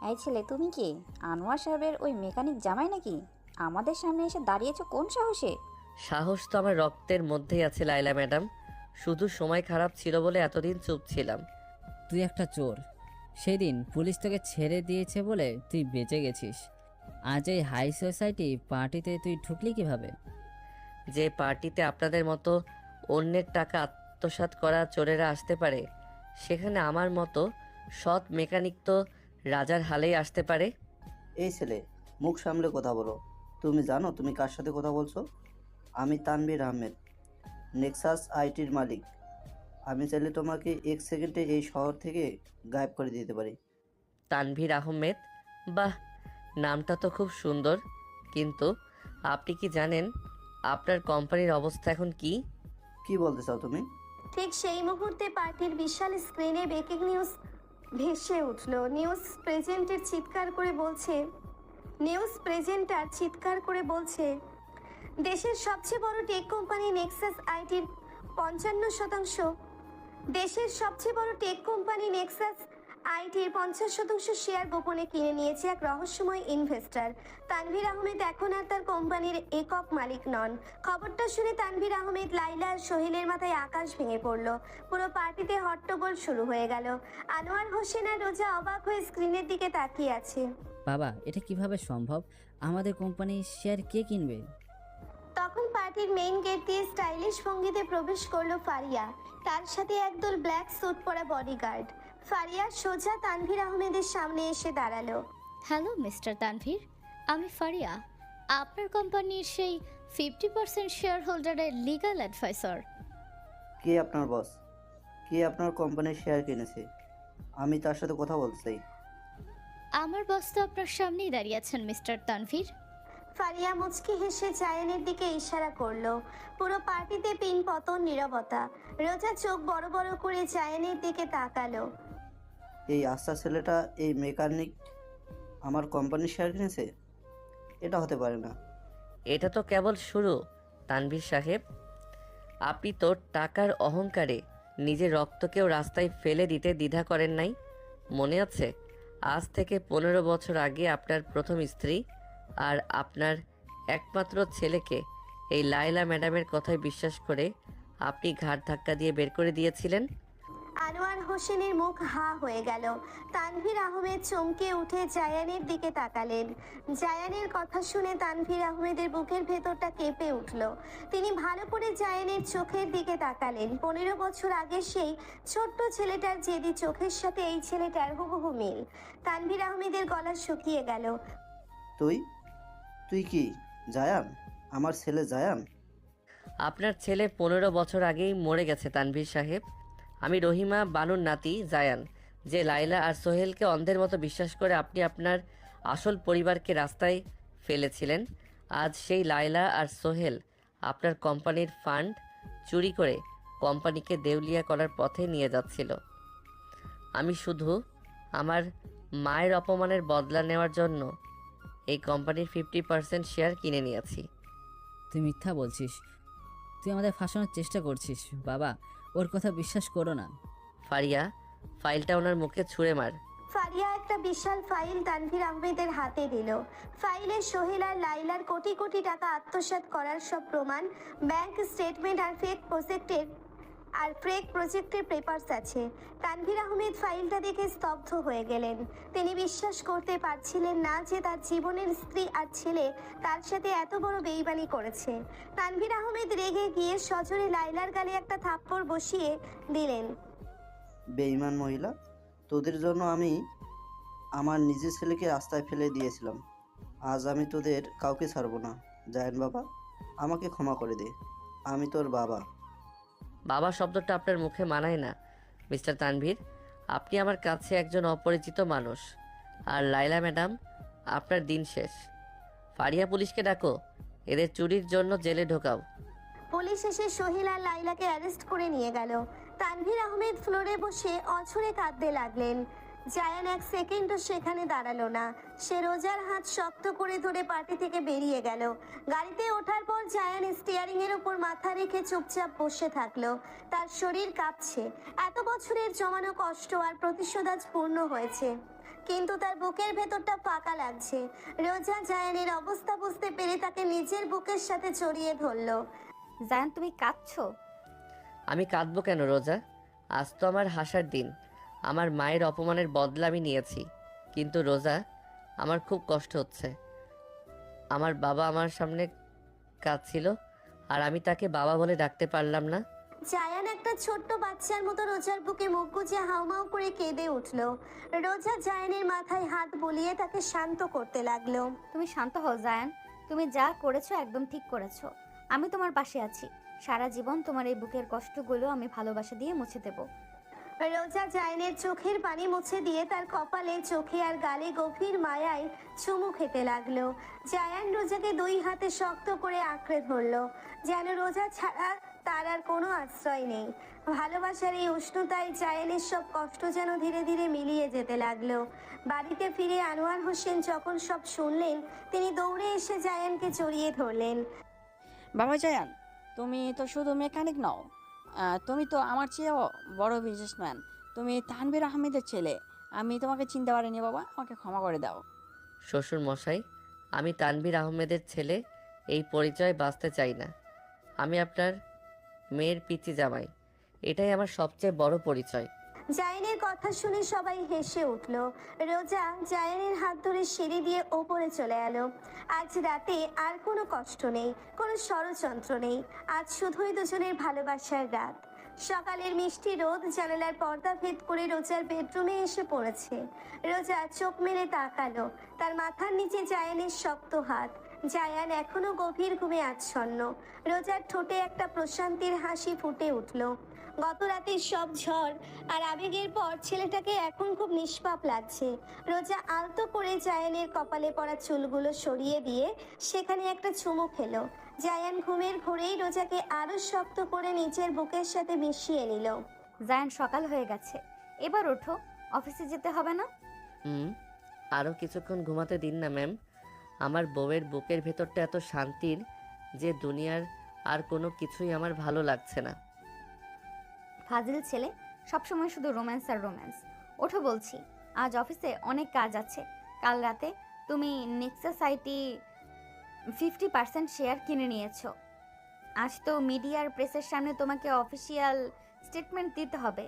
এই ছেলে, তুমি কি আনোয়ার সাহেবের ওই মেকানিক জামাই নাকি? আমাদের সামনে এসে দাঁড়িয়েছো কোন সাহসে? সাহস তো আমার রক্তের মধ্যেই আছে লাইলা ম্যাডাম, শুধু সময় খারাপ ছিল বলে এতদিন চুপ ছিলাম। তুই একটা চোর। সেদিন পুলিশ তোকে ছেড়ে দিয়েছে বলে তুই বেঁচে গেছিস। আজ এই হাই সোসাইটি পার্টিতে তুই ঢুকলি কিভাবে? যে পার্টিতে আপনাদের মতো অন্যের টাকা আত্মসাৎ করা চোরেরা আসতে পারে, সেখানে আমার মতো সৎ মেকানিক তো রাজার হালেই আসতে পারে। এই ছেলে, মুখ সামলে কথা বলো। তুমি জানো তুমি কার সাথে কথা বলছো? আমি তানভীর আহমেদ, নেক্সাস আইটির মালিক। আমি চাইলে তোমাকে 1 সেকেন্ডে এই শহর থেকে গায়েব করে দিতে পারি। তানভীর আহমেদ? বাহ, নামটা তো খুব সুন্দর, কিন্তু আপনি কি জানেন আপনার কোম্পানির অবস্থা এখন কি? কি বলতে চাও তুমি? ঠিক সেই মুহূর্তে পার্টির বিশাল স্ক্রিনে ব্রেকিং নিউজ ভেসে উঠল। নিউজ প্রেজেন্টার চিৎকার করে বলছে, দেশের সবচেয়ে বড় টেক কোম্পানি নেক্সাস আইটির 50% শেয়ার গোপনে কিনে নিয়েছে এক রহস্যময় ইনভেস্টর। তানভীর আহমেদ এখন আর তার কোম্পানির একক মালিক নন। খবরটা শুনে তানভীর আহমেদ, লাইলা আর সোহেলের মাথায় আকাশ ভেঙে পড়ল। পুরো পার্টিতে হট্টগোল শুরু হয়ে গেল। আনোয়ার হোসেন আর রোজা অবাক হয়ে স্ক্রিনের দিকে তাকিয়ে আছে। বাবা, এটা কিভাবে সম্ভব? আমাদের কোম্পানির শেয়ার কে কিনবে? তখন পার্টির মেইন গেট দিয়ে স্টাইলিশ ভঙ্গিতে প্রবেশ করলো ফারিয়া। তার সাথে একদল ব্ল্যাক স্যুট পরা বডিগার্ড। ফারিয়া সোজা তানভীর আহমেদের সামনে এসে দাঁড়ালো। হ্যালো মিস্টার তানভীর, আমি ফারিয়া, আপনার কোম্পানির সেই 50% শেয়ার হোল্ডারের লিগ্যাল অ্যাডভাইসর। কে আপনার বস? কে আপনার কোম্পানির শেয়ার কিনেছে? আমি তার সাথে কথা বলতে চাই। আমার বস তো আপনার সামনেই দাঁড়িয়ে আছেন মিস্টার তানভীর। ফারিয়া মুচকি হেসে জায়ানের দিকে ইশারা করলো। পুরো পার্টিতে পিন পতন নীরবতা। রোজা চোখ বড় বড় করে জায়ানের দিকে তাকালো। এই আস্থা ছেলেটা, এই মেকানিক আমার কোম্পানির শেয়ার কিনেছে? এটা হতে পারে না। এটা তো কেবল শুরু তানভীর সাহেব। আপনি তো টাকার অহংকারে নিজের রক্তকেও রাস্তায় ফেলে দিতে দ্বিধা করেন নাই, মনে আছে? আজ থেকে 15 বছর আগে আপনার প্রথম স্ত্রী আর আপনার একমাত্র ছেলেকে এই লায়লা ম্যাডামের কথায় বিশ্বাস করে আপনি ঘাড় ধাক্কা দিয়ে বের করে দিয়েছিলেন। আনোয়ার হোসেনের মুখ হা হয়ে গেল। তানভীর আহমেদ চমকে উঠে জায়ানের দিকে তাকালেন। জায়ানের কথা শুনে তানভীর আহমেদের বুকের ভেতরটা কেঁপে উঠল। তিনি ভালো করে জায়ানের চোখের দিকে তাকালেন। 15 বছর আগে সেই ছোট্ট ছেলেটার জেদি চোখের সাথে এই ছেলেটার হুবহু মিল। তানভীর আহমেদের গলা শুকিয়ে গেল। তুই কি জায়ান? আমার ছেলে জায়ান? আপনার ছেলে 15 বছর আগেই মরে গেছে তানভীর সাহেব। আমি রহিমা বানুর নাতি জায়ান, যে লায়লা আর সোহেলকে অন্ধের মতো বিশ্বাস করে আপনি আপনার আসল পরিবারকে রাস্তায় ফেলেছিলেন। আজ সেই লায়লা আর সোহেল আপনার কোম্পানির ফান্ড চুরি করে কোম্পানিকে দেউলিয়া করার পথে নিয়ে যাচ্ছিল। আমি শুধু আমার মায়ের অপমানের বদলা নেওয়ার জন্য এই কোম্পানির 50% শেয়ার কিনে নিয়েছি। তুই মিথ্যা বলছিস। তুই আমাদের ফাঁসানোর চেষ্টা করছিস। বাবা, ওর কথা বিশ্বাস করো না। ফারিয়া, ফাইলটা ওনার মুখে ছুঁড়ে মার। ফারিয়া একটা বিশাল ফাইল তানভীর আহমেদের হাতে দিল। ফাইলে সোহেল আর লাইলার কোটি কোটি টাকা আত্মসাৎ করার সব প্রমাণ, ব্যাংক স্টেটমেন্ট আর ফেক প্রজেক্টের পেপারস আছে। তানভীর আহমেদ ফাইলটা দেখে স্তব্ধ হয়ে গেলেন। তিনি বিশ্বাস করতে পারছিলেন না যে তার জীবনের স্ত্রী আর ছেলে তার সাথে এত বড় বেইমানি করেছে। তানভীর আহমেদ রেগে গিয়ে সজোরে লাইলার গালে একটা থাপ্পড় বসিয়ে দিলেন। বেঈমান মহিলা, তোদের জন্য আমি আমার নিজের ছেলেকে রাস্তায় ফেলে দিয়েছিলাম। আজ আমি তোদের কাউকে ছাড়বো না। জায়ান বাবা, আমাকে ক্ষমা করে দে। আমি তোর বাবা। বাবা শব্দটা আপনার মুখে মানায় না মিস্টার তানভীর। আপনি আমার কাছে একজন অপরিচিত মানুষ। আর লায়লা ম্যাডাম, আপনার দিন শেষ। ফারিয়া, পুলিশকে ডাকো, এদের চুরির জন্য জেলে ঢোকাও। পুলিশ এসে সোহেল আর লাইলাকে অ্যারেস্ট করে নিয়ে গেল। তানভীর আহমেদ ফ্লোরে বসে অঝরে কাঁদতে লাগলেন। জায়ান এক সেকেন্ডও সেখানে দাঁড়ালো না। সে রোজার হাত শক্ত করে ধরে পার্টি থেকে বেরিয়ে গেল। গাড়িতে ওঠার পর জায়ান স্টিয়ারিং এর উপর মাথা রেখে চুপচাপ বসে থাকলো। তার শরীর কাঁপছে। এত বছরের জমানো কষ্ট আর প্রতিশোধ আজ পূর্ণ হয়েছে, কিন্তু তার বুকের ভেতরটা ফাঁকা লাগছে। রোজা জায়ানের অবস্থা বুঝতে পেরে তাকে নিজের বুকের সাথে জড়িয়ে ধরল। জায়ান, তুমি কাঁদছো? আমি কাঁদবো কেন রোজা? আজ তো আমার হাসার দিন। আমার মায়ের অপমানের বদলা আমি নিয়েছি। কিন্তু রোজা, আমার খুব কষ্ট হচ্ছে। আমার বাবা আমার সামনে কাঁদছিল, আর আমি তাকে বাবা বলে ডাকতে পারলাম না। জায়ান একটা ছোট্ট বাচ্চার মতো রোজার বুকে মুখ গুজে হাউমাউ করে কেঁদে উঠল। রোজা জায়ানের মাথায় হাত বুলিয়ে তাকে শান্ত করতে লাগলো। তুমি শান্ত হও জায়ান, তুমি যা করেছো একদম ঠিক করেছো। আমি তোমার পাশে আছি। সারা জীবন তোমার এই বুকের কষ্টগুলো আমি ভালোবাসা দিয়ে মুছে দেব। রোজা জায়ানের চোখের পানি মুছে দিয়ে তার কপালে, চোখে আর গালে গভীর মায়ায় চুমু খেতে লাগলো। জায়ান রোজাকে দুই হাতে শক্ত করে আঁকড়ে ধরলো, যেন রোজা ছাড়া তার আর কোনো আশ্রয় নেই। ভালোবাসার এই উষ্ণতায় জায়ানের সব কষ্ট যেন ধীরে ধীরে মিলিয়ে যেতে লাগলো। বাড়িতে ফিরে আনোয়ার হোসেন যখন সব শুনলেন, তিনি দৌড়ে এসে জায়ানকে জড়িয়ে ধরলেন। বাবা জায়ান, তুমি তো শুধু মেকানিক নও, তুমি তো আমার চেয়েও বড় বিজনেসম্যান। তুমি তানভীর আহমেদের ছেলে। আমি তোমাকে চিনতে পারিনি বাবা, আমাকে ক্ষমা করে দাও। শ্বশুর মশাই, আমি তানভীর আহমেদের ছেলে। এই পরিচয় বাঁচতে চাই না। আমি আপনার মেয়ের পিচি জামাই। এটাই আমার সবচেয়ে বড় পরিচয়। জায়ানের কথা শুনে সবাই হেসে উঠল। রোজা জায়ানের হাত ধরে সিঁড়ি দিয়ে ওপরে চলে এলো। আজ রাতে আর কোনো কষ্ট নেই, কোনো ষড়যন্ত্র নেই। আজ শুধুই দুজনের ভালোবাসার রাত। সকালের মিষ্টি রোদ জানালার পর্দা ভেদ করে রোজার বেডরুমে এসে পড়েছে। রোজা চোখ মেলে তাকালো। তার মাথার নিচে জায়ানের শক্ত হাত। জায়ান এখনো গভীর ঘুমে আচ্ছন্ন। রোজার ঠোঁটে একটা প্রশান্তির হাসি ফুটে উঠল। গত রাতের সব ঝড় আর আবেগের পর ছেলেটাকে এখন খুব নিষ্পাপ লাগছে। রোজা আলতো করে জায়ানের কপালে পড়া চুলগুলো সরিয়ে দিয়ে সেখানে একটা চুমু খেলো। জায়ান ঘুমের ঘোরেই রোজাকে আরো শক্ত করে নিজের বুকের সাথে মিশিয়ে নিল। জায়ান, সকাল হয়ে গেছে, এবার ওঠো, অফিসে যেতে হবে না? আরও কিছুক্ষণ ঘুমাতে দিন না ম্যাম। আমার বউয়ের বুকের ভেতরটা এত শান্তির যে দুনিয়ার আর কোনো কিছুই আমার ভালো লাগছে না। ফাজিল ছেলে, সবসময় শুধু রোম্যান্স আর রোম্যান্স। ওঠো বলছি, আজ অফিসে অনেক কাজ আছে। কাল রাতে তুমি নেক্সাস আইটি 50% শেয়ার কিনে নিয়েছো। আজ তো মিডিয়ার প্রেসের সামনে তোমাকে অফিসিয়াল স্টেটমেন্ট দিতে হবে।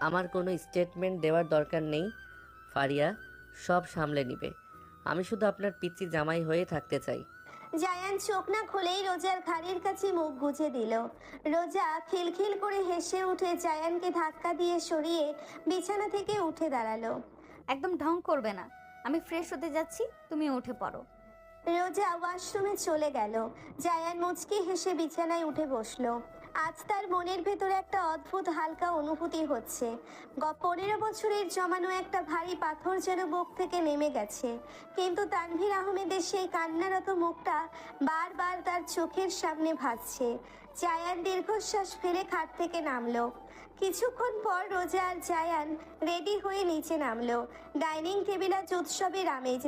আমার কোনো স্টেটমেন্ট দেওয়ার দরকার নেই ফারিয়া, সব সামলে নিবে। আমি শুধু আপনার পিচ্চি জামাই হয়ে থাকতে চাই। জায়ান চোখ না খুলেই রোজার ঘাড়ের কাছে মুখ গুজে দিল। রোজা খিলখিল করে হেসে উঠে জায়ানকে ধাক্কা দিয়ে সরিয়ে বিছানা থেকে উঠে দাঁড়ালো। একদম ঢং করবে না, আমি ফ্রেশ হতে যাচ্ছি, তুমি উঠে পড়ো। রোজা ওয়াশরুমে চলে গেল। জায়ান মুচকি হেসে বিছানায় উঠে বসলো। আজ তার মনের ভেতরে একটা অদ্ভুত হালকা অনুভূতি হচ্ছে। 15 বছরের জমানো একটা ভারী পাথর যেন বুক থেকে নেমে গেছে। কিন্তু তানভীর আহমেদের সেই কান্নারত মুখটা বারবার তার চোখের সামনে ভাসছে। জায়ান দীর্ঘশ্বাস ফেলে খাট থেকে নামলো। কিছুক্ষণ পর রোজা আর জায়ান রেডি হয়ে নিচে নামলো। ডাইনিং টেবিল আজ উৎসবের আমেজ।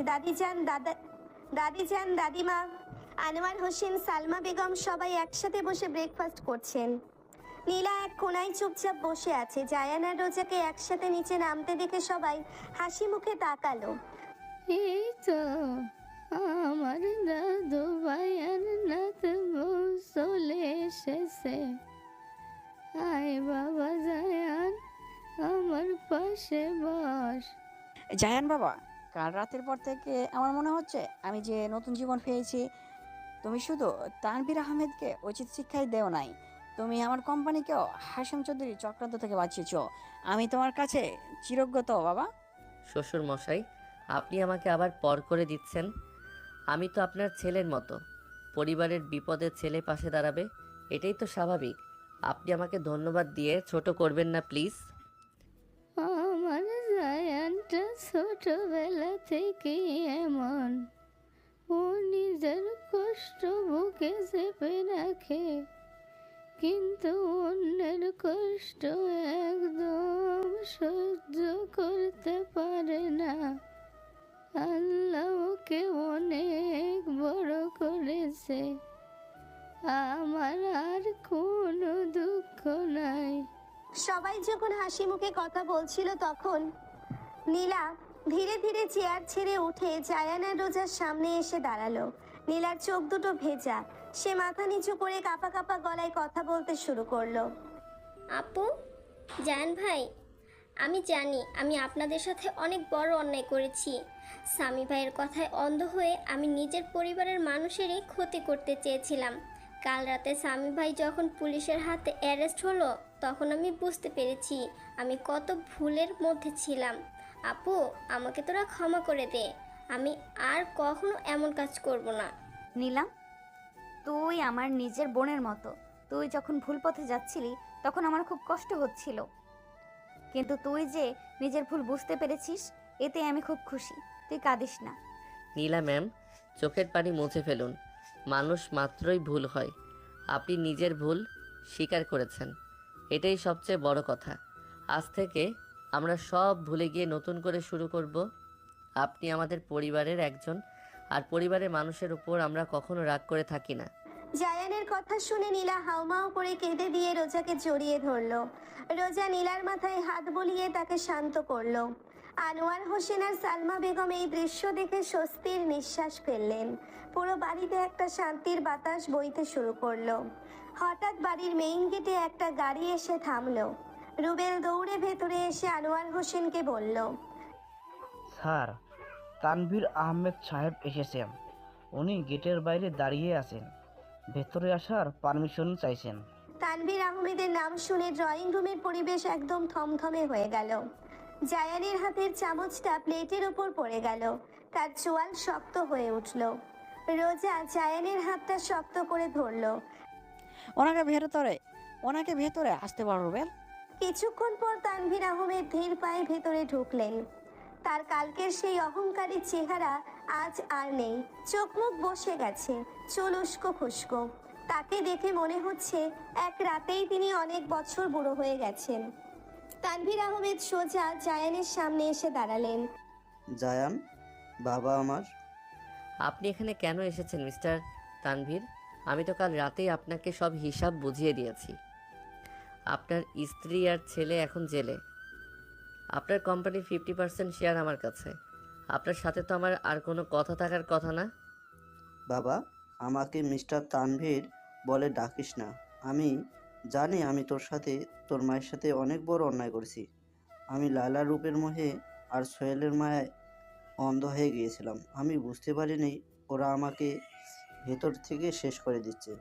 দাদিজান, দাদিমা, আনোয়ার হোসেন, সালমা বেগম সবাই একসাথে বসে ব্রেকফাস্ট করছেন। নীলা এক কোনায় চুপচাপ বসে আছে। জায়ান আর রোজাকে একসাথে নিচে নামতে দেখে সবাই হাসি মুখে তাকালো। এই তো আমার দাদু ভাই আর নাত বউ চলে এসেছে। আয় বাবা জায়ান, আমার পাশে বস। জায়ান বাবা, কাল রাতের পর থেকে আমার মনে হচ্ছে আমি যে নতুন জীবন পেয়েছি। তুমি শুধু তানভীর আহমেদকে উচিত শিক্ষাই দেও নাই, তুমি আমার কোম্পানিকেও হাশেম চৌধুরী চক্রান্ত থেকে বাঁচিয়েছ। আমি তোমার কাছে চিরজ্ঞত বাবা। শ্বশুর মশাই, আপনি আমাকে আবার পর করে দিচ্ছেন। আমি তো আপনার ছেলের মতো, পরিবারের বিপদে ছেলে পাশে দাঁড়াবে, এটাই তো স্বাভাবিক। আপনি আমাকে ধন্যবাদ দিয়ে ছোট করবেন না প্লিজ। আমার জায়ানটা ছোটবেলা থেকে এমন, ও নিজের কষ্ট বুকে চেপে রাখে, কিন্তু অন্যের কষ্ট একদম সহ্য করতে পারে না। আল্লাহ ওকে অনেক বড় করেছে, আমার আর কোনো দুঃখ নাই। সবাই যখন হাসি মুখে কথা বলছিল তখন নীলা ধীরে ধীরে চেয়ার ছেড়ে উঠে জায়ান আর রোজার সামনে এসে দাঁড়ালো। নীলার চোখ দুটো ভেজা। সে মাথা নিচু করে কাঁপা কাঁপা গলায় কথা বলতে শুরু করলো। আপু, জায়ান ভাই, আমি জানি আমি আপনাদের সাথে অনেক বড় অন্যায় করেছি। স্বামী ভাইয়ের কথায় অন্ধ হয়ে আমি নিজের পরিবারের মানুষেরই ক্ষতি করতে চেয়েছিলাম। কাল রাতে স্বামী ভাই যখন পুলিশের হাতে অ্যারেস্ট হলো তখন আমি বুঝতে পেরেছি আমি কত ভুলের মধ্যে ছিলাম। আপু, আমাকে তোরা ক্ষমা করে দে, আমি আর কখনো এমন কাজ করব না। নীলা, তুই আমার নিজের বোনের মতো। তুই যখন ভুল পথে যাচ্ছিলি তখন আমার খুব কষ্ট হচ্ছিল, কিন্তু তুই যে নিজের ভুল বুঝতে পেরেছিস এতে আমি খুব খুশি। তুই কাঁদিস না। নীলা ম্যাম, চোখের পানি মুছে ফেলুন। মানুষ মাত্রই ভুল হয়। আপনি নিজের ভুল স্বীকার করেছেন, এটাই সবচেয়ে বড় কথা। আজ থেকে আমরা সব ভুলে গিয়ে নতুন করে শুরু করব। আপনি আমাদের পরিবারের একজন, আর পরিবারের মানুষের উপর আমরা কখনো রাগ করে থাকি না। জায়ানের কথা শুনে নীলা হাউমাউ করে কেঁদে দিয়ে রোজাকে জড়িয়ে ধরলো। রোজা নীলার মাথায় হাত বুলিয়ে তাকে শান্ত করলো। আনোয়ার হোসেন আর সালমা বেগম এই দৃশ্য দেখে স্বস্তির নিঃশ্বাস ফেললেন। পুরো বাড়িতে একটা শান্তির বাতাস বইতে শুরু করলো। হঠাৎ বাড়ির মেইন গেটে একটা গাড়ি এসে থামলো। রুবেল দৌড়ে ভেতরে এসে আনোয়ার হোসেনকে বলল, স্যার, তানভীর আহমেদ সাহেব এসেছেন। উনি গেটের বাইরে দাঁড়িয়ে আছেন, ভেতরে আসার পারমিশন চাইছেন। তানভীর আহমেদের নাম শুনে ড্রয়িং রুমের পরিবেশ একদম থমথমে হয়ে গেল। জায়ানের হাতের চামচটা প্লেটের ওপর পড়ে গেল। তার চোয়াল শক্ত হয়ে উঠল। রোজা জায়ানের হাতটা শক্ত করে ধরলো। ওনাকে ভেতরে আসতে পারো রুবেল। কিছুক্ষণ পর তানভীর আহমেদ ধীর পায়ে ভেতরে ঢুকলেন। তার কালকের সেই অহংকারী চেহারা আজ আর নেই, চোখ মুখ বসে গেছে, চুল উস্কো খুস্কো। তাকে দেখে মনে হচ্ছে এক রাতেই তিনি অনেক বছর বুড়ো হয়ে গেছেন। তানভীর আহমেদ সোজা জায়ানের সামনে এসে দাঁড়ালেন। জায়ান, বাবা আমার। আপনি এখানে কেন এসেছেন মিস্টার তানভীর? আমি তো কাল রাতেই আপনাকে সব হিসাব বুঝিয়ে দিয়েছি। আপনার স্ত্রী আর ছেলে এখন জেলে। আপনার কোম্পানির 50% শেয়ার আমার কাছে। আপনার সাথে তো আমার আর কোনো কথা থাকার কথা না। বাবা, আমাকে মিস্টার তানভীর বলে ডাকিস না। আমি জানি আমি তোর মায়ের সাথে অনেক বড় অন্যায় করেছি। আমি লায়লার রূপের মোহে আর সোহেলের মায়ায় অন্ধ হয়ে গিয়েছিলাম। আমি বুঝতে পারিনি ওরা আমাকে ভেতর থেকে শেষ করে দিচ্ছে।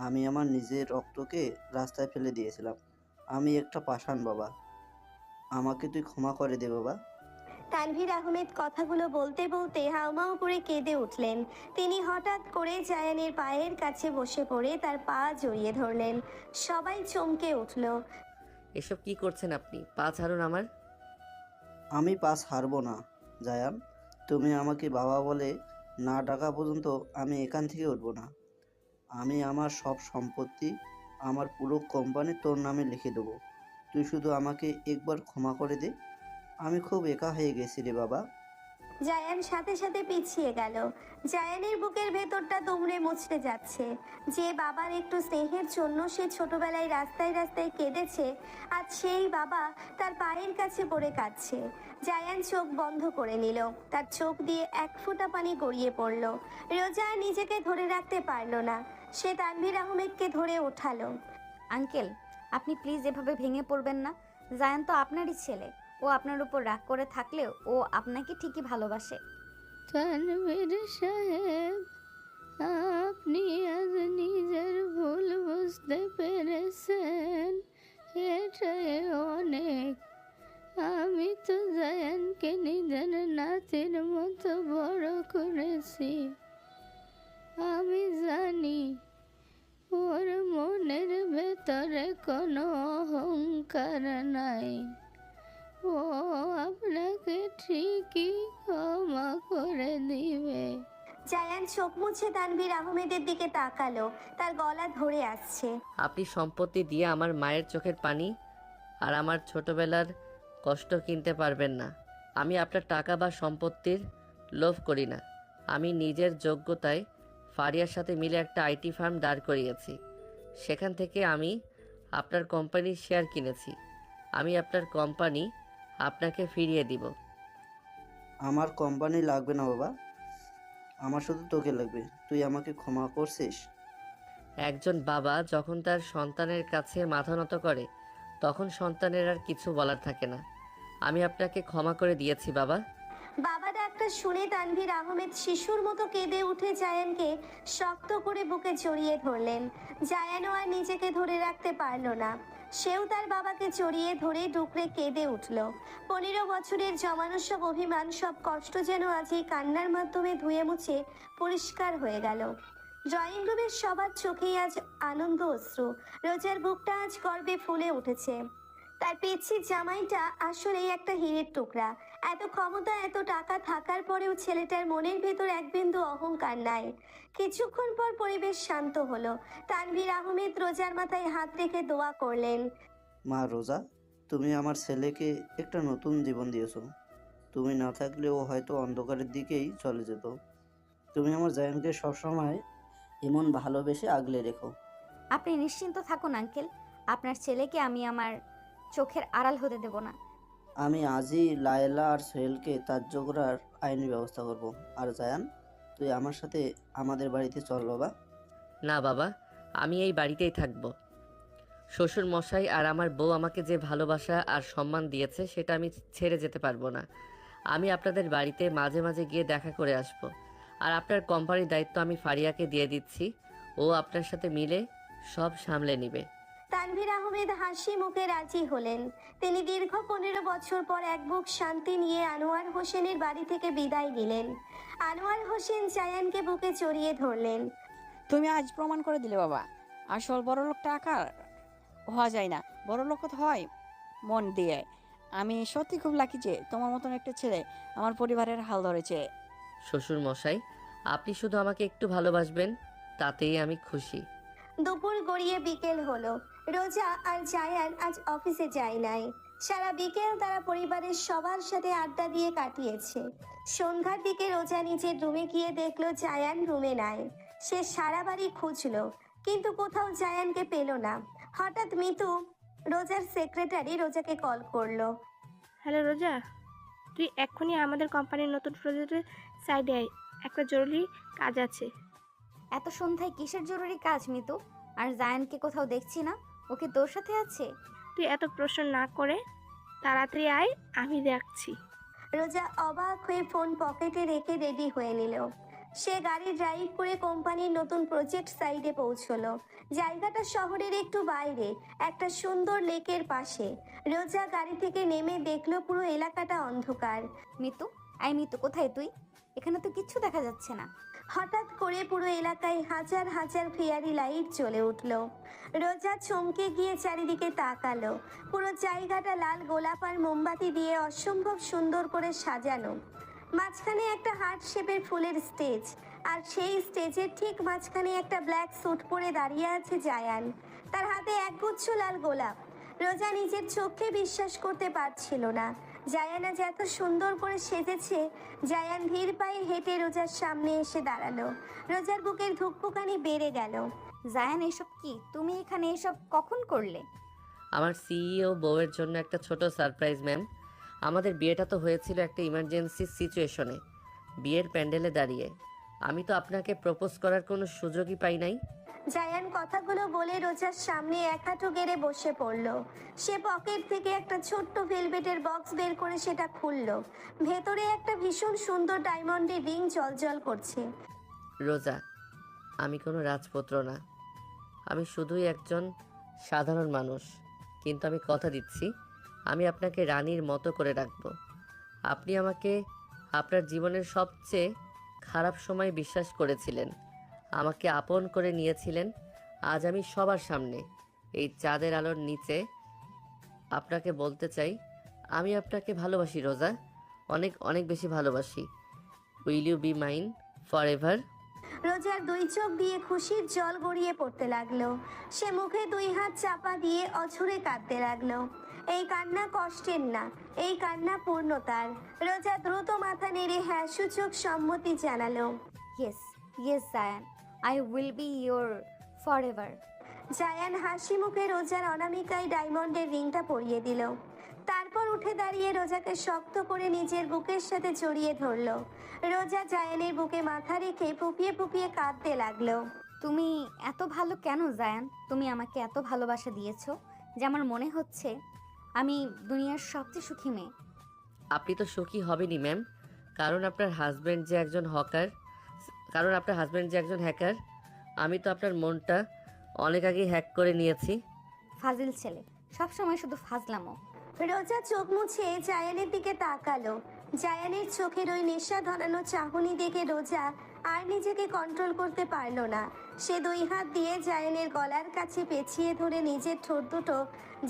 আমি আমার নিজের রক্তকে রাস্তায় ফেলে দিয়েছিলাম। আমি একটা পাষাণ বাবা, আমাকে তুই ক্ষমা করে দে বাবা। তানভীর আহমেদ কথাগুলো বলতে বলতে হাউমাউ করে কেঁদে উঠলেন। তিনি হঠাৎ করে জায়ানের পায়ের কাছে বসে পড়ে তার পা জড়িয়ে ধরলেন। সবাই চমকে উঠল। এসব কি করছেন আপনি? পা ছাড়ুন আমার। আমি পাস হারবো না জায়ান। তুমি আমাকে বাবা বলে না ডাকা পর্যন্ত আমি এখান থেকে উঠবো না। আমি আমার সব সম্পত্তি, আমার পুরো কোম্পানি তোর নামে লিখে দেবো। তুই শুধু আমাকে একবার ক্ষমা করে দে। আমি খুব একা হয়ে গেছি রে বাবা। জায়ান সাথে সাথে পিছিয়ে গেল। জায়ানের বুকের ভেতরটা দুমড়ে মুচড়ে যাচ্ছে। যে বাবার একটু স্নেহের জন্য সে ছোটবেলায় রাস্তায় রাস্তায় কেঁদেছে, আজ সেই বাবা তার পায়ের কাছে পড়ে কাঁদছে। জায়ান চোখ বন্ধ করে নিল। তার চোখ দিয়ে এক ফোঁটা পানি গড়িয়ে পড়ল। রোজা আর নিজেকে ধরে রাখতে পারল না। সে তানভীর আহমেদকে ধরে ওঠালো। আঙ্কেল, আপনি প্লিজ এভাবে ভেঙে পড়বেন না। জায়ান তো আপনারই ছেলে। ও আপনার উপর রাগ করে থাকলেও ও আপনাকে ঠিকই ভালোবাসে। তানভীর সাহেব, আপনি আজ নিজের ভুল বুঝতে পেরেছেন, এটাই অনেক। আমি তো জায়ানকে নিজের নাতির মতো বড় করেছি। আমি জানি ওর মনের ভেতরে কোনো অহংকার নাই। ও আপনাকে ঠিকই ক্ষমা করে দিবে। জায়ান চোখ মুছে তানভীর আহমেদের দিকে তাকালো। তার গলা ধরে আসছে। আপনি সম্পত্তি দিয়ে আমার মায়ের চোখের পানি আর আমার ছোটবেলার কষ্ট কিনতে পারবেন না। আমি আপনার টাকা বা সম্পত্তির লোভ করি না। আমি নিজের যোগ্যতায় ফারিয়ার সাথে মিলে একটা আইটি ফার্ম দাঁড় করিয়েছি। সেখান থেকে আমি আপনার কোম্পানির শেয়ার কিনেছি। আমি আপনার কোম্পানি আপনাকে ফিরিয়ে দিব। আমার কোম্পানি লাগবে না বাবা, আমার শুধু তোকে লাগবে। তুই আমাকে ক্ষমা করছিস? একজন বাবা যখন তার সন্তানের কাছে মাথা নত করে তখন সন্তানের আর কিছু বলার থাকে না। আমি আপনাকে ক্ষমা করে দিয়েছি বাবা। বাবা ডাকটা শুনে তানভীর আহমেদ শিশুর মতো কেঁদে উঠে জায়ানকে শক্ত করে বুকে জড়িয়ে ধরলেন। জায়ানও আর নিজেকে ধরে রাখতে পারল না। সেও তার বাবাকে জড়িয়ে ধরে ডুকরে কেঁদে উঠল। 15 বছরের জমানো সব অভিমান, সব কষ্ট যেন আজ এই কান্নার মাধ্যমে ধুয়ে মুছে পরিষ্কার হয়ে গেল। ড্রয়িং রুমের সবার চোখেই আজ আনন্দ অশ্রু। রোজার বুকটা আজ গর্বে ফুলে উঠেছে। তার পেছি জামাইটা আসলেই একটা হীরের টুকরা। এত ক্ষমতা, এত টাকা থাকার পরেও ছেলেটার মনের ভেতর এক বিন্দু অহংকার নাই। কিছুক্ষণ পর পরিবেশ শান্ত হলো। তানভীর আহমেদ রোজার মাথায় হাত রেখে দোয়া করলেন। মা রোজা, তুমি আমার ছেলেকে একটা নতুন জীবন দিয়েছো। তুমি না থাকলে ও হয়তো অন্ধকারের দিকেই চলে যেত। তুমি আমার জায়ানকে সবসময় এমন ভালোবেসে আগলে রেখো। আপনি নিশ্চিন্ত থাকুন আঙ্কেল, আপনার ছেলেকে আমি আমার চোখের আড়াল হতে দেব না। আমি আজই লায়লা আর সোহেলকে তার জোগড়ার আইনি ব্যবস্থা করব। আর জায়ান, তুই আমার সাথে আমাদের বাড়িতে চল বাবা। না বাবা, আমি এই বাড়িতেই থাকবো। শ্বশুর মশাই আর আমার বউ আমাকে যে ভালোবাসা আর সম্মান দিয়েছে সেটা আমি ছেড়ে যেতে পারবো না। আমি আপনাদের বাড়িতে মাঝে মাঝে গিয়ে দেখা করে আসব। আর আপনার কোম্পানির দায়িত্ব আমি ফারিয়াকে দিয়ে দিচ্ছি। ও আপনার সাথে মিলে সব সামলে নেবে। তানভীর আহমেদ হাসি মুখে রাজি হলেন। তিনি দীর্ঘ 15 বছর পর এক বুক শান্তি নিয়ে আনোয়ার হোসেনের বাড়ি থেকে বিদায় নিলেন। আনোয়ার হোসেন জায়ানকে বুকে জড়িয়ে ধরলেন। তুমি আজ প্রমাণ করে দিলে বাবা, আসল বড়লোক টাকা হওয়া যায় না, বড়লোক হয় মন দিয়ে। আমি সত্যি খুব লাকি যে তোমার মতন একটা ছেলে আমার পরিবারের হাল ধরেছে। শ্বশুর মশাই, আপনি শুধু আমাকে একটু ভালোবাসবেন, তাতেই আমি খুশি। দুপুর গড়িয়ে বিকেল হলো। রোজা আর জায়ান আজ অফিসে যায় নাই। সারা বিকেল তারা পরিবারের সবার সাথে আড্ডা দিয়ে কাটিয়েছে। সন্ধ্যার দিকে রোজা নিজের রুমে গিয়ে দেখলো জায়ান রুমে নাই। সে সারা বাড়ি খুঁজলো, কিন্তু কোথাও জায়ানকে পেল না। হঠাৎ মিতু, রোজার সেক্রেটারি, রোজাকে কল করলো। হ্যালো রোজা, তুই এক্ষুনি আমাদের কোম্পানির নতুন প্রজেক্টের সাইডে আয়, একটা জরুরি কাজ আছে। এত সন্ধ্যায় কিসের জরুরি কাজ মিতু? আর জায়ানকে কোথাও দেখছি না, ওকে তোর সাথে আছে? তুই এত প্রশ্ন না করে তাড়াতাড়ি আয়, আমি দেখছি। রোজা অবাক হয়ে ফোন পকেটে রেখে রেডি হয়ে নিল। সে গাড়ি ড্রাইভ করে কোম্পানির নতুন প্রজেক্ট সাইটে পৌঁছলো। জায়গাটা শহরের একটু বাইরে, একটা সুন্দর লেকের পাশে। রোজা গাড়ি থেকে নেমে দেখলো পুরো এলাকাটা অন্ধকার। মিতু, মিতু, কোথায় তুই? এখানে তো কিচ্ছু দেখা যাচ্ছে না। হঠাৎ করে পুরো এলাকায় হাজার হাজার ফেয়ারি লাইট জ্বলে উঠলো। রোজা চমকে গিয়ে চারিদিকে তাকালো। পুরো জায়গাটা লাল গোলাপ আর মোমবাতি দিয়ে অসম্ভব সুন্দর করে সাজানো। মাঝখানে একটা হার্ট শেপের ফুলের স্টেজ, আর সেই স্টেজের ঠিক মাঝখানে একটা ব্ল্যাক স্যুট পরে দাঁড়িয়ে আছে জায়ান। তার হাতে একগুচ্ছ লাল গোলাপ। রোজা নিজের চোখে বিশ্বাস করতে পারছিল না। জায়ান আজ এত সুন্দর করে সেজেছে। জায়ান ধীর পায়ে হেঁটে রোজার সামনে এসে দাঁড়ালো। রোজার বুকের ধুকপুকানি বেড়ে গেল। জায়ান, এসব কি? তুমি এখানে এসব কখন করলে? আমার সিইও বউয়ের জন্য একটা ছোট সারপ্রাইজ ম্যাম। আমাদের বিয়েটা তো হয়েছিল একটা ইমার্জেন্সি সিচুয়েশনে, বিয়ের প্যান্ডেলে দাঁড়িয়ে। আমি তো আপনাকে প্রপোজ করার কোনো সুযোগই পাই নাই। জায়ান কথাগুলো বলে রোজার সামনে এক হাঁটু গেড়ে বসে পড়ল। সে পকেট থেকে একটা ছোট্ট ভেলভেটের বক্স বের করে সেটা খুলল। ভেতরে একটা ভীষণ সুন্দর ডায়মন্ডের রিং জ্বলজ্বল করছে। রোজা, আমি কোনো রাজপুত্র না, আমি শুধুই একজন সাধারণ মানুষ, কিন্তু আমি কথা দিচ্ছি আমি আপনাকে রানীর মতো করে রাখবো। আপনি আমাকে আপনার জীবনের সবচেয়ে খারাপ সময় বিশ্বাস করেছিলেন, আমাকে আপন করে নিয়েছিলেন। আজ আমি সবার সামনে এই চাঁদের আলোর নিচে আপনাকে বলতে চাই, আমি আপনাকে ভালোবাসি রোজা, অনেক অনেক বেশি ভালোবাসি। Will you be mine forever? রোজার দুই চোখ দিয়ে খুশির জল গড়িয়ে পড়তে লাগলো। সে মুখে দুই হাত চাপা দিয়ে অঝরে কাঁদতে লাগলো। এই কান্না কষ্টের না, এই কান্না পূর্ণতার। রোজা দ্রুত মাথা নেড়ে হ্যাঁ সূচক সম্মতি জানালো। Yes, yes Zayan, I will be your for ever. Zayan হাসি মুখে রোজার অনামিকায় ডায়মন্ডের রিংটা পরিয়ে দিল। তারপর উঠে দাঁড়িয়ে রোজাকে শক্ত করে নিজের বুকের সাথে জড়িয়ে ধরলো। রোজা জায়ানের বুকে মাথা রেখে ফুপিয়ে ফুপিয়ে কাঁদতে লাগলো। তুমি এত ভালো কেন জায়ান? তুমি আমাকে এত ভালোবাসা দিয়েছো যে আমার মনে হচ্ছে আমি দুনিয়ার সবচেয়ে সুখী মেয়ে। আপনি তো সুখী হবেনই ম্যাম, কারণ আপনার হাজব্যান্ড যে একজন হ্যাকার। আমি তো আপনার মনটা অনেক আগেই হ্যাক করে নিয়েছি। ফাজিল ছেলে, সবসময় শুধু ফাজলামো। রোজা চোখ মুছে জায়ানের দিকে তাকালো। জায়ানের চোখের ওই নেশা ধরানো চাহনি দেখে রোজা আর নিজেকে কন্ট্রোল করতে পারলো না। সে দুই হাত দিয়ে জায়ানের গলার কাছে পেঁচিয়ে ধরে নিজের ঠোঁট দুটো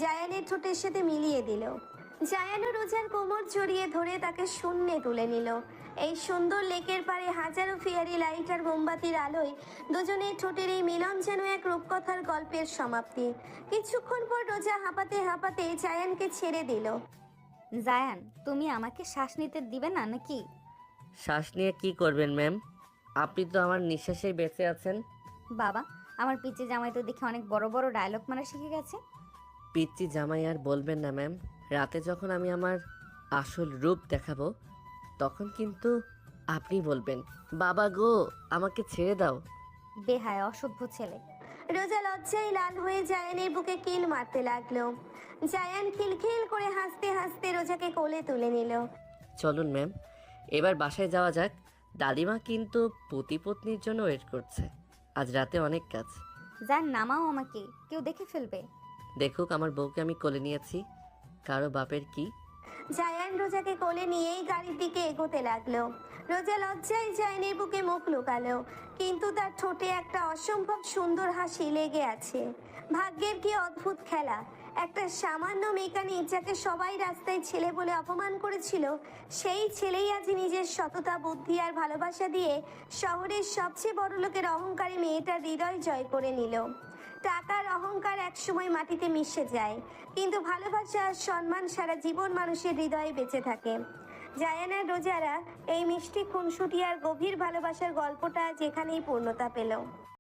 জায়ানের ঠোঁটের সাথে মিলিয়ে দিল। জায়ানও রোজার কোমর জড়িয়ে ধরে তাকে শূন্যে তুলে নিল। এই সুন্দর লেকের পাড়ে হাজারো ফেয়ারি লাইট আর মোমবাতির আলোয় দুজনের ঠোঁটের এই মিলন যেন এক রূপকথার গল্পের সমাপ্তি। কিছুক্ষণ পর রোজা হাঁপাতে হাঁপাতে জায়ানকে ছেড়ে দিল। জায়ান, তুমি আমাকে শ্বাস নিতে দিবে না নাকি? শ্বাস নিয়ে কি করবেন ম্যাম? আপনি তো আমার নিঃশ্বাসেই বেঁচে আছেন। বাবা, আমার পিচে জামাই তো দেখে অনেক বড় বড় ডায়লগ মারা শিখে গেছে। পিচ্চি জামাই আর বলবেন না ম্যাম। রাতে যখন আমি আমার আসল রূপ দেখাবো তখন কিন্তু আপনি বলবেন, বাবা গো আমাকে ছেড়ে দাও। বেহায় অসভ্য ছেলে। রোজা লজ্জায় লাল হয়ে জায়ানের বুকে কিল মারতে লাগলো। জায়ান খিলখিল করে হাসতে হাসতে রোজাকে কোলে তুলে নিল। চলুন ম্যাম, এবার বাসায় যাওয়া যাক। দাদিমা কিন্তু পতিপত্নীর জন্য ওয়েট করছে, আজ রাতে অনেক কাজ। জান, নামাও আমাকে, কেউ দেখে ফেলবে। দেখুক আমার বউকে আমি কোলে নিয়েছি, কারো বাপের কি। জায়ান রোজাকে কোলে নিয়েই গাড়ির দিকে এগোতে লাগলো। রোজা লজ্জায় জায়ানের বুকে মুখ লুকালো, কিন্তু তার ঠোঁটে একটা অসম্ভব সুন্দর হাসি লেগে আছে। ভাগ্যের কি অদ্ভুত খেলা, একটা সামান্য মেকানিক যাকে সবাই রাস্তায় ছেলে বলে অপমান করেছিল, সেই ছেলেই আজ নিজের সততা, বুদ্ধি আর ভালোবাসা দিয়ে শহরের সবচেয়ে বড় লোকের অহংকারী মেয়েটার হৃদয় জয় করে নিল। টাকার অহংকার একসময় মাটিতে মিশে যায়, কিন্তু ভালোবাসা আর সম্মান সারা জীবন মানুষের হৃদয়ে বেঁচে থাকে। জায়ান আর রোজারা এই মিষ্টি খুনসুটি আর গভীর ভালোবাসার গল্পটা যেখানেই পূর্ণতা পেল।